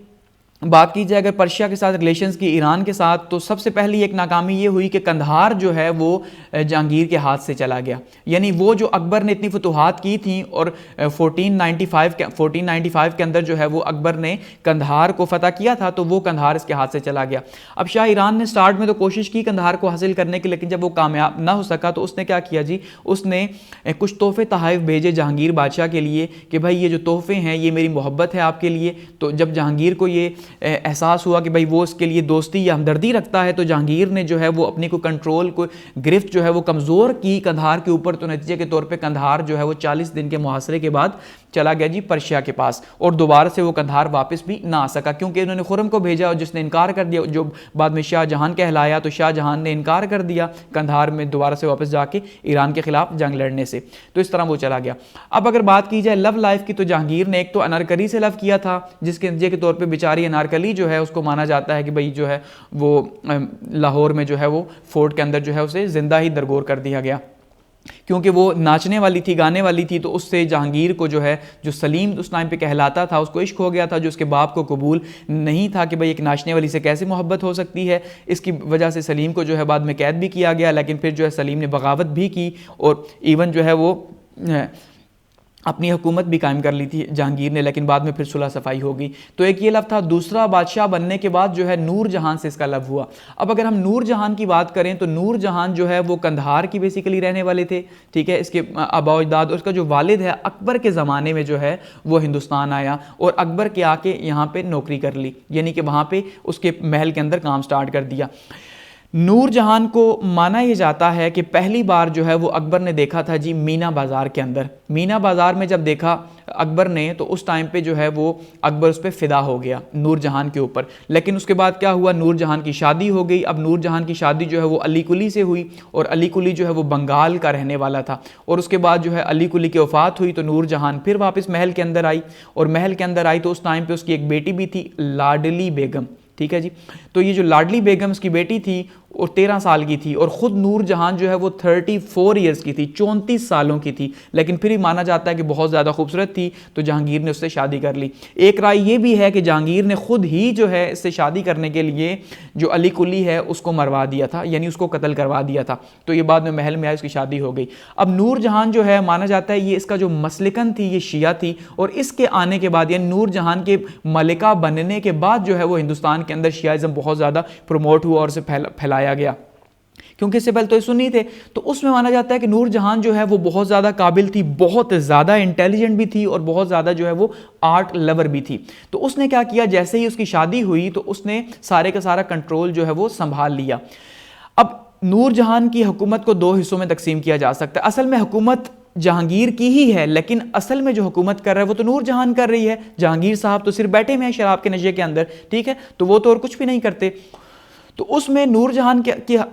बात की जाए अगर पर्शिया के साथ रिलेशंस की, ईरान के साथ, तो सबसे पहली एक नाकामी ये हुई कि कंधार जो है वो जहांगीर के हाथ से चला गया। यानी वो जो अकबर ने इतनी फतूहात की थी, और 1495 के अंदर जो है वो अकबर ने कंधार को फतह किया था, तो वो कंधार इसके हाथ से चला गया। अब शाह ईरान ने स्टार्ट में तो कोशिश की कंधार को हासिल करने की, लेकिन जब वो कामयाब ना हो सका तो उसने क्या किया जी, उसने कुछ तोहफे तहाइफ भेजे जहांगीर बादशाह के लिए कि भाई ये जो तोहफे हैं ये मेरी मोहब्बत है आपके लिए। तो जब जहांगीर को ये एहसास हुआ कि भाई वो इसके लिए दोस्ती या हमदर्दी रखता है, तो जहांगीर ने जो है वो अपनी को कंट्रोल को गिरफ्त जो है वो कमज़ोर की कंधार के ऊपर। तो नतीजे के तौर पे कंधार जो है वो 40 दिन के मुहासरे के बाद चला गया जी पर्शिया के पास, और दोबारा से वो कंधार वापस भी ना आ सका, क्योंकि उन्होंने खुरम को भेजा और जिसने इनकार कर दिया, जो बाद में शाहजहां कहलाया, तो शाहजहां ने इनकार कर दिया कंधार में दोबारा से वापस जाके ईरान के खिलाफ जंग लड़ने से। तो इस तरह वो चला गया। अब अगर बात की जाए लव लाइफ की, तो जहांगीर ने एक तो अनारकली से लव किया था, जिसके नतीजे के तौर पर बेचारी अनारकली जो है उसको माना जाता है कि भाई जो है वो लाहौर में जो है वो फोर्ट के अंदर जो है उसे जिंदा ही दरगोर कर दिया गया, क्योंकि वो नाचने वाली थी, गाने वाली थी। तो उससे जहांगीर को जो है, जो सलीम उस टाइम पे कहलाता था, उसको इश्क हो गया था, जो उसके बाप को कबूल नहीं था कि भाई एक नाचने वाली से कैसे मोहब्बत हो सकती है। इसकी वजह से सलीम को जो है बाद में कैद भी किया गया, लेकिन फिर जो है सलीम ने बगावत भी की, और इवन जो है वो अपनी हुकूमत भी कायम कर ली थी जहांगीर ने, लेकिन बाद में फिर सुलह सफाई हो गई। तो एक ये लव था। दूसरा, बादशाह बनने के बाद जो है नूरजहां से इसका लव हुआ। अब अगर हम नूरजहां की बात करें तो नूरजहां जो है वो कंधार की बेसिकली रहने वाले थे, ठीक है। इसके आबा अजदाद, उसका जो वालिद है अकबर के ज़माने में जो है वो हिंदुस्तान आया और अकबर के आके यहाँ पे नौकरी कर ली, यानी कि वहाँ पे उसके महल के अंदर काम स्टार्ट कर दिया। नूरजहां को माना यह जाता है कि पहली बार जो है वो अकबर ने देखा था जी मीना बाज़ार के अंदर। मीना बाज़ार में जब देखा अकबर ने, तो उस टाइम पे जो है वो अकबर उस पर फ़िदा हो गया नूरजहां के ऊपर। लेकिन उसके बाद क्या हुआ, नूरजहां की शादी हो गई। अब नूरजहां की शादी जो है वो अली कुली से हुई, और अली कुली जो है वो बंगाल का रहने वाला था। और उसके बाद जो है अली कुली की वफ़ात हुई, तो नूरजहां फिर वापस महल के अंदर आई, और महल के अंदर आई तो उस टाइम पर उसकी एक बेटी भी थी, लाडली बेगम, ठीक है जी। तो ये जो लाडली बेगम उसकी बेटी थी और 13 साल की थी, और ख़ुद नूरजहां जो है वो 34 ईयर्स की थी, 34 सालों की थी, लेकिन फिर भी माना जाता है कि बहुत ज़्यादा खूबसूरत थी, तो जहांगीर ने उससे शादी कर ली। एक राय ये भी है कि जहांगीर ने ख़ुद ही जो है इससे शादी करने के लिए जो अली कुली है उसको मरवा दिया था, यानी उसको कत्ल करवा दिया था। तो ये बाद में महल में आई, उसकी शादी हो गई। अब नूरजहां जो है माना जाता है ये इसका जो मसलिकन थी ये शिया थी, और इसके आने के बाद यानी नूरजहां के मलिका बनने के बाद जो है वो हिंदुस्तान के अंदर शियाइज़म बहुत ज़्यादा प्रमोट हुआ और उसे फैलाया गया, क्योंकि इससे पहले तो ये सुन्नी थे। तो उसमें माना जाता है कि नूरजहां जो है वो बहुत ज़्यादा काबिल थी, बहुत ज़्यादा इंटेलिजेंट भी थी, और बहुत ज़्यादा जो है वो आर्ट लवर भी थी। तो उसने क्या किया, जैसे ही उसकी शादी हुई तो उसने सारे का सारा कंट्रोल जो है वो संभाल लिया। अब नूरजहान की हुकूमत को दो हिस्सों में तकसीम किया जा सकता है। असल में हुकूमत जहांगीर की ही है, लेकिन असल में जो हुकूमत कर रहा है वो तो नूरजहान कर रही है। जहांगीर साहब तो सिर्फ बैठे हुए हैं शराब के नशे के अंदर, ठीक है, तो वो तो और कुछ भी नहीं करते। तो उसमें नूरजहान के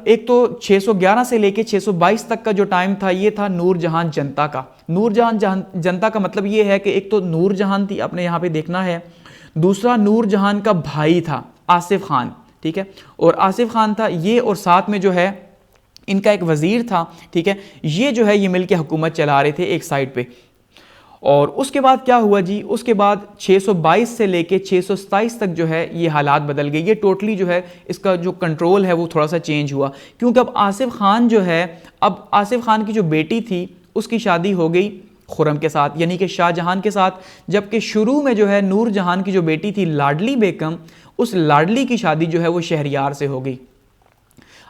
एक तो 611 से लेके 622 तक का जो टाइम था, ये था नूरजहान जनता का। नूरजहान जनता का मतलब ये है कि एक तो नूरजहान थी, अपने यहाँ पे देखना है, दूसरा नूरजहान का भाई था आसिफ खान, ठीक है, और आसिफ खान था ये, और साथ में जो है इनका एक वजीर था, ठीक है, ये जो है ये मिलके हुकूमत चला रहे थे एक साइड पे। और उसके बाद क्या हुआ जी, उसके बाद 622 से लेके 627 तक जो है ये हालात बदल गए। ये टोटली जो है इसका जो कंट्रोल है वो थोड़ा सा चेंज हुआ, क्योंकि अब आसिफ खान जो है, अब आसिफ खान की जो बेटी थी उसकी शादी हो गई खुर्रम के साथ, यानी कि शाहजहां के साथ, जबकि शुरू में जो है नूरजहान की जो बेटी थी लाडली बेगम, उस लाडली की शादी जो है वो शहरयार से हो गई।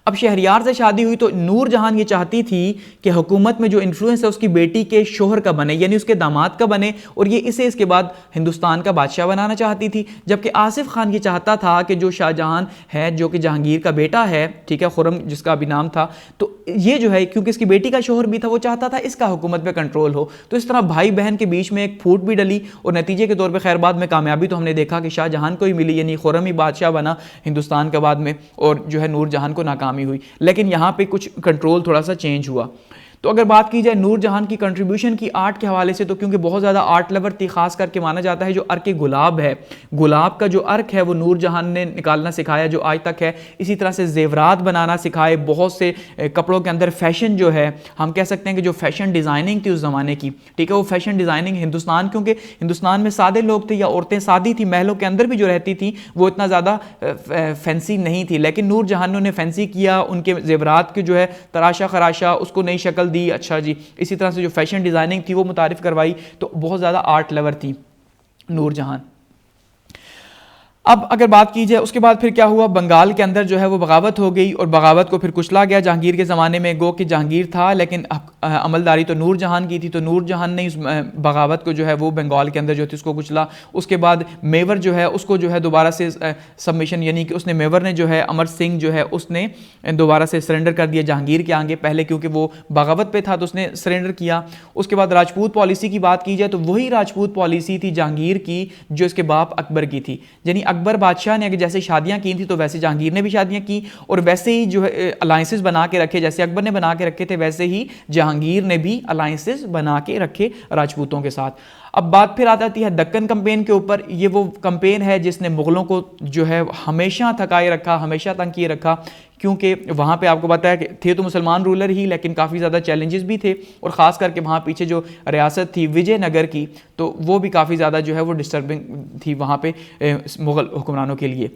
अब शहरयार से शादी हुई तो नूरजहान ये चाहती थी कि हुकूमत में जो इन्फ्लुएंस है उसकी बेटी के शोहर का बने, यानी उसके दामाद का बने, और ये इसे इसके बाद हिंदुस्तान का बादशाह बनाना चाहती थी। जबकि आसिफ खान ये चाहता था कि जो शाहजहां है, जो कि जहांगीर का बेटा है, ठीक है, खुर्रम जिसका भी नाम था, तो ये जो है क्योंकि इसकी बेटी का शोहर भी था, वो चाहता था इसका हुकूमत पे कंट्रोल हो। तो इस तरह भाई बहन के बीच में एक फूट भी डली, और नतीजे के तौर पर खैर बाद में कामयाबी तो हमने देखा कि शाहजहां को ही मिली, यानी खुर्रम ही बादशाह बना हिंदुस्तान का बाद में, और जो है नूरजहान को नाकामी हुई। लेकिन यहां पे कुछ कंट्रोल थोड़ा सा चेंज हुआ। तो अगर बात की जाए नूरजहान की कंट्रीब्यूशन की आर्ट के हवाले से, तो क्योंकि बहुत ज़्यादा आर्ट लवर थी, खास करके माना जाता है जो अर्क गुलाब है, गुलाब का जो अर्क है वो नूरजहान ने निकालना सिखाया जो आज तक है। इसी तरह से जेवरात बनाना सिखाए, बहुत से कपड़ों के अंदर फैशन जो है, हम कह सकते हैं कि जो फैशन डिज़ाइनिंग थी उस ज़माने की, ठीक है, वो फैशन डिज़ाइनिंग हिंदुस्तान, क्योंकि हिंदुस्तान में सादे लोग थे या औरतें सादी थी, महलों के अंदर भी जो रहती थी वो इतना ज़्यादा फैंसी नहीं थी, लेकिन नूरजहान ने फैंसी किया, उनके जेवरात की जो है तराशा खराशा उसको नई शक्ल दी। अच्छा जी, इसी तरह से जो फैशन डिजाइनिंग थी वो मुतारिफ करवाई, तो बहुत ज्यादा आर्ट लवर थी नूरजहां। अब अगर बात की जाए उसके बाद फिर क्या हुआ, बंगाल के अंदर जो है वो बगावत हो गई, और बगावत को फिर कुचला गया जहांगीर के ज़माने में। गो कि जहांगीर था लेकिन अमलदारी तो नूरजहान की थी, तो नूरजहान ने इस बगावत को जो है वो बंगाल के अंदर जो थी उसको कुचला। उसके बाद मेवर जो है उसको जो है दोबारा से सबमिशन, यानी कि उसने मेवर ने जो है अमर सिंह जो है उसने दोबारा से सरेंडर कर दिया जहांगीर के आगे, पहले क्योंकि वो बगावत पे था तो उसने सरेंडर किया। उसके बाद राजपूत पॉलिसी की बात की जाए तो वही राजपूत पॉलिसी थी जहांगीर की जो इसके बाप अकबर की थी, यानी अकबर बादशाह ने अगर जैसे शादियां की थी तो वैसे जहांगीर ने भी शादियां की, और वैसे ही जो है अलायंसेस बना के रखे, जैसे अकबर ने बना के रखे थे वैसे ही जहांगीर ने भी अलायंसेस बना के रखे राजपूतों के साथ। अब बात फिर आ जाती है दक्कन कैंपेन के ऊपर। ये वो कैंपेन है जिसने मुगलों को जो है हमेशा थकाए रखा, हमेशा तंग किए रखा, क्योंकि वहाँ पे आपको पता है कि थे तो मुसलमान रूलर ही, लेकिन काफ़ी ज़्यादा चैलेंजेस भी थे, और ख़ास करके वहाँ पीछे जो रियासत थी विजयनगर की, तो वो भी काफ़ी ज़्यादा जो है वो डिस्टर्बिंग थी वहाँ पे मुग़ल हुक्मरानों के लिए।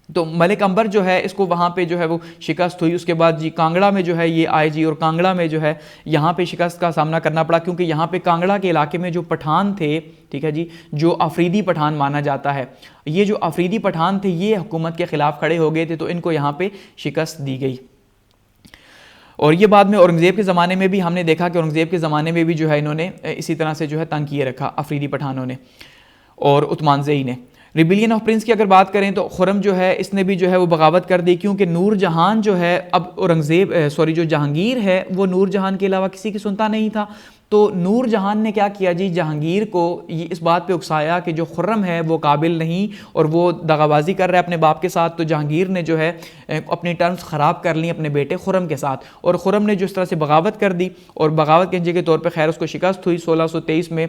तो मलिक अंबर जो है इसको वहाँ पे जो है वो शिकस्त हुई। उसके बाद जी कांगड़ा में जो है ये आए जी, और कांगड़ा में जो है यहाँ पे शिकस्त का सामना करना पड़ा, क्योंकि यहाँ पे कांगड़ा के इलाके में जो पठान थे, ठीक है जी, जो अफरीदी पठान माना जाता है, ये जो अफरीदी पठान थे ये हुकूमत के ख़िलाफ़ खड़े हो गए थे, तो इनको यहाँ पे शिकस्त दी गई। और ये बाद में औरंगज़ेब के ज़माने में भी हमने देखा कि औरंगज़ेब के ज़माने में भी जो है इन्होंने इसी तरह से जो है तंग किए रखा अफरीदी पठानों ने और उस्मानज़ई ने। रिबिलियन ऑफ प्रिंस की अगर बात करें तो खुर्रम जो है इसने भी जो है वो बगावत कर दी, क्योंकि नूरजहान जो है अब औरंगज़ेब जो जहांगीर है वो नूरजहान के अलावा किसी की सुनता नहीं था। तो नूरजहान ने क्या किया जी, जहांगीर को ये इस बात पे उकसाया कि जो खुर्रम है वो काबिल नहीं और वो दगाबाजी कर रहा है अपने बाप के साथ। तो जहांगीर ने जो है अपनी टर्म्स ख़राब कर ली अपने बेटे खुर्रम के साथ, और खुर्रम ने जो इस तरह से बगावत कर दी, और बगावत के नतीजे के तौर पे खैर उसको शिकस्त हुई। 1623 में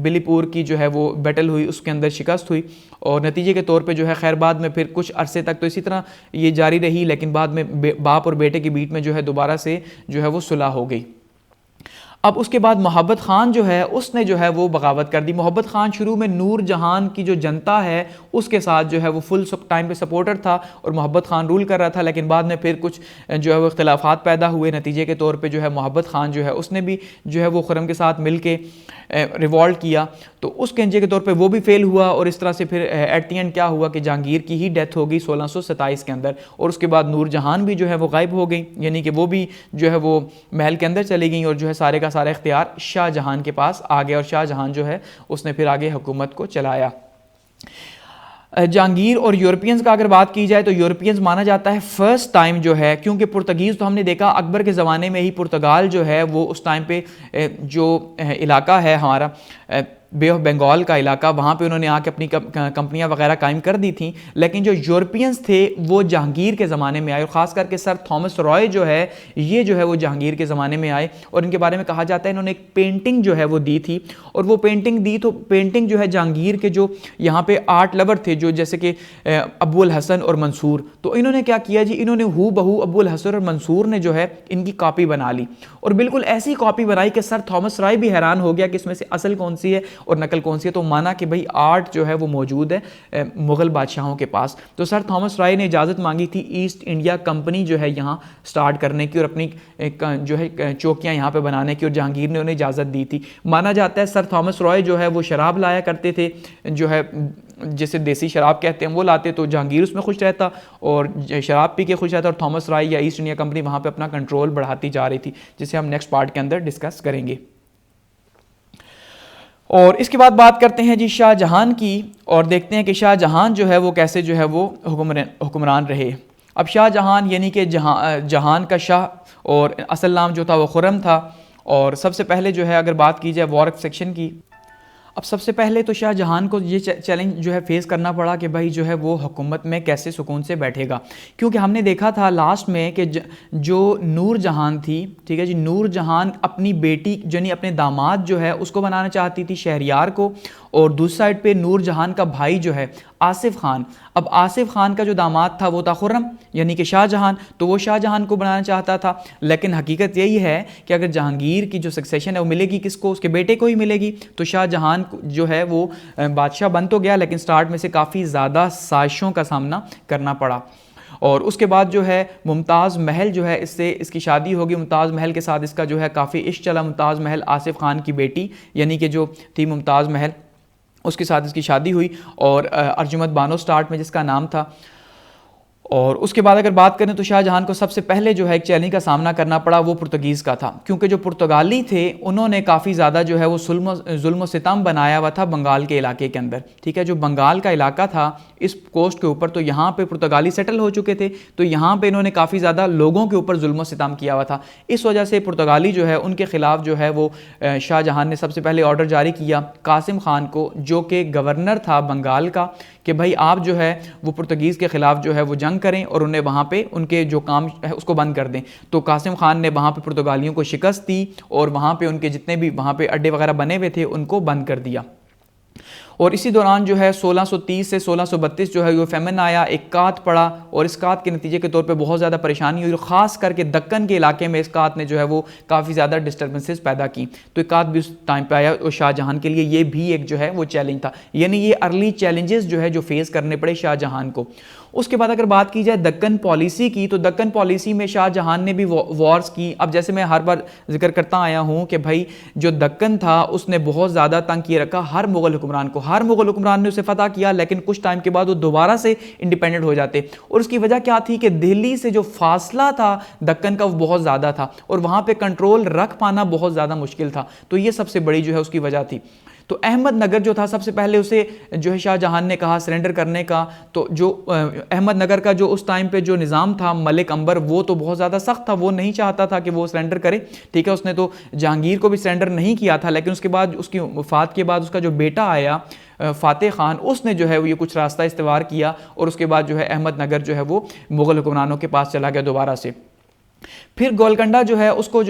बिलीपुर की जो है वो बैटल हुई, उसके अंदर शिकस्त हुई, और नतीजे के तौर पे जो है खैर बाद में फिर कुछ अरसे तक तो इसी तरह ये जारी रही, लेकिन बाद में बाप और बेटे के बीच में जो है दोबारा से जो है वो सुलह हो गई। अब उसके बाद मोहब्बत ख़ान जो है उसने जो है वो बगावत कर दी। मोहब्बत ख़ान शुरू में नूरजहान की जो जनता है उसके साथ जो है वो फुल टाइम पे सपोर्टर था और मोहब्बत ख़ान रूल कर रहा था, लेकिन बाद में फिर कुछ जो है वो इख्तिलाफ़ात पैदा हुए। नतीजे के तौर पे जो है मोहब्बत ख़ान जो है उसने भी जो है वो खुर्रम के साथ मिल के रिवॉल्ट किया, तो उसके नतीजे के तौर पे वो भी फेल हुआ, और इस तरह से फिर एट दी एंड क्या हुआ कि जहांगीर की ही डेथ हो गई 1627 के अंदर, और उसके बाद नूरजहान भी जो है वो गायब हो गई, यानी कि वो भी जो है वो महल के अंदर चली गई, और जो है सारे का सारा इख्तियार शाहजहां के पास आ गया, और शाहजहां जो है उसने फिर आगे हुकूमत को चलाया। जहांगीर और यूरोपियंस का अगर बात की जाए तो यूरोपियंस माना जाता है फर्स्ट टाइम जो है, क्योंकि पुर्तगीज़ तो हमने देखा अकबर के ज़माने में ही पुर्तगाल जो है वो उस टाइम पे जो इलाका है हमारा बे ऑफ बंगाल का इलाका, वहाँ पे उन्होंने आके अपनी कंपनियाँ वगैरह कायम कर दी थी। लेकिन जो यूरोपियंस थे वो जहांगीर के ज़माने में आए, और ख़ास करके सर थॉमस रॉय जो है ये जो है वो जहांगीर के ज़माने में आए। और इनके बारे में कहा जाता है इन्होंने एक पेंटिंग जो है वो दी थी, और वो पेंटिंग दी तो पेंटिंग जो है जहांगीर के जो यहाँ पे आर्ट लवर थे, जो जैसे कि अबुल हसन और मंसूर, तो इन्होंने क्या किया जी, इन्होंने हू बहू अबुल हसन और मंसूर ने जो है इनकी कॉपी बना ली, और बिल्कुल ऐसी कॉपी बनाई कि सर थॉमस रॉय भी हैरान हो गया कि इसमें से असल कौन सी है और नकल कौन सी है। तो माना कि भाई आर्ट जो है वो मौजूद है मुगल बादशाहों के पास। तो सर थॉमस रॉय ने इजाज़त मांगी थी ईस्ट इंडिया कंपनी जो है यहाँ स्टार्ट करने की और अपनी जो है चौकियाँ यहाँ पे बनाने की, और जहांगीर ने उन्हें इजाज़त दी थी। माना जाता है सर थॉमस रॉय जो है वो शराब लाया करते थे, जो है जैसे देसी शराब कहते हैं वो लाते, तो जहांगीर उसमें खुश रहता और शराब पी के खुश रहता, और थॉमस रॉय या ईस्ट इंडिया कंपनी वहाँ पे अपना कंट्रोल बढ़ाती जा रही थी, जिसे हम नेक्स्ट पार्ट के अंदर डिस्कस करेंगे। और इसके बाद बात करते हैं जी शाहजहां की, और देखते हैं कि शाहजहां जो है वो कैसे जो है वो हुक्मरान रहे। अब शाहजहां यानी कि जहान का शाह, और असल नाम जो था वो खुरम था। और सबसे पहले जो है अगर बात की जाए वॉर सेक्शन की, अब सबसे पहले तो शाहजहां को ये चैलेंज जो है फेस करना पड़ा कि भाई जो है वो हुकूमत में कैसे सुकून से बैठेगा, क्योंकि हमने देखा था लास्ट में कि जो नूर जहां थी, ठीक है जी, नूर जहां अपनी बेटी यानी अपने दामाद जो है उसको बनाना चाहती थी शहरियार को, और दूसरी साइड पे नूर जहां का भाई जो है आसिफ खान। अब आसिफ खान का जो दामाद था वो था खुर्रम यानी कि शाहजहां, तो वो शाहजहां को बनाना चाहता था। लेकिन हकीकत यही है कि अगर जहांगीर की जो सक्सेशन है वो मिलेगी किसको, उसके बेटे को ही मिलेगी। तो शाहजहां जो है वो बादशाह बन तो गया, लेकिन स्टार्ट में से काफ़ी ज़्यादा साजिशों का सामना करना पड़ा। और उसके बाद जो है मुमताज़ महल जो है इससे इसकी शादी होगी, मुमताज़ महल के साथ इसका जो है काफ़ी इश्क चला। मुमताज़ महल आसिफ खान की बेटी यानी कि जो थी मुमताज़ महल, उसके साथ इसकी शादी हुई, और अर्जुमंद बानो स्टार्ट में जिसका नाम था। और उसके बाद अगर बात करें तो शाहजहां को सबसे पहले जो है एक चैलेंज का सामना करना पड़ा, वो पुर्तगीज़ का था, क्योंकि जो पुर्तगाली थे उन्होंने काफ़ी ज़्यादा जो है वो जुल्म सितम बनाया हुआ था बंगाल के इलाके के अंदर, ठीक है। जो बंगाल का इलाका था इस कोस्ट के ऊपर, तो यहाँ पे पुर्तगाली सेटल हो चुके थे, तो यहाँ पे इन्होंने काफ़ी ज़्यादा लोगों के ऊपर जुल्म सितम किया हुआ था। इस वजह से पुर्तगाली जो है उनके ख़िलाफ़ जो है वो शाहजहां ने सबसे पहले ऑर्डर जारी किया कासिम खान को, जो कि गवर्नर था बंगाल का, कि भाई आप जो है वो पुर्तगीज़ के ख़िलाफ़ जो है वो जंग करें और उन्हें वहाँ पे उनके जो काम है उसको बंद कर दें। तो कासिम खान ने वहाँ पे पुर्तगालियों को शिकस्त दी, और वहाँ पे उनके जितने भी वहाँ पे अड्डे वगैरह बने हुए थे उनको बंद कर दिया। और इसी दौरान जो है 1630 से 1632 जो है वो फेमन आया, एक कात पड़ा, और इस कात के नतीजे के तौर पे बहुत ज़्यादा परेशानी हुई, और ख़ास करके दक्कन के इलाके में इस कात ने जो है वो काफ़ी ज़्यादा डिस्टर्बेंसेस पैदा की। तो एक कात भी उस टाइम पे आया, और शाहजहां के लिए ये भी एक जो है वो चैलेंज था, यानी ये अर्ली चैलेंजेस जो है जो फेस करने पड़े शाहजहां को। उसके बाद अगर बात की जाए दक्कन पॉलिसी की, तो दक्कन पॉलिसी में शाहजहां ने भी वॉर्स की। अब जैसे मैं हर बार जिक्र करता आया हूँ कि भाई जो दक्कन था उसने बहुत ज़्यादा तंग किए रखा हर मुगल हुक्मरान को, हर मुगल हुक्मरान ने उसे फतह किया, लेकिन कुछ टाइम के बाद वो दोबारा से इंडिपेंडेंट हो जाते। और उसकी वजह क्या थी कि दिल्ली से जो फासला था दक्कन का वो बहुत ज़्यादा था, और वहाँ पर कंट्रोल रख पाना बहुत ज़्यादा मुश्किल था। तो ये सबसे बड़ी जो है उसकी वजह थी। तो अहमदनगर जो था सबसे पहले उसे जो है शाहजहां ने कहा सरेंडर करने का। तो जो अहमदनगर का जो उस टाइम पे जो निज़ाम था मलिक अंबर, वो तो बहुत ज़्यादा सख्त था, वो नहीं चाहता था कि वो सरेंडर करे, ठीक है। उसने तो जहांगीर को भी सरेंडर नहीं किया था, लेकिन उसके बाद उसकी वफ़ात के बाद उसका जो बेटा आया फ़ातेह खान, उसने जो है वो ये कुछ रास्ता इस्तेवार किया, और उसके बाद जो है अहमदनगर जो है वो मुग़ल हुक्मरानों के पास चला गया दोबारा से। फिर गोलकंडा जो है उसको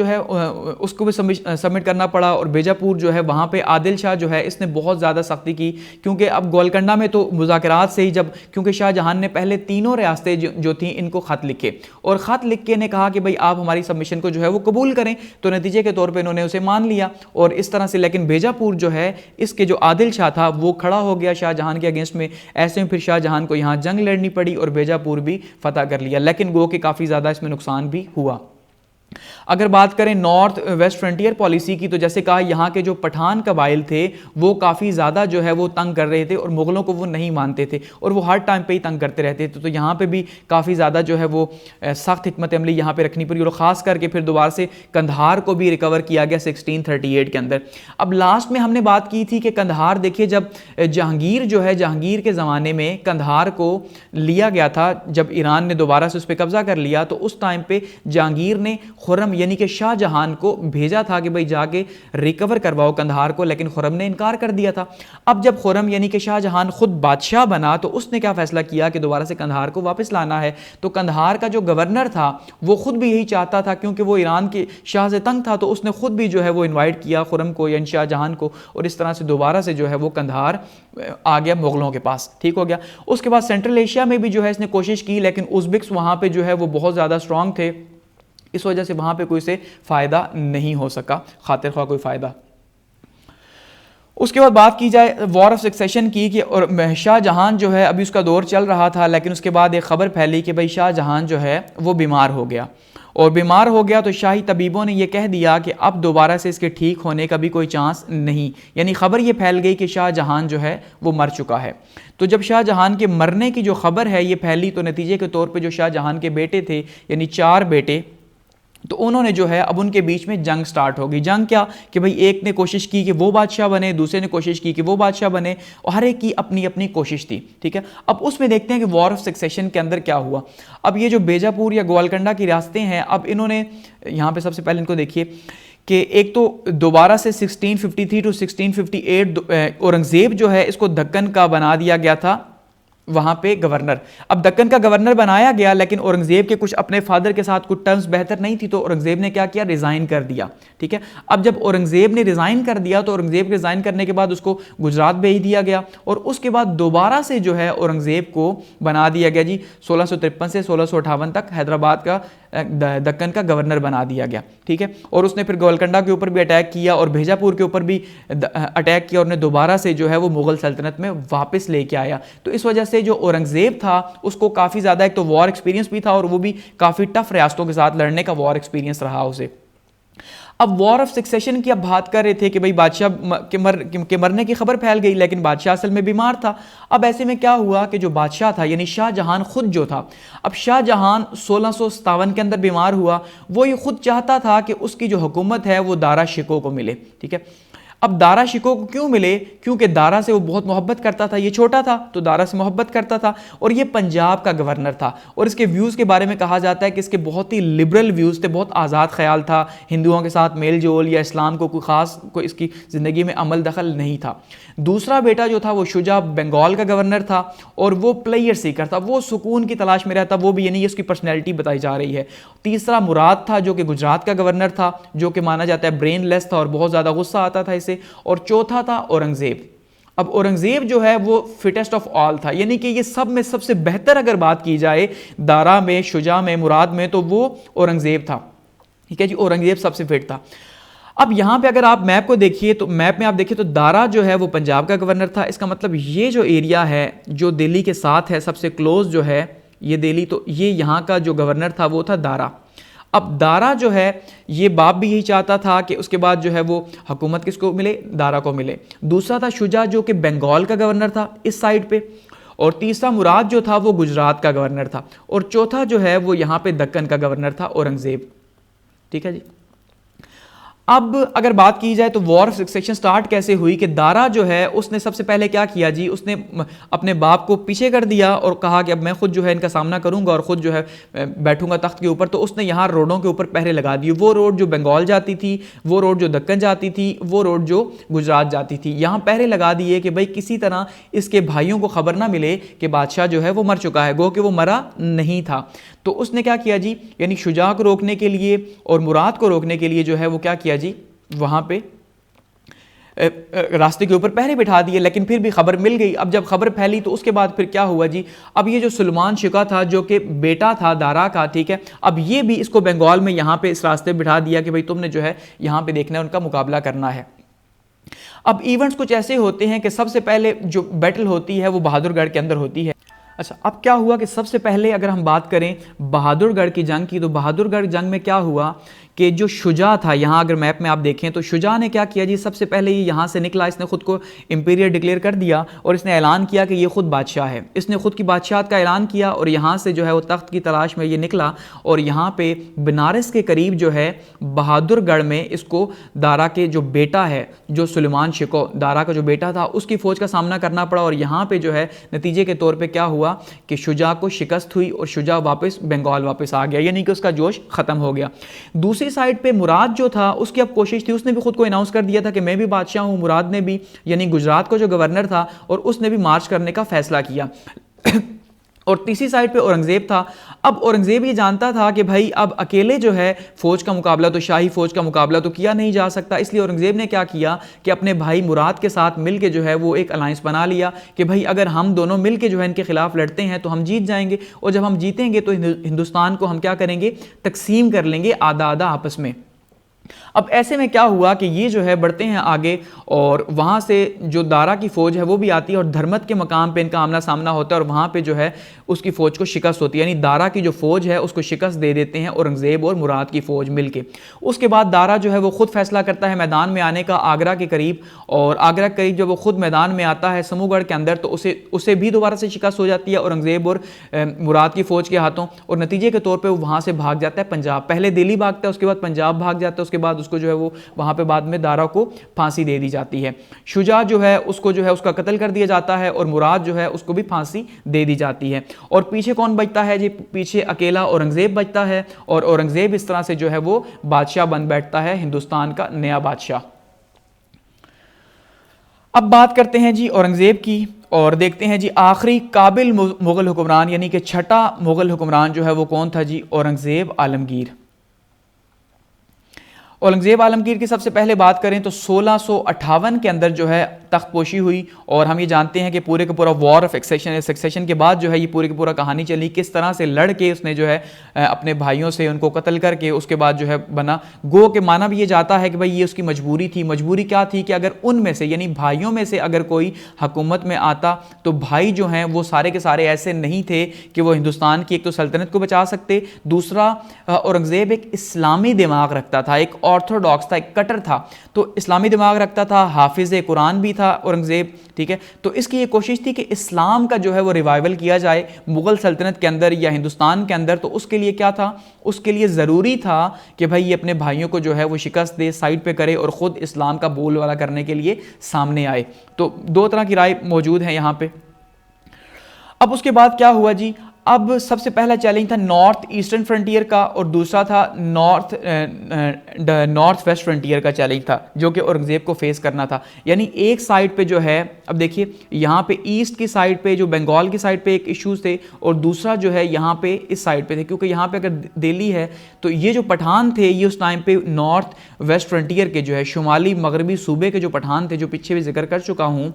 भी सबमिट करना पड़ा, और बीजापुर जो है वहाँ पे आदिल शाह जो है इसने बहुत ज़्यादा सख्ती की, क्योंकि अब गोलकंडा में तो मुज़ाकरात से ही क्योंकि शाहजहां ने पहले तीनों रियासतें जो थी इनको ख़त लिखे, और ख़त लिख के ने कहा कि भाई आप हमारी सबमिशन को जो है वो कबूल करें, तो नतीजे के तौर पर इन्होंने उसे मान लिया, और इस तरह से। लेकिन बीजापुर जो है इसके जो आदिल शाह था वो खड़ा हो गया शाहजहां के अगेंस्ट में। ऐसे में फिर शाहजहां को यहाँ जंग लड़नी पड़ी और बीजापुर भी फतह कर लिया, लेकिन गो के काफ़ी ज़्यादा इसमें नुकसान भी हुआ। अगर बात करें नॉर्थ वेस्ट फ्रंटियर पॉलिसी की, तो जैसे कहा यहाँ के जो पठान कबाइल थे वो काफ़ी ज़्यादा जो है वो तंग कर रहे थे और मुग़लों को वो नहीं मानते थे और वो हर टाइम पे ही तंग करते रहते थे। तो यहाँ पे भी काफ़ी ज़्यादा जो है वो सख्त हिकमत अमली यहाँ पे रखनी पड़ी और ख़ास करके फिर दोबारा से कंधार को भी रिकवर किया गया 1638 के अंदर। अब लास्ट में हमने बात की थी कि कंधार देखिए, जब जहांगीर जो है, जहांगीर के ज़माने में कंधार को लिया गया था, जब ईरान ने दोबारा से उस पर कब्ज़ा कर लिया, तो उस टाइम पे जहांगीर ने खुर्रम यानी कि शाहजहां को भेजा था कि भाई जाके रिकवर करवाओ कंधार को, लेकिन खुर्रम ने इनकार कर दिया था। अब जब खुर्रम यानी कि शाहजहां खुद बादशाह बना तो उसने क्या फैसला किया कि दोबारा से कंधार को वापस लाना है। तो कंधार का जो गवर्नर था वो खुद भी यही चाहता था, क्योंकि वो ईरान के शाह से तंग था, तो उसने खुद भी जो है वो इन्वाइट किया खुर्रम को यानी शाहजहां को, और इस तरह से दोबारा से जो है वो कंधार आ गया मुगलों के पास। ठीक हो गया। उसके बाद सेंट्रल एशिया में भी जो है इसने कोशिश की, लेकिन उज़्बेक्स वहाँ पे जो है वो बहुत ज़्यादा स्ट्रांग थे, इस वजह से वहां पे कोई से फायदा नहीं हो सका, खातिर ख्वाह कोई फायदा। उसके बाद बात की जाए वॉर ऑफ सक्सेशन की कि और शाहजहां जो है अभी उसका दौर चल रहा था, लेकिन उसके बाद एक खबर फैली कि भाई शाहजहां जो है वो बीमार हो गया, और बीमार हो गया तो शाही तबीबों ने यह कह दिया कि अब दोबारा से इसके ठीक होने का भी कोई चांस नहीं, यानी खबर ये फैल गई कि शाहजहां जो है वो मर चुका है। तो जब शाहजहां के मरने की जो खबर है ये फैली, तो नतीजे के तौर पे जो शाहजहां के बेटे थे यानी 4 बेटे, तो उन्होंने जो है अब उनके बीच में जंग स्टार्ट हो गई। जंग क्या कि भाई एक ने कोशिश की कि वो बादशाह बने, दूसरे ने कोशिश की कि वो बादशाह बने, और हर एक की अपनी अपनी कोशिश थी। ठीक है। अब उसमें देखते हैं कि वॉर ऑफ सक्सेशन के अंदर क्या हुआ। अब ये जो बीजापुर या ग्वालकंडा की रियासतें हैं, अब इन्होंने यहाँ पे सबसे पहले इनको देखिए कि एक तो दोबारा से 1653 टू 1658 औरंगजेब जो है इसको दक्कन का बना दिया गया था वहाँ पे गवर्नर। अब दक्कन का गवर्नर बनाया गया, लेकिन औरंगजेब के कुछ अपने फादर के साथ कुछ टर्म्स बेहतर नहीं थी, तो औरंगजेब ने क्या किया, रिज़ाइन कर दिया। ठीक है। अब जब औरंगजेब ने रिज़ाइन कर दिया तो औरंगजेब रिज़ाइन करने के बाद उसको गुजरात भेज दिया गया, और उसके बाद दोबारा से जो है औरंगजेब को बना दिया गया जी 1653 से 1658 तक हैदराबाद का दक्कन का गवर्नर बना दिया गया। ठीक है। और उसने फिर गोलकंडा के ऊपर भी अटैक किया और बीजापुर के ऊपर भी अटैक किया, और ने दोबारा से जो है वो मुगल सल्तनत में वापस लेके आया। तो इस वजह से जो औरंगजेब था उसको काफ़ी ज़्यादा एक तो वॉर एक्सपीरियंस भी था, और वो भी काफ़ी टफ रियासतों के साथ लड़ने का वॉर एक्सपीरियंस रहा उसे। अब वॉर ऑफ सक्सेशन की अब बात कर रहे थे कि भाई बादशाह के मरने की खबर फैल गई, लेकिन बादशाह असल में बीमार था। अब ऐसे में क्या हुआ कि जो बादशाह था यानी शाहजहां खुद जो था, अब शाहजहां 1657 के अंदर बीमार हुआ, वो ये खुद चाहता था कि उसकी जो हुकूमत है वो दारा शिकोह को मिले। ठीक है। अब दारा शिकोह को क्यों मिले, क्योंकि दारा से वो बहुत मोहब्बत करता था, ये छोटा था तो दारा से मोहब्बत करता था, और ये पंजाब का गवर्नर था, और इसके व्यूज़ के बारे में कहा जाता है कि इसके बहुत ही लिबरल व्यूज़ थे, बहुत आज़ाद ख्याल था, हिंदुओं के साथ मेल जोल या इस्लाम को कोई ख़ास कोई इसकी ज़िंदगी में अमल दखल नहीं था। दूसरा बेटा जो था वो शुजा बंगाल का गवर्नर था, और वो प्लेयर सीकर था, वो सुकून की तलाश में रहता, वो भी यानी उसकी पर्सनैलिटी बताई जा रही है। तीसरा मुराद था जो कि गुजरात का गवर्नर था, जो कि माना जाता है ब्रेनलेस था और बहुत ज़्यादा गुस्सा आता था इसे। और चौथा था औरंगजेब। अब औरंगजेब जो है वो फिटेस्ट ऑफ ऑल था, यानी कि ये सब में सबसे बेहतर अगर बात की जाए दारा में, शुजा में, मुराद में, तो वो औरंगजेब था। ठीक है जी, औरंगजेब सबसे फिट था। अब यहाँ पे अगर आप मैप को देखिए तो मैप में आप देखिए तो दारा जो है वो पंजाब का गवर्नर था। इसका मतलब ये जो एरिया है जो दिल्ली के साथ है सबसे क्लोज जो है ये दिल्ली, तो ये यहाँ का जो गवर्नर था वो था दारा। अब दारा जो है ये बाप भी यही चाहता था कि उसके बाद जो है वो हुकूमत किसको मिले, दारा को मिले। दूसरा था शुजा जो कि बंगाल का गवर्नर था इस साइड पे, और तीसरा मुराद जो था वो गुजरात का गवर्नर था, और चौथा जो है वो यहाँ पे दक्कन का गवर्नर था औरंगजेब। ठीक है जी। अब अगर बात की जाए तो वॉर ऑफ सक्सेशन स्टार्ट कैसे हुई कि दारा जो है उसने सबसे पहले क्या किया जी, उसने अपने बाप को पीछे कर दिया और कहा कि अब मैं खुद जो है इनका सामना करूंगा और खुद जो है बैठूंगा तख्त के ऊपर। तो उसने यहाँ रोडों के ऊपर पहरे लगा दिए, वो रोड जो बंगाल जाती थी, वो रोड जो दक्कन जाती थी, वो रोड जो गुजरात जाती थी, यहाँ पहरे लगा दिए कि भाई किसी तरह इसके भाइयों को खबर ना मिले कि बादशाह जो है वो मर चुका है, गो कि वो मरा नहीं था। तो उसने क्या किया जी, यानी शुजा को रोकने के लिए और मुराद को रोकने के लिए जो है वो क्या किया जी, वहां पे रास्ते के ऊपर पहरे बिठा दिए, लेकिन फिर भी खबर मिल गई। अब जब खबर फैली तो उसके बाद फिर क्या हुआ जी, अब ये जो सुलेमान शिका था जो कि बेटा था दारा का, ठीक है, अब ये भी इसको बंगाल में यहाँ पे इस रास्ते बिठा दिया कि भाई तुमने जो है यहाँ पे देखना है, उनका मुकाबला करना है। अब इवेंट्स कुछ ऐसे होते हैं कि सबसे पहले जो बैटल होती है वो बहादुरगढ़ के अंदर होती है। अच्छा, अब क्या हुआ कि सबसे पहले अगर हम बात करें बहादुरगढ़ की जंग की, तो बहादुरगढ़ जंग में क्या हुआ कि जो शुजा था, यहाँ अगर मैप में आप देखें तो शुजा ने क्या किया जी, सबसे पहले ये यहाँ से निकला, इसने खुद को इंपीरियर डिक्लेयर कर दिया और इसने ऐलान किया कि ये खुद बादशाह है। इसने खुद की बादशाहत का ऐलान किया और यहाँ से जो है वो तख्त की तलाश में ये निकला और यहाँ पे बनारस के करीब जो है बहादुरगढ़ में इसको दारा के जो बेटा है, जो सुलेमान शिको दारा का जो बेटा था, उसकी फ़ौज का सामना करना पड़ा और यहाँ पे जो है नतीजे के तौर पे क्या हुआ कि शुजा को शिकस्त हुई और शुजा वापस बंगाल वापस आ गया, यानी कि उसका जोश ख़त्म हो गया। दूसरी साइड पे मुराद जो था, उसकी अब कोशिश थी, उसने भी खुद को अनाउंस कर दिया था कि मैं भी बादशाह हूँ। मुराद ने भी, यानी गुजरात का जो गवर्नर था, और उसने भी मार्च करने का फैसला किया। और तीसरी साइड पे औरंगज़ेब था। अब औरंगज़ेब ये जानता था कि भाई अब अकेले जो है फ़ौज का मुकाबला, तो शाही फ़ौज का मुकाबला तो किया नहीं जा सकता, इसलिए औरंगज़ेब ने क्या किया कि अपने भाई मुराद के साथ मिल के जो है वो एक अलायंस बना लिया कि भाई अगर हम दोनों मिल के जो है इनके खिलाफ लड़ते हैं तो हम जीत जाएंगे, और जब हम जीतेंगे तो हिंदुस्तान को हम क्या करेंगे, तकसीम कर लेंगे आधा आधा आपस में। अब ऐसे में क्या हुआ कि ये जो है बढ़ते हैं आगे और वहाँ से जो दारा की फ़ौज है वो भी आती है और धर्मत के मकाम पे इनका आमना सामना होता है और वहाँ पे जो है उसकी फ़ौज को शिकस्त होती है, यानी दारा की जो फ़ौज है उसको शिकस्त दे देते हैं औरंगज़ेब और मुराद की फ़ौज मिलके। उसके बाद दारा जो है वो खुद फैसला करता है मैदान में आने का आगरा के करीब, और आगरा के करीब जब वो खुद मैदान में आता है समूहगढ़ के अंदर, तो उसे भी दोबारा से शिकस्त हो जाती है औरंगज़ेब और मुराद की फ़ौज के हाथों, और नतीजे के तौर पर वो वहाँ से भाग जाता है पंजाब। पहले दिल्ली भागता है, उसके बाद पंजाब भाग जाता है, उसके बाद उसको जो है वो वहाँ पे बाद में दारा को फांसी दे दी जाती है। शुजा जो है उसको जो है उसका कत्ल कर दिया जाता है और मुराद जो है उसको भी फांसी दे दी जाती है। और पीछे कौन बचता है जी, पीछे अकेला औरंगज़ेब बचता है, और औरंगज़ेब इस तरह से जो है वो बादशाह बन बैठता है, हिंदुस्तान का नया बादशाह। अब बात करते हैं जी औरंगज़ेब की और देखते हैं जी आखिरी काबिल मुग़ल हुक्मरान, यानी कि छठा मुग़ल हुक्मरान जो है वो कौन था जी, औरंगज़ेब आलमगीर। औरंगज़ेब आलमगीर की सबसे पहले बात करें तो 1658 के अंदर जो है तख्तपोशी हुई, और हम ये जानते हैं कि पूरे का पूरा वॉर ऑफ सक्सेशन के बाद जो है ये पूरी की पूरा कहानी चली, किस तरह से लड़ के उसने जो है अपने भाइयों से उनको कत्ल करके उसके बाद जो है बना। गो के माना भी ये जाता है कि भाई ये उसकी मजबूरी थी। मजबूरी क्या थी कि अगर उनमें से यानी भाइयों में से अगर कोई हुकूमत में आता तो भाई जो हैं वो सारे के सारे ऐसे नहीं थे कि वो हिंदुस्तान की एक तो सल्तनत को बचा सकते, दूसरा औरंगज़ेब एक इस्लामी दिमाग रखता था, एक ऑर्थोडॉक्स था, एक कटर था, तो इस्लामी दिमाग रखता था, हाफिज़ कुरान भी था औरंगज़ेब, ठीक है। तो इसकी ये कोशिश थी कि इस्लाम का जो है वो रिवाइवल किया जाए मुग़ल सल्तनत के अंदर या हिंदुस्तान के अंदर। तो उसके लिए क्या था, उसके लिए ज़रूरी था कि भाई ये अपने भाइयों को जो है वो शिकस्त दे, साइड पे करे और ख़ुद इस्लाम का बोलबाला करने के लिए सामने आए। तो दो तरह की राय मौजूद है यहाँ पे। अब उसके बाद क्या हुआ जी, अब सबसे पहला चैलेंज था नॉर्थ ईस्टर्न फ्रंटियर का और दूसरा था नॉर्थ वेस्ट फ्रंटियर का चैलेंज था, जो कि औरंगज़ेब को फेस करना था। यानी एक साइड पे जो है, अब देखिए यहाँ पे ईस्ट की साइड पे जो बंगाल की साइड पे एक इश्यूज थे, और दूसरा जो है यहाँ पे इस साइड पे थे, क्योंकि यहाँ पे अगर दिल्ली है तो ये जो पठान थे ये उस टाइम पे नॉर्थ वेस्ट फ्रंटियर के जो है शुमाली मगरबी सूबे के जो पठान थे, जो पीछे भी जिक्र कर चुका हूँ,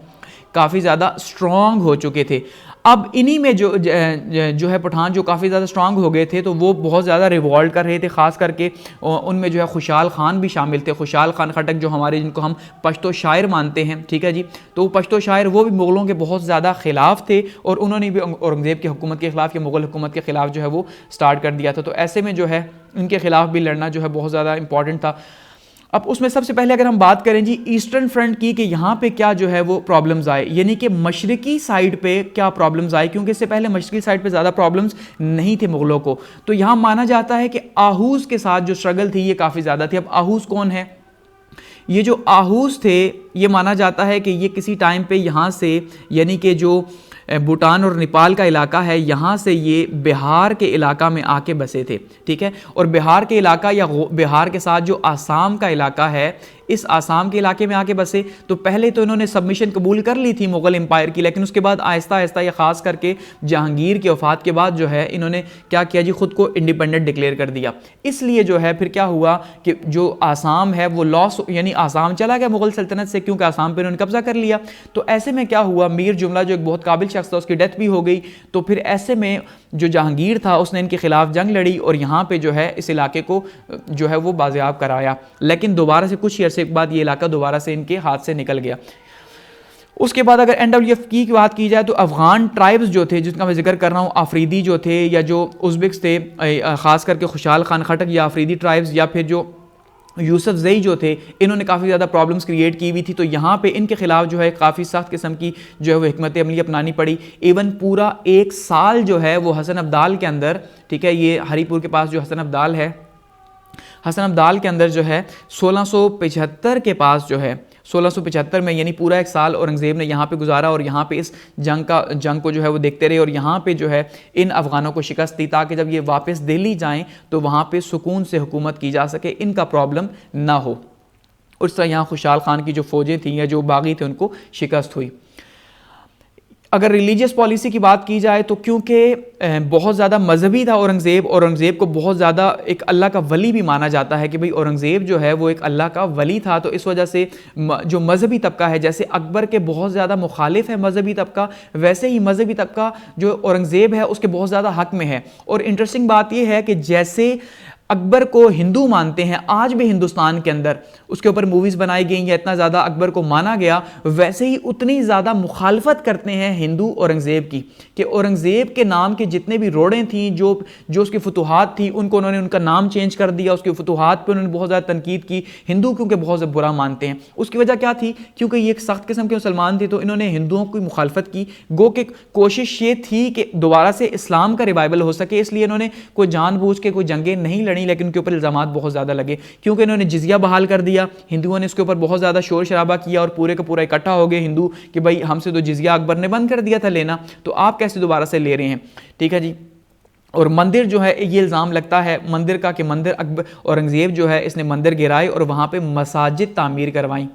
काफ़ी ज़्यादा स्ट्रॉन्ग हो चुके थे। अब इन्हीं में जो है पठान जो काफ़ी ज़्यादा स्ट्रांग हो गए थे, तो वो बहुत ज़्यादा रिवॉल्ट कर रहे थे, ख़ास करके उनमें जो है खुशाल खान भी शामिल थे। खुशाल खान खटक जो हमारे, जिनको हम पश्तो शायर मानते हैं, ठीक है जी, तो पश्तो शायर वो भी मुग़लों के बहुत ज़्यादा ख़िलाफ़ थे और उन्होंने भी औरंगज़ेब की हुकूमत के ख़िलाफ़ या मुग़ल हुकूमत के ख़िलाफ़ जो है वो स्टार्ट कर दिया था। तो ऐसे में जो है इनके ख़िलाफ़ भी लड़ना जो है बहुत ज़्यादा इंपॉर्टेंट था। अब उसमें सबसे पहले अगर हम बात करें जी ईस्टर्न फ्रंट की, कि यहाँ पे क्या जो है वो प्रॉब्लम्स आए, यानी कि मशरकी साइड पे क्या प्रॉब्लम्स आए, क्योंकि इससे पहले मशरकी साइड पे ज़्यादा प्रॉब्लम्स नहीं थे मुग़लों को। तो यहाँ माना जाता है कि आहूज़ के साथ जो स्ट्रगल थी ये काफ़ी ज़्यादा थी। अब आहूज़ कौन है, ये जो आहूज़ थे ये माना जाता है कि ये किसी टाइम पे यहाँ से, यानी कि जो भूटान और नेपाल का इलाका है, यहाँ से ये बिहार के इलाका में आके बसे थे, ठीक है। और बिहार के इलाका या बिहार के साथ जो आसाम का इलाका है, इस आसाम के इलाके में आके बसे। तो पहले तो इन्होंने सबमिशन कबूल कर ली थी मुग़ल एम्पायर की, लेकिन उसके बाद आहिस्ता आहिस्ता या ख़ास करके जहांगीर की वफ़ात के बाद जो है इन्होंने क्या किया जी, ख़ुद को इंडिपेंडेंट डिक्लेयर कर दिया। इसलिए जो है फिर क्या हुआ कि जो आसाम है वो लॉस, यानी आसाम चला गया मुग़ल सल्तनत से, क्योंकि आसाम पर इन्होंने कब्ज़ा कर लिया। तो ऐसे में क्या हुआ, मीर जुमला जो एक बहुत काबिल शख्स था उसकी डेथ भी हो गई। तो फिर ऐसे में जो जहांगीर था उसने इनके खिलाफ जंग लड़ी और यहाँ पे जो है इस इलाके को जो है वो बाजियाब कराया, लेकिन दोबारा से कुछ ही अरसे के बाद ये इलाका दोबारा से इनके हाथ से निकल गया। उसके बाद अगर NWF की बात की जाए तो अफ़गान ट्राइब्स जो थे, जिसका मैं जिक्र कर रहा हूँ, आफरीदी जो थे या जो उज़्बेक्स थे, ख़ास करके खुशाल खान खटक या आफरीदी ट्राइब्स या फिर जो यूसुफ जई जो थे, इन्होंने काफ़ी ज़्यादा प्रॉब्लम्स क्रिएट की हुई थी। तो यहाँ पे इनके ख़िलाफ़ जो है काफ़ी सख्त किस्म की जो है वो हिकमत अमली अपनानी पड़ी। इवन पूरा 1 साल जो है वो हसन अब्दाल के अंदर, ठीक है, ये हरीपुर के पास जो हसन अब्दाल है, हसन अब्दाल के अंदर जो है 1675 के पास जो है 1675 में, यानी पूरा 1 साल औरंगज़ेब ने यहाँ पे गुजारा और यहाँ पे इस जंग को जो है वो देखते रहे और यहाँ पे जो है इन अफ़गानों को शिकस्त दी ताकि जब ये वापस दिल्ली जाएं तो वहाँ पे सुकून से हुकूमत की जा सके, इनका प्रॉब्लम ना हो। उस तरह यहाँ खुशाल खान की जो फ़ौजें थीं या जो बागी थे उनको शिकस्त हुई। अगर रिलीजियस पॉलिसी की बात की जाए तो क्योंकि बहुत ज़्यादा मजहबी था औरंगज़ेब को बहुत ज़्यादा एक अल्लाह का वली भी माना जाता है कि भाई औरंगज़ेब जो है वो एक अल्लाह का वली था। तो इस वजह से जो मजहबी तबका है, जैसे अकबर के बहुत ज़्यादा मुखालिफ है मजहबी तबका, वैसे ही मजहबी तबका जो औरंगज़ेब है उसके बहुत ज़्यादा हक में है। और इंटरेस्टिंग बात यह है कि जैसे अकबर को हिंदू मानते हैं आज भी हिंदुस्तान के अंदर, उसके ऊपर मूवीज़ बनाई गई या इतना ज़्यादा अकबर को माना गया, वैसे ही उतनी ज़्यादा मुखालफत करते हैं हिंदू औरंगज़ेब की कि औरंगज़ेब के नाम के जितने भी रोडें थी, जो उसकी फतूहात थी, उनको उन्होंने उनका नाम चेंज कर दिया, उसकी फतूहात पर उन्होंने बहुत ज़्यादा तनकीद की। हिंदू क्योंकि बहुत ज़्यादा बुरा मानते हैं, उसकी वजह क्या थी? क्योंकि ये एक सख्त किस्म के मुसलमान थे, तो इन्होंने हिंदुओं की मुखालफत की। गो कि कोशिश ये थी कि दोबारा से इस्लाम का रिवाइवल हो सके, इसलिए इन्होंने कोई जानबूझ के कोई जंगें नहीं लड़ी, लेकिन उनके ऊपर इल्ज़ामात बहुत ज़्यादा लगे क्योंकि इन्होंने जिजिया बहाल कर दिया। हिंदुओं ने इसके ऊपर बहुत ज़्यादा शोर शराबा किया और पूरे का पूरा इकट्ठा हो गए हिंदू कि भाई हमसे तो जिजिया अकबर ने बंद कर दिया था लेना, तो आप कैसे दोबारा से ले रहे हैं? ठीक है जी। और मंदिर जो है, ये इल्ज़ाम लगता है मंदिर का कि मंदिर अकबर औरंगज़ेब जो है इसने मंदिर गिराए और वहाँ पे मसाजिद तामीर करवाई।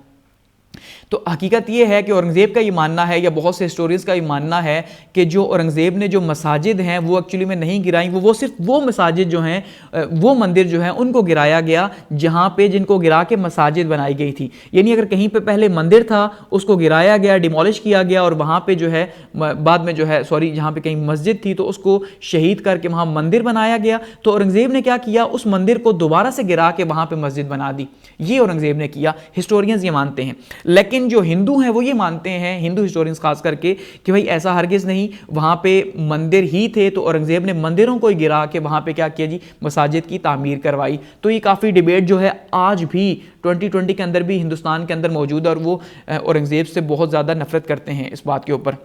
तो हकीकत ये है कि औरंगज़ेब का ये मानना है या बहुत से हिस्टोरियंस का ये मानना है कि जो औरंगज़ेब ने जो मसाजिद हैं वो एक्चुअली में नहीं गिराई, वो सिर्फ वो मसाजिद जो हैं, वो मंदिर जो हैं उनको गिराया गया जहाँ पे जिनको गिरा के मसाजिद बनाई गई थी। यानी अगर कहीं पे पहले मंदिर था उसको गिराया गया, डिमोलिश किया गया और वहाँ पे जो है बाद में जो है जहाँ पे कहीं मस्जिद थी तो उसको शहीद करके वहाँ मंदिर बनाया गया। तो औरंगज़ेब ने क्या किया, उस मंदिर को दोबारा से गिरा के वहाँ पे मस्जिद बना दी। ये औरंगज़ेब ने किया, हिस्टोरियंस ये मानते हैं। लेकिन जो हिंदू हैं वो ये मानते हैं, हिंदू हिस्टोरियंस खास करके, कि भाई ऐसा हरगिज़ नहीं, वहाँ पे मंदिर ही थे तो औरंगज़ेब ने मंदिरों को ही गिरा के वहाँ पे क्या किया जी, मसाजिद की तामीर करवाई। तो ये काफ़ी डिबेट जो है आज भी 2020 के अंदर भी हिंदुस्तान के अंदर मौजूद है और वो औरंगज़ेब से बहुत ज़्यादा नफरत करते हैं इस बात के ऊपर।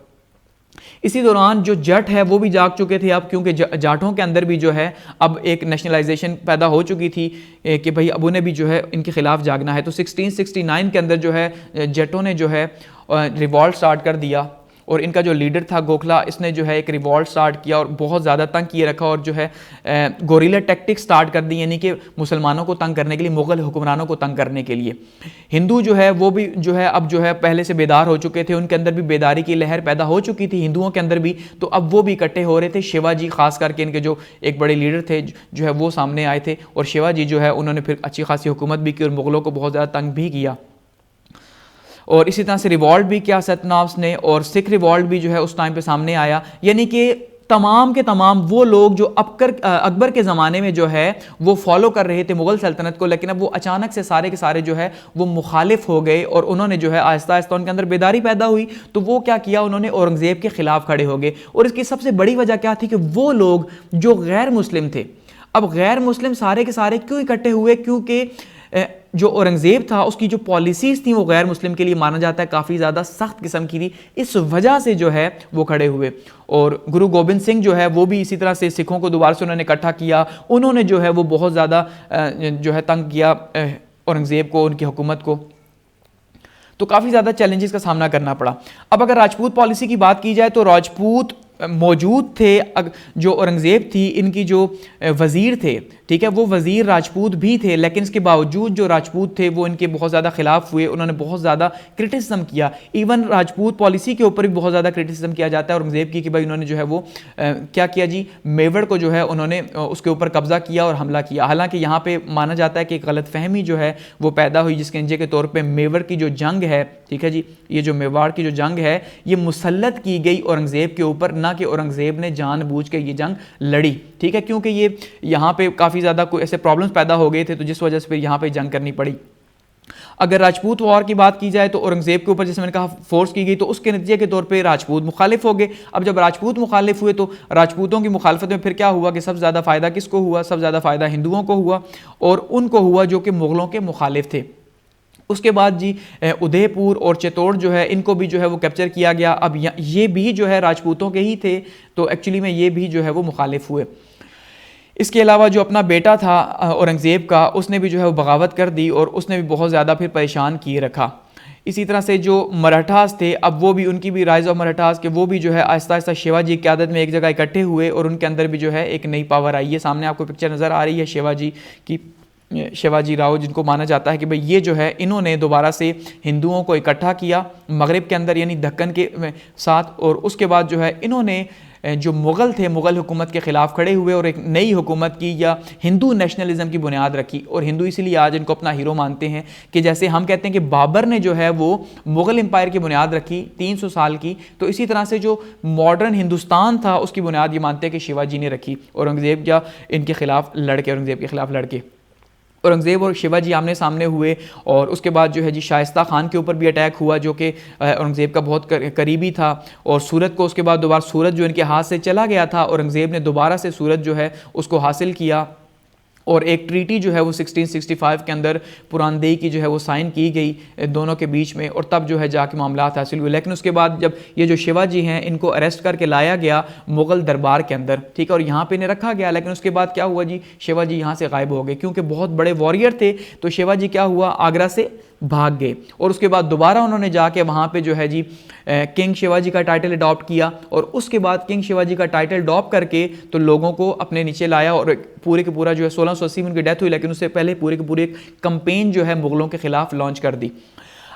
इसी दौरान जो जट है वो भी जाग चुके थे अब, क्योंकि जाटों के अंदर भी जो है अब एक नेशनलाइजेशन पैदा हो चुकी थी कि भाई अब उन्हें भी जो है इनके खिलाफ जागना है। तो 1669 के अंदर जो है जटों ने जो है रिवॉल्ट स्टार्ट कर दिया और इनका जो लीडर था गोखला, इसने जो है एक रिवॉल्ट स्टार्ट किया और बहुत ज़्यादा तंग किए रखा और जो है गोरिल्ला टैक्टिक्स स्टार्ट कर दी, यानी कि मुसलमानों को तंग करने के लिए, मुग़ल हुक्मरानों को तंग करने के लिए। हिंदू जो है वो भी जो है अब जो है पहले से बेदार हो चुके थे, उनके अंदर भी बेदारी की लहर पैदा हो चुकी थी हिंदुओं के अंदर भी, तो अब वो भी इकट्ठे हो रहे थे। शिवाजी खास करके इनके जो एक बड़े लीडर थे जो है वो सामने आए थे और शिवाजी जो है उन्होंने फिर अच्छी खासी हुकूमत भी की और मुग़लों को बहुत ज़्यादा तंग भी किया। और इसी तरह से रिवॉल्ट भी किया सतनाब्स ने, और सिख रिवॉल्ट भी जो है उस टाइम पे सामने आया। यानी कि तमाम के तमाम वो लोग जो अकबर के ज़माने में जो है वो फॉलो कर रहे थे मुग़ल सल्तनत को, लेकिन अब वो अचानक से सारे के सारे जो है वो मुखालिफ हो गए और उन्होंने जो है आहिस्ता आहिस्ता उनके अंदर बेदारी पैदा हुई। तो वो क्या किया, उन्होंने औरंगज़ेब के ख़िलाफ़ खड़े हो गए। और इसकी सबसे बड़ी वजह क्या थी कि वो लोग जो गैर मुस्लिम थे, अब गैर मुस्लिम सारे के सारे क्यों इकट्ठे हुए, क्योंकि जो औरंगज़ेब था उसकी जो पॉलिसीज़ थी वो गैर मुस्लिम के लिए माना जाता है काफ़ी ज़्यादा सख्त किस्म की थी, इस वजह से जो है वो खड़े हुए। और गुरु गोबिंद सिंह जो है वो भी इसी तरह से सिखों को दोबारा से उन्होंने इकट्ठा किया, उन्होंने जो है वो बहुत ज़्यादा जो है तंग किया औरंगज़ेब को, उनकी हुकूमत को। तो काफ़ी ज़्यादा चैलेंजेस का सामना करना पड़ा। अब अगर राजपूत पॉलिसी की बात की जाए तो राजपूत मौजूद थे, जो औरंगज़ेब थी इनकी जो वज़ीर थे, ठीक है, वो वज़ीर राजपूत भी थे, लेकिन इसके बावजूद जो राजपूत थे वो इनके बहुत ज़्यादा ख़िलाफ़ हुए, उन्होंने बहुत ज़्यादा क्रिटिसिज्म किया। इवन राजपूत पॉलिसी के ऊपर भी बहुत ज़्यादा क्रिटिसिज्म किया जाता है औरंगज़ेब की कि भाई उन्होंने जो है वो क्या किया जी, मेवाड़ को जो है उन्होंने उसके ऊपर कब्ज़ा किया और हमला किया। हालांकि यहाँ पर माना जाता है कि गलतफहमी जो है वो पैदा हुई, जिसके नतीजे के तौर पर मेवाड़ की जो जंग है, ठीक है जी, ये जो मेवाड़ की जो जंग है ये मुसल्लत की गई औरंगज़ेब के ऊपर, ना कि औरंगज़ेब ने जानबूझ के ये जंग लड़ी, ठीक है, क्योंकि ये यहाँ पे काफ़ी ज़्यादा कोई ऐसे प्रॉब्लम्स पैदा हो गए थे, तो जिस वजह से फिर यहाँ पे जंग करनी पड़ी। अगर राजपूत वॉर की बात की जाए तो औरंगज़ेब के ऊपर जैसे मैंने कहा फोर्स की गई, तो उसके नतीजे के तौर पे राजपूत मुखालिफ हो गए। अब जब राजपूत मुखालिफ हुए तो राजपूतों की मुखालफत में फिर क्या हुआ कि सबसे ज़्यादा फ़ायदा किसको हुआ? सबसे ज़्यादा फ़ायदा हिंदुओं को हुआ और उनको हुआ जो कि मुग़लों के मुखालिफ थे। उसके बाद जी उदयपुर और चित्तौड़ जो है इनको भी जो है वो कैप्चर किया गया। अब ये भी जो है राजपूतों के ही थे, तो एक्चुअली में ये भी जो है वो मुखालिफ हुए। इसके अलावा जो अपना बेटा था औरंगज़ेब का, उसने भी जो है वो बगावत कर दी और उसने भी बहुत ज़्यादा फिर परेशान किए रखा। इसी तरह से जो मराठास थे, अब वो भी, उनकी भी राइज ऑफ मराठास के वो भी जो है आहिस्ता आहिस्ता शिवाजी की क़यादत में एक जगह इकट्ठे हुए और उनके अंदर भी जो है एक नई पावर आई है। सामने आपको पिक्चर नज़र आ रही है शिवाजी की, शिवाजी राव जिनको माना जाता है कि भाई ये जो है इन्होंने दोबारा से हिंदुओं को इकट्ठा किया मगरिब के अंदर यानी दक्कन के साथ, और उसके बाद जो है इन्होंने जो मुग़ल थे मुग़ल हुकूमत के ख़िलाफ़ खड़े हुए और एक नई हुकूमत की या हिंदू नेशनलिज़म की बुनियाद रखी। और हिंदू इसीलिए आज इनको अपना हीरो मानते हैं कि जैसे हम कहते हैं कि बाबर ने जो है वो मुग़ल एम्पायर की बुनियाद रखी 300 साल की, तो इसी तरह से जो मॉडर्न हिंदुस्तान था उसकी बुनियाद ये मानते हैं कि शिवाजी ने रखी। औरंगज़ेब या इनके ख़िलाफ़ लड़के, औरंगज़ेब के ख़िलाफ़ लड़के, औरंगज़ेब और शिवाजी आमने सामने हुए। और उसके बाद जो है जी शाइस्ता खान के ऊपर भी अटैक हुआ जो कि औरंगज़ेब का बहुत करीबी था, और सूरत को उसके बाद दोबारा सूरत जो इनके हाथ से चला गया था, औरंगज़ेब ने दोबारा से सूरत जो है उसको हासिल किया और एक ट्रीटी जो है वो 1665 के अंदर पुरानदेही की जो है वो साइन की गई दोनों के बीच में, और तब जो है जाके मामलात हासिल हुए। लेकिन उसके बाद जब ये जो शिवाजी हैं इनको अरेस्ट करके लाया गया मुग़ल दरबार के अंदर, ठीक है, और यहाँ पे इन्हें रखा गया। लेकिन उसके बाद क्या हुआ जी, शिवाजी यहाँ से गायब हो गए क्योंकि बहुत बड़े वॉरियर थे। तो शिवाजी क्या हुआ, आगरा से भाग गए और उसके बाद दोबारा उन्होंने जाके वहाँ पे जो है जी किंग शिवाजी का टाइटल अडॉप्ट किया, और उसके बाद किंग शिवाजी का टाइटल अडॉप्ट करके तो लोगों को अपने नीचे लाया और पूरे के पूरा जो है 1680 में उनकी डेथ हुई, लेकिन उससे पहले पूरे के पूरे एक कंपेन जो है मुग़लों के ख़िलाफ़ लॉन्च कर दी।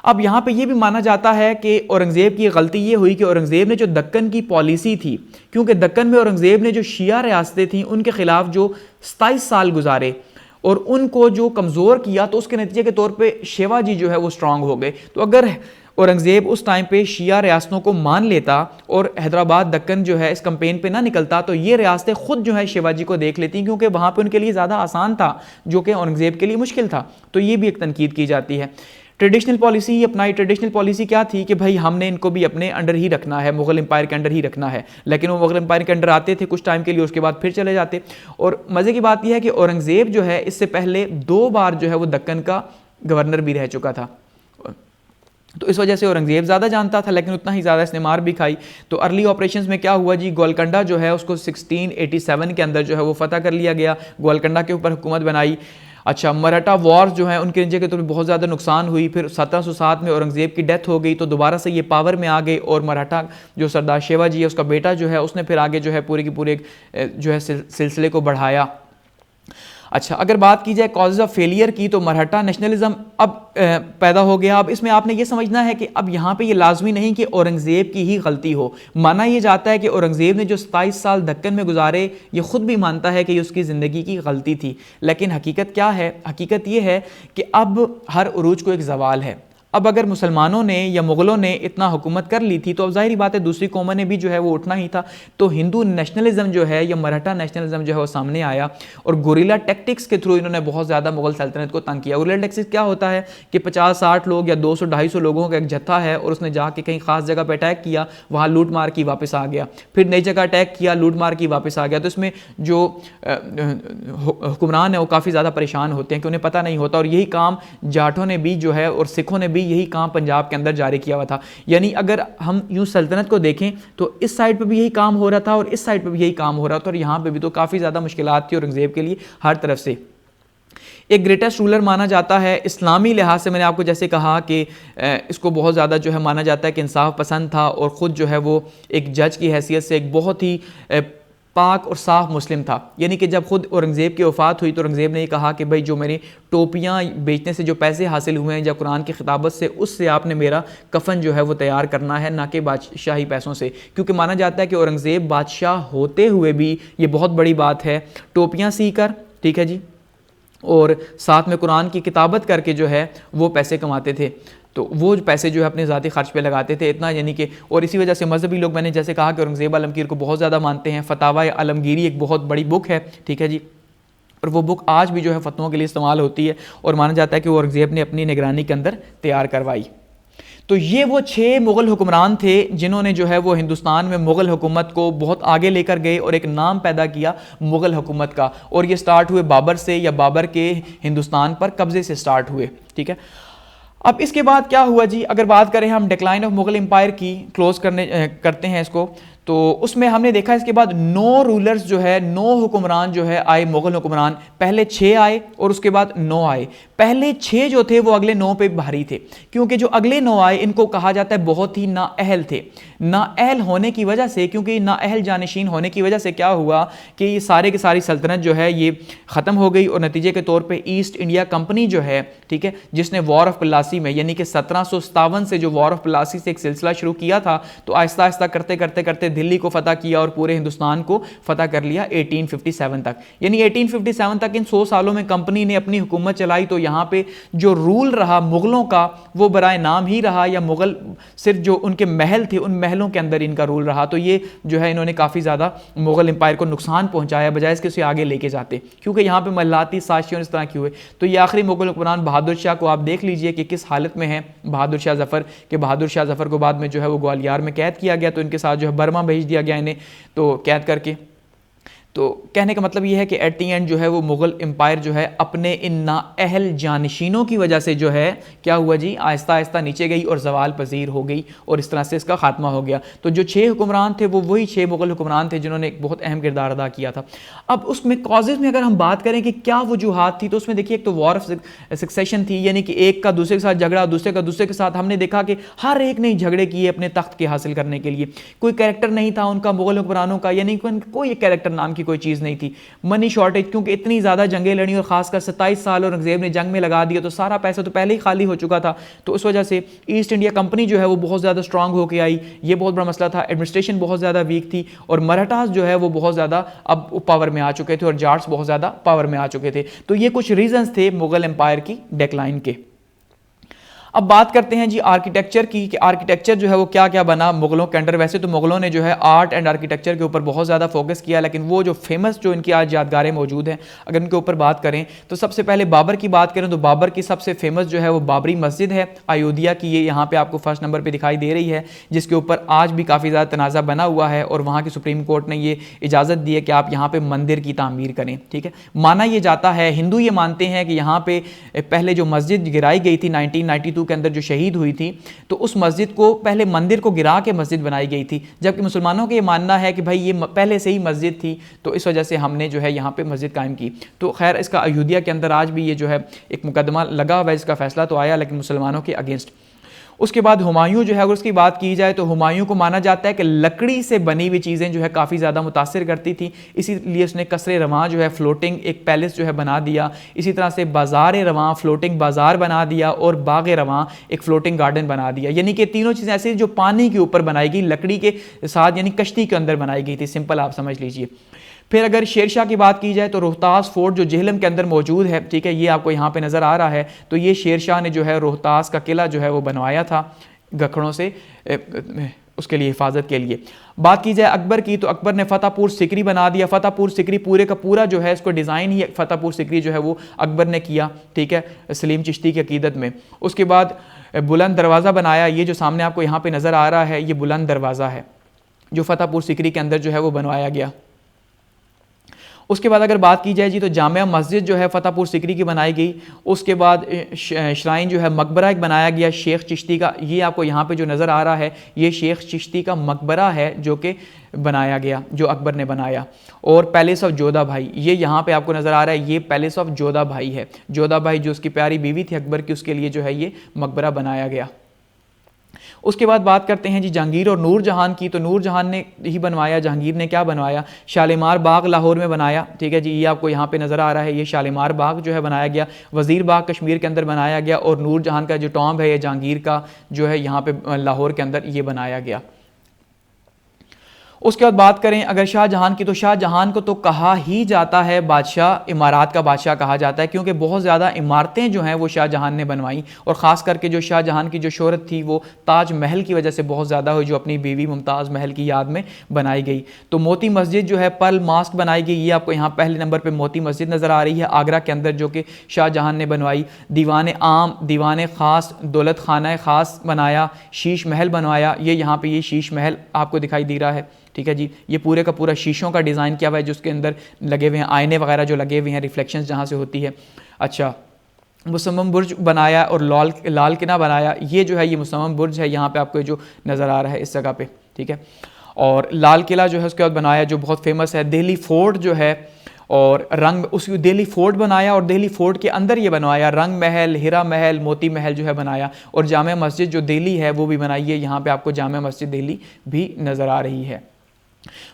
अब यहाँ पे ये भी माना जाता है कि औरंगज़ेब की गलती ये हुई कि औरंगज़ेब ने जो दक्कन की पॉलिसी थी, क्योंकि दक्कन में औरंगज़ेब ने जो शिया रियासतें थीं उनके ख़िलाफ़ जो 27 साल गुजारे और उनको जो कमज़ोर किया, तो उसके नतीजे के तौर पे शिवाजी जो है वो स्ट्रांग हो गए। तो अगर औरंगज़ेब उस टाइम पे शिया रियासतों को मान लेता और हैदराबाद दक्कन जो है इस कैंपेन पे ना निकलता, तो ये रियासतें खुद जो है शिवाजी को देख लेती, क्योंकि वहाँ पे उनके लिए ज़्यादा आसान था जो कि औरंगज़ेब के लिए मुश्किल था। तो ये भी एक तनकीद की जाती है। ट्रेडिशनल पॉलिसी ही अपनाई। ट्रेडिशनल पॉलिसी क्या थी कि भाई हमने इनको भी अपने अंडर ही रखना है, मुग़ल एम्पायर के अंडर ही रखना है। लेकिन वो मुग़ल एम्पायर के अंडर आते थे कुछ टाइम के लिए, उसके बाद फिर चले जाते। और मज़े की बात यह है कि औरंगज़ेब जो है इससे पहले 2 बार जो है वो दक्कन का गवर्नर भी रह चुका था, तो इस वजह से औरंगज़ेब ज़्यादा जानता था, लेकिन उतना ही ज़्यादा इसने मार भी खाई। तो अर्ली ऑपरेशंस में क्या हुआ जी, गोलकंडा जो है उसको 1687 के अंदर जो है वो फतह कर लिया गया, गोलकंडा के ऊपर हुकूमत बनाई। अच्छा, मराठा वॉर जो है उनके नतीजे के तौर पर बहुत ज़्यादा नुकसान हुई। फिर 1707 में औरंगज़ेब की डेथ हो गई, तो दोबारा से ये पावर में आ गए और मराठा जो सरदार शिवाजी है उसका बेटा जो है उसने फिर आगे जो है पूरे की पूरे जो है सिलसिले को बढ़ाया। अच्छा, अगर बात की जाए कॉजेज ऑफ फेलियर की, तो मराठा नेशनलिज्म अब पैदा हो गया। अब इसमें आपने ये समझना है कि अब यहाँ पे ये लाजमी नहीं कि औरंगज़ेब की ही गलती हो। माना ये जाता है कि औरंगज़ेब ने जो 27 साल दक्कन में गुजारे, ये ख़ुद भी मानता है कि ये उसकी ज़िंदगी की गलती थी। लेकिन हकीकत क्या है? हकीकत ये है कि अब हर उरूज को एक ज़वाल है। अब अगर मुसलमानों ने या मुग़लों ने इतना हुकूमत कर ली थी, तो अब ज़ाहिर बात है दूसरी कौमों ने भी जो है वो उठना ही था। तो हिंदू नेशनलिज्म जो है या मराठा नेशनलिज्म जो है वो सामने आया और गुरिल्ला टैक्टिक्स के थ्रू इन्होंने बहुत ज़्यादा मुग़ल सल्तनत को तंग किया। गुरिल्ला टैक्टिक्स क्या होता है कि 50-60 लोग या 200-250 लोगों का एक जत्था है और उसने जाके कहीं ख़ास जगह पर अटैक किया, वहाँ लूट मार की वापस आ गया, फिर नई जगह अटैक किया, लूट मार की वापस आ गया। तो इसमें जो हुक्मरान है वो काफ़ी ज़्यादा परेशान होते हैं कि उन्हें पता नहीं होता। और यही काम जाटों ने भी जो है और सिखों ने भी यही काम पंजाब के अंदर जारी किया हुआ था। यानी अगर हम यूं सल्तनत को देखें तो इस साइड पे भी यही काम हो रहा था और इस साइड पे भी यही काम हो रहा था, और यहाँ पे भी तो काफ़ी ज़्यादा मुश्किलात थी औरंगज़ेब के लिए हर तरफ से। एक ग्रेटेस्ट रूलर माना जाता है इस्लामी लिहाज से। मैंने आपको जैसे कहा कि इसको बहुत ज़्यादा जो है माना जाता है कि इंसाफ पसंद था और ख़ुद जो है वो एक जज की हैसियत से एक बहुत ही पाक और साफ मुस्लिम था। यानी कि जब खुद औरंगज़ेब की वफ़ात हुई तो औरंगज़ेब ने ये कहा कि भाई जो मेरी टोपियाँ बेचने से जो पैसे हासिल हुए हैं या कुरान की खिताबत से, उससे आपने मेरा कफ़न जो है वो तैयार करना है, ना कि बादशाही पैसों से। क्योंकि माना जाता है कि औरंगज़ेब बादशाह होते हुए भी, ये बहुत बड़ी बात है, टोपियाँ सीकर, ठीक है जी, और साथ में कुरान की किताबत करके जो है वो पैसे कमाते थे। तो वो पैसे जो है अपने ज़ाती खर्च पे लगाते थे इतना, यानी कि और इसी वजह से मजहबी लोग, मैंने जैसे कहा कि औरंगज़ेब आलमगीर को बहुत ज़्यादा मानते हैं। फतावा आलमगीरी एक बहुत बड़ी बुक है, ठीक है जी, और वो बुक आज भी जो है फतवों के लिए इस्तेमाल होती है और माना जाता है कि वो औरंगज़ेब ने अपनी निगरानी के अंदर तैयार करवाई। तो ये वो 6 मुग़ल हुक्मरान थे जिन्होंने जो है वो हिंदुस्तान में मुग़ल हुकूमत को बहुत आगे लेकर गए और एक नाम पैदा किया मुग़ल हुकूमत का। और ये स्टार्ट हुए बाबर से, या बाबर के हिंदुस्तान पर कब्ज़े से स्टार्ट हुए। ठीक है, अब इसके बाद क्या हुआ जी, अगर बात करें हम डिक्लाइन ऑफ मुग़ल एम्पायर की, क्लोज करते हैं इसको, तो उसमें हमने देखा इसके बाद 9 रूलर्स जो है, 9 हुक्मरान जो है आए, मुग़ल हुक्मरान। पहले 6 आए और उसके बाद 9 आए। पहले 6 जो थे वो अगले 9 पे भारी थे, क्योंकि जो अगले 9 आए इनको कहा जाता है बहुत ही नाअहल थे। नाअहल होने की वजह से, क्योंकि नाअहल जानशीन होने की वजह से क्या हुआ कि ये सारे की सारी सल्तनत जो है ये ख़त्म हो गई और नतीजे के तौर पर ईस्ट इंडिया कंपनी जो है, ठीक है, जिसने वॉर ऑफ प्लासी में, यानी कि 1757 से जो वॉर ऑफ प्लासी से एक सिलसिला शुरू किया था, तो आहिस्ता आहिस्ता करते करते करते दिल्ली को फतह किया और पूरे हिंदुस्तान को फतह कर लिया 1857 तक। यानी 1857 तक इन 100 सालों में कंपनी ने अपनी हुकूमत चलाई। तो यहाँ पे जो रूल रहा मुग़लों का वो बराए नाम ही रहा, या मुग़ल सिर्फ जो उनके महल थे उन महलों के अंदर इनका रूल रहा। तो ये जो है इन्होंने काफ़ी ज़्यादा मुग़ल एम्पायर को नुकसान पहुँचाया, बजाय इसके उसे आगे लेके जाते, क्योंकि यहाँ पर मल्लाती साजिशें इस तरह की हुए। तो ये आखिरी मुग़ल हुक्मरान बहादुर शाह को आप देख लीजिए कि किस हालत में है बहादुर शाह ज़फ़र, के बहादुर शाह ज़फ़र को बाद में जो है वो ग्वालियर में कैद किया गया, तो इनके साथ जो है बर्मा भेज दिया गया इन्हें, तो कैद करके। तो कहने का मतलब ये है कि एट दी एंड जो है वो मुग़ल एम्पायर जो है अपने इन नाअहल जानशीनों की वजह से जो है क्या हुआ जी, आहिस्ता आहिस्ता नीचे गई और जवाल पजीर हो गई और इस तरह से इसका खात्मा हो गया। तो जो 6 हुक्मरान थे वो वही 6 मुग़ल हुक्मरान थे जिन्होंने एक बहुत अहम किरदार अदा किया था। अब उसमें कॉजेज़ में अगर हम बात करें कि क्या वजूहात थी, तो उसमें देखिए एक तो वॉर ऑफ सक्सेशन थी, यानी कि एक का दूसरे के साथ झगड़ा, दूसरे का दूसरे के साथ। हमने देखा कि हर एक ने झगड़े किए अपने तख्त के हासिल करने के लिए। कोई कैरेक्टर नहीं था उनका मुग़ल हुक्मरानों का, यानी कोई कैरेक्टर नाम की कोई चीज़ नहीं थी। मनी शॉर्टेज, क्योंकि इतनी ज़्यादा जंगें लड़ी और खासकर 27 साल औरंगज़ेब ने जंग में लगा दिया, तो सारा पैसा तो पहले ही खाली हो चुका था। तो उस वजह से ईस्ट इंडिया कंपनी जो है वो बहुत ज़्यादा स्ट्रांग होकर आई। ये बहुत बड़ा मसला था। एडमिनिस्ट्रेशन बहुत ज़्यादा वीक थी और मराठास जो है वो बहुत ज़्यादा अब पावर में आ चुके थे और जाट्स बहुत ज़्यादा पावर में आ चुके थे। तो ये कुछ रीजंस थे मुग़ल एम्पायर की डिक्लाइन के। अब बात करते हैं जी आर्किटेक्चर की, कि आर्किटेक्चर जो है वो क्या क्या बना मुग़लों के अंडर। वैसे तो मुग़लों ने जो है आर्ट एंड आर्किटेक्चर के ऊपर बहुत ज़्यादा फोकस किया, लेकिन वो जो फेमस जो इनकी आज यादगारें मौजूद हैं, अगर इनके ऊपर बात करें तो सबसे पहले बाबर की बात करें तो बाबर की सबसे फेमस जो है वो बाबरी मस्जिद है अयोध्या की। ये यहाँ पर आपको फर्स्ट नंबर पर दिखाई दे रही है, जिसके ऊपर आज भी काफ़ी ज़्यादा तनाज़ा बना हुआ है और वहाँ की सुप्रीम कोर्ट ने ये इजाज़त दी है कि आप यहाँ पर मंदिर की तामीर करें। ठीक है, माना यह जाता है, हिंदू ये मानते हैं कि यहाँ पर पहले जो मस्जिद गिराई गई थी 1992 के अंदर जो शहीद हुई थी, तो उस मस्जिद को पहले मंदिर को गिरा के मस्जिद बनाई गई थी, जबकि मुसलमानों का ये मानना है कि भाई ये पहले से ही मस्जिद थी, तो इस वजह से हमने जो है यहाँ पे मस्जिद कायम की। तो खैर इसका अयोध्या के अंदर आज भी ये जो है एक मुकदमा लगा हुआ है, इसका फैसला तो आया लेकिन मुसलमानों के अगेंस्ट। उसके बाद हुमायूं जो है, अगर उसकी बात की जाए तो हुमायूं को माना जाता है कि लकड़ी से बनी हुई चीज़ें जो है काफ़ी ज़्यादा मुतासिर करती थी, इसीलिए उसने कसरे रवां जो है फ्लोटिंग एक पैलेस जो है बना दिया। इसी तरह से बाज़ार रवां फ्लोटिंग बाज़ार बना दिया और बाग रवां एक फ्लोटिंग गार्डन बना दिया। यानी कि तीनों चीज़ें ऐसी जो पानी के ऊपर बनाई गई, लकड़ी के साथ, यानी कश्ती के अंदर बनाई गई थी। सिंपल आप समझ लीजिए। फिर अगर शेरशाह की बात की जाए तो रोहतास फोर्ट जो जेहलम के अंदर मौजूद है, ठीक है, ये आपको यहाँ पे नज़र आ रहा है। तो ये शेरशाह ने जो है रोहतास का किला जो है वो बनवाया था गखड़ों से, उसके लिए हिफाजत के लिए। बात की जाए अकबर की तो अकबर ने फतेहपुर सिकरी बना दिया। फतेहपुर सिकरी पूरे का पूरा जो है इसको डिज़ाइन ही फतेहपुर सिकरी जो है वो अकबर ने किया, ठीक है, सलीम चिश्ती की अकीदत में। उसके बाद बुलंद दरवाज़ा बनाया। ये जो सामने आपको यहाँ पे नज़र आ रहा है ये बुलंद दरवाज़ा है जो फतेहपुर सिकरी के अंदर जो है वो बनवाया गया। उसके बाद अगर बात की जाए जी तो जामिया मस्जिद जो है फतेहपुर सिकरी की बनाई गई। उसके बाद श्राइन जो है मकबरा एक बनाया गया शेख चिश्ती का। ये आपको यहाँ पे जो नज़र आ रहा है ये शेख चिश्ती का मकबरा है जो कि बनाया गया, जो अकबर ने बनाया। और पैलेस ऑफ जोधा भाई, ये यहाँ पे आपको नज़र आ रहा है, ये पैलेस ऑफ जोधा भाई है। जोधा भाई जो उसकी प्यारी बीवी थी अकबर की, उसके लिए जो है ये मकबरा बनाया गया। उसके बाद बात करते हैं जी जहांगीर और नूरजहान की। तो नूरजहान ने ही बनवाया, जहांगीर ने क्या बनवाया, शालीमार बाग लाहौर में बनाया, ठीक है जी, ये आपको यहाँ पे नज़र आ रहा है, ये शालीमार बाग जो है बनाया गया। वज़ीर बाग कश्मीर के अंदर बनाया गया और नूरजहान का जो टॉम्ब है ये जहांगीर का जो है यहाँ पे लाहौर के अंदर ये बनाया गया। उसके बाद बात करें अगर शाहजहां की, तो शाहजहां को तो कहा ही जाता है बादशाह इमारात का बादशाह कहा जाता है, क्योंकि बहुत ज़्यादा इमारतें जो हैं वो शाहजहां ने बनवाई, और ख़ास करके जो शाहजहां की जो शोहरत थी वो ताज महल की वजह से बहुत ज़्यादा हुई, जो अपनी बीवी मुमताज़ महल की याद में बनाई गई। तो मोती मस्जिद जो है पर्ल मास्क बनाई गई, ये आपको यहाँ पहले नंबर पर मोती मस्जिद नज़र आ रही है आगरा के अंदर, जो कि शाहजहां ने बनवाई। दीवान आम, दीवान ख़ास, दौलत खाना ख़ास बनाया, शीश महल बनवाया, ये यहाँ पे ये शीश महल आपको दिखाई दे रहा है, ठीक है जी। ये पूरे का पूरा शीशों का डिज़ाइन किया हुआ है, जिसके अंदर लगे हुए हैं आईने वगैरह जो लगे हुए हैं, रिफ्लेक्शंस जहाँ से होती है। अच्छा, मुसम्मम बुर्ज बनाया और लाल किला बनाया, ये जो है ये मुसम्मम बुर्ज है, यहाँ पे आपको जो नज़र आ रहा है इस जगह पे, ठीक है। और लाल किला जो है उसके बाद बनाया जो बहुत फेमस है। दिल्ली फोर्ट जो है, और रंग उसकी दिल्ली फोर्ट बनाया, और दिल्ली फोर्ट के अंदर ये बनवाया रंग महल, हीरा महल, मोती महल जो है बनाया, और जामा मस्जिद जो दिल्ली है वो भी बनाई है। यहाँ पे आपको जामा मस्जिद दिल्ली भी नज़र आ रही है।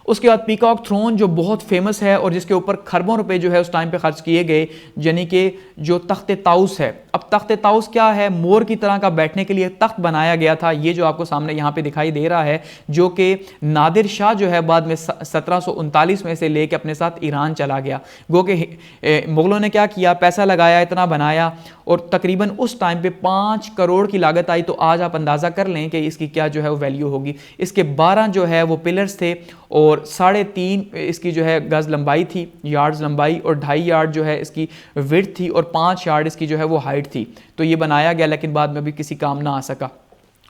उसके बाद पीकॉक थ्रोन जो बहुत फेमस है और जिसके ऊपर खरबों रुपए जो है उस टाइम पे खर्च किए गए, यानी कि जो तख्त ताउस है। अब तख्त ताउस क्या है? मोर की तरह का बैठने के लिए तख्त बनाया गया था, ये जो आपको सामने यहाँ पे दिखाई दे रहा है, जो कि नादिर शाह जो है बाद में 1739 में से लेके अपने साथ ईरान चला गया। गो कि मुगलों ने क्या किया, पैसा लगाया, इतना बनाया, और तकरीबन उस टाइम पे 5 करोड़ की लागत आई। तो आज आप अंदाज़ा कर लें कि इसकी क्या जो है वो वैल्यू होगी। इसके 12 जो है वो पिलर्स थे, और 3.5 इसकी जो है गज लंबाई थी, यार्ड्स लंबाई, और 2.5 यार्ड जो है इसकी विड्थ थी, और 5 यार्ड इसकी जो है वो हाइट थी। तो ये बनाया गया, लेकिन बाद में भी किसी काम ना आ सका,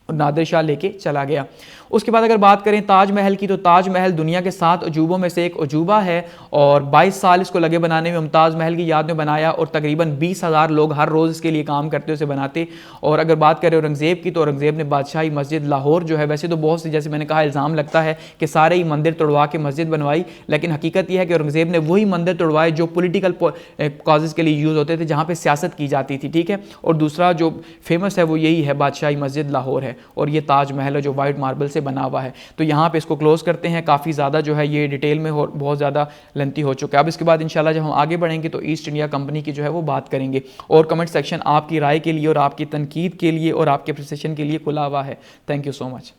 और नादिर शाह लेके चला गया। उसके बाद अगर बात करें ताजमहल की, तो ताजमहल दुनिया के 7 अजूबों में से एक अजूबा है, और 22 साल इसको लगे बनाने में। मुमताज़ महल की याद में बनाया, और तकरीबन 20,000 लोग हर रोज़ इसके लिए काम करते उसे बनाते। और अगर बात करें औरंगज़ेब की, तो औरंगज़ेब ने बादशाही मस्जिद लाहौर जो है, वैसे तो बहुत सी, जैसे मैंने कहा, इल्ज़ाम लगता है कि सारे ही मंदिर तोड़वा के मस्जिद बनवाई, लेकिन हकीकत यह है कि औरंगज़ेब ने वही मंदिर तोड़वाए जो पोलिटिकल कॉजेज़ के लिए यूज़ होते थे, जहाँ पर सियासत की जाती थी, ठीक है। और दूसरा जो फेमस है वो यही है, बादशाही मस्जिद लाहौर है, और ये ताजमहल है जो वाइट मार्बल से बना हुआ है। तो यहाँ पे इसको क्लोज करते हैं, काफ़ी ज़्यादा जो है ये डिटेल में बहुत ज़्यादा लेंथी हो चुका है। अब इसके बाद इंशाल्लाह जब हम आगे बढ़ेंगे तो ईस्ट इंडिया कंपनी की जो है वो बात करेंगे, और कमेंट सेक्शन आपकी राय के लिए और आपकी तनकीद के लिए और आपके अप्रिसिएशन के लिए खुला हुआ है। Thank you so much.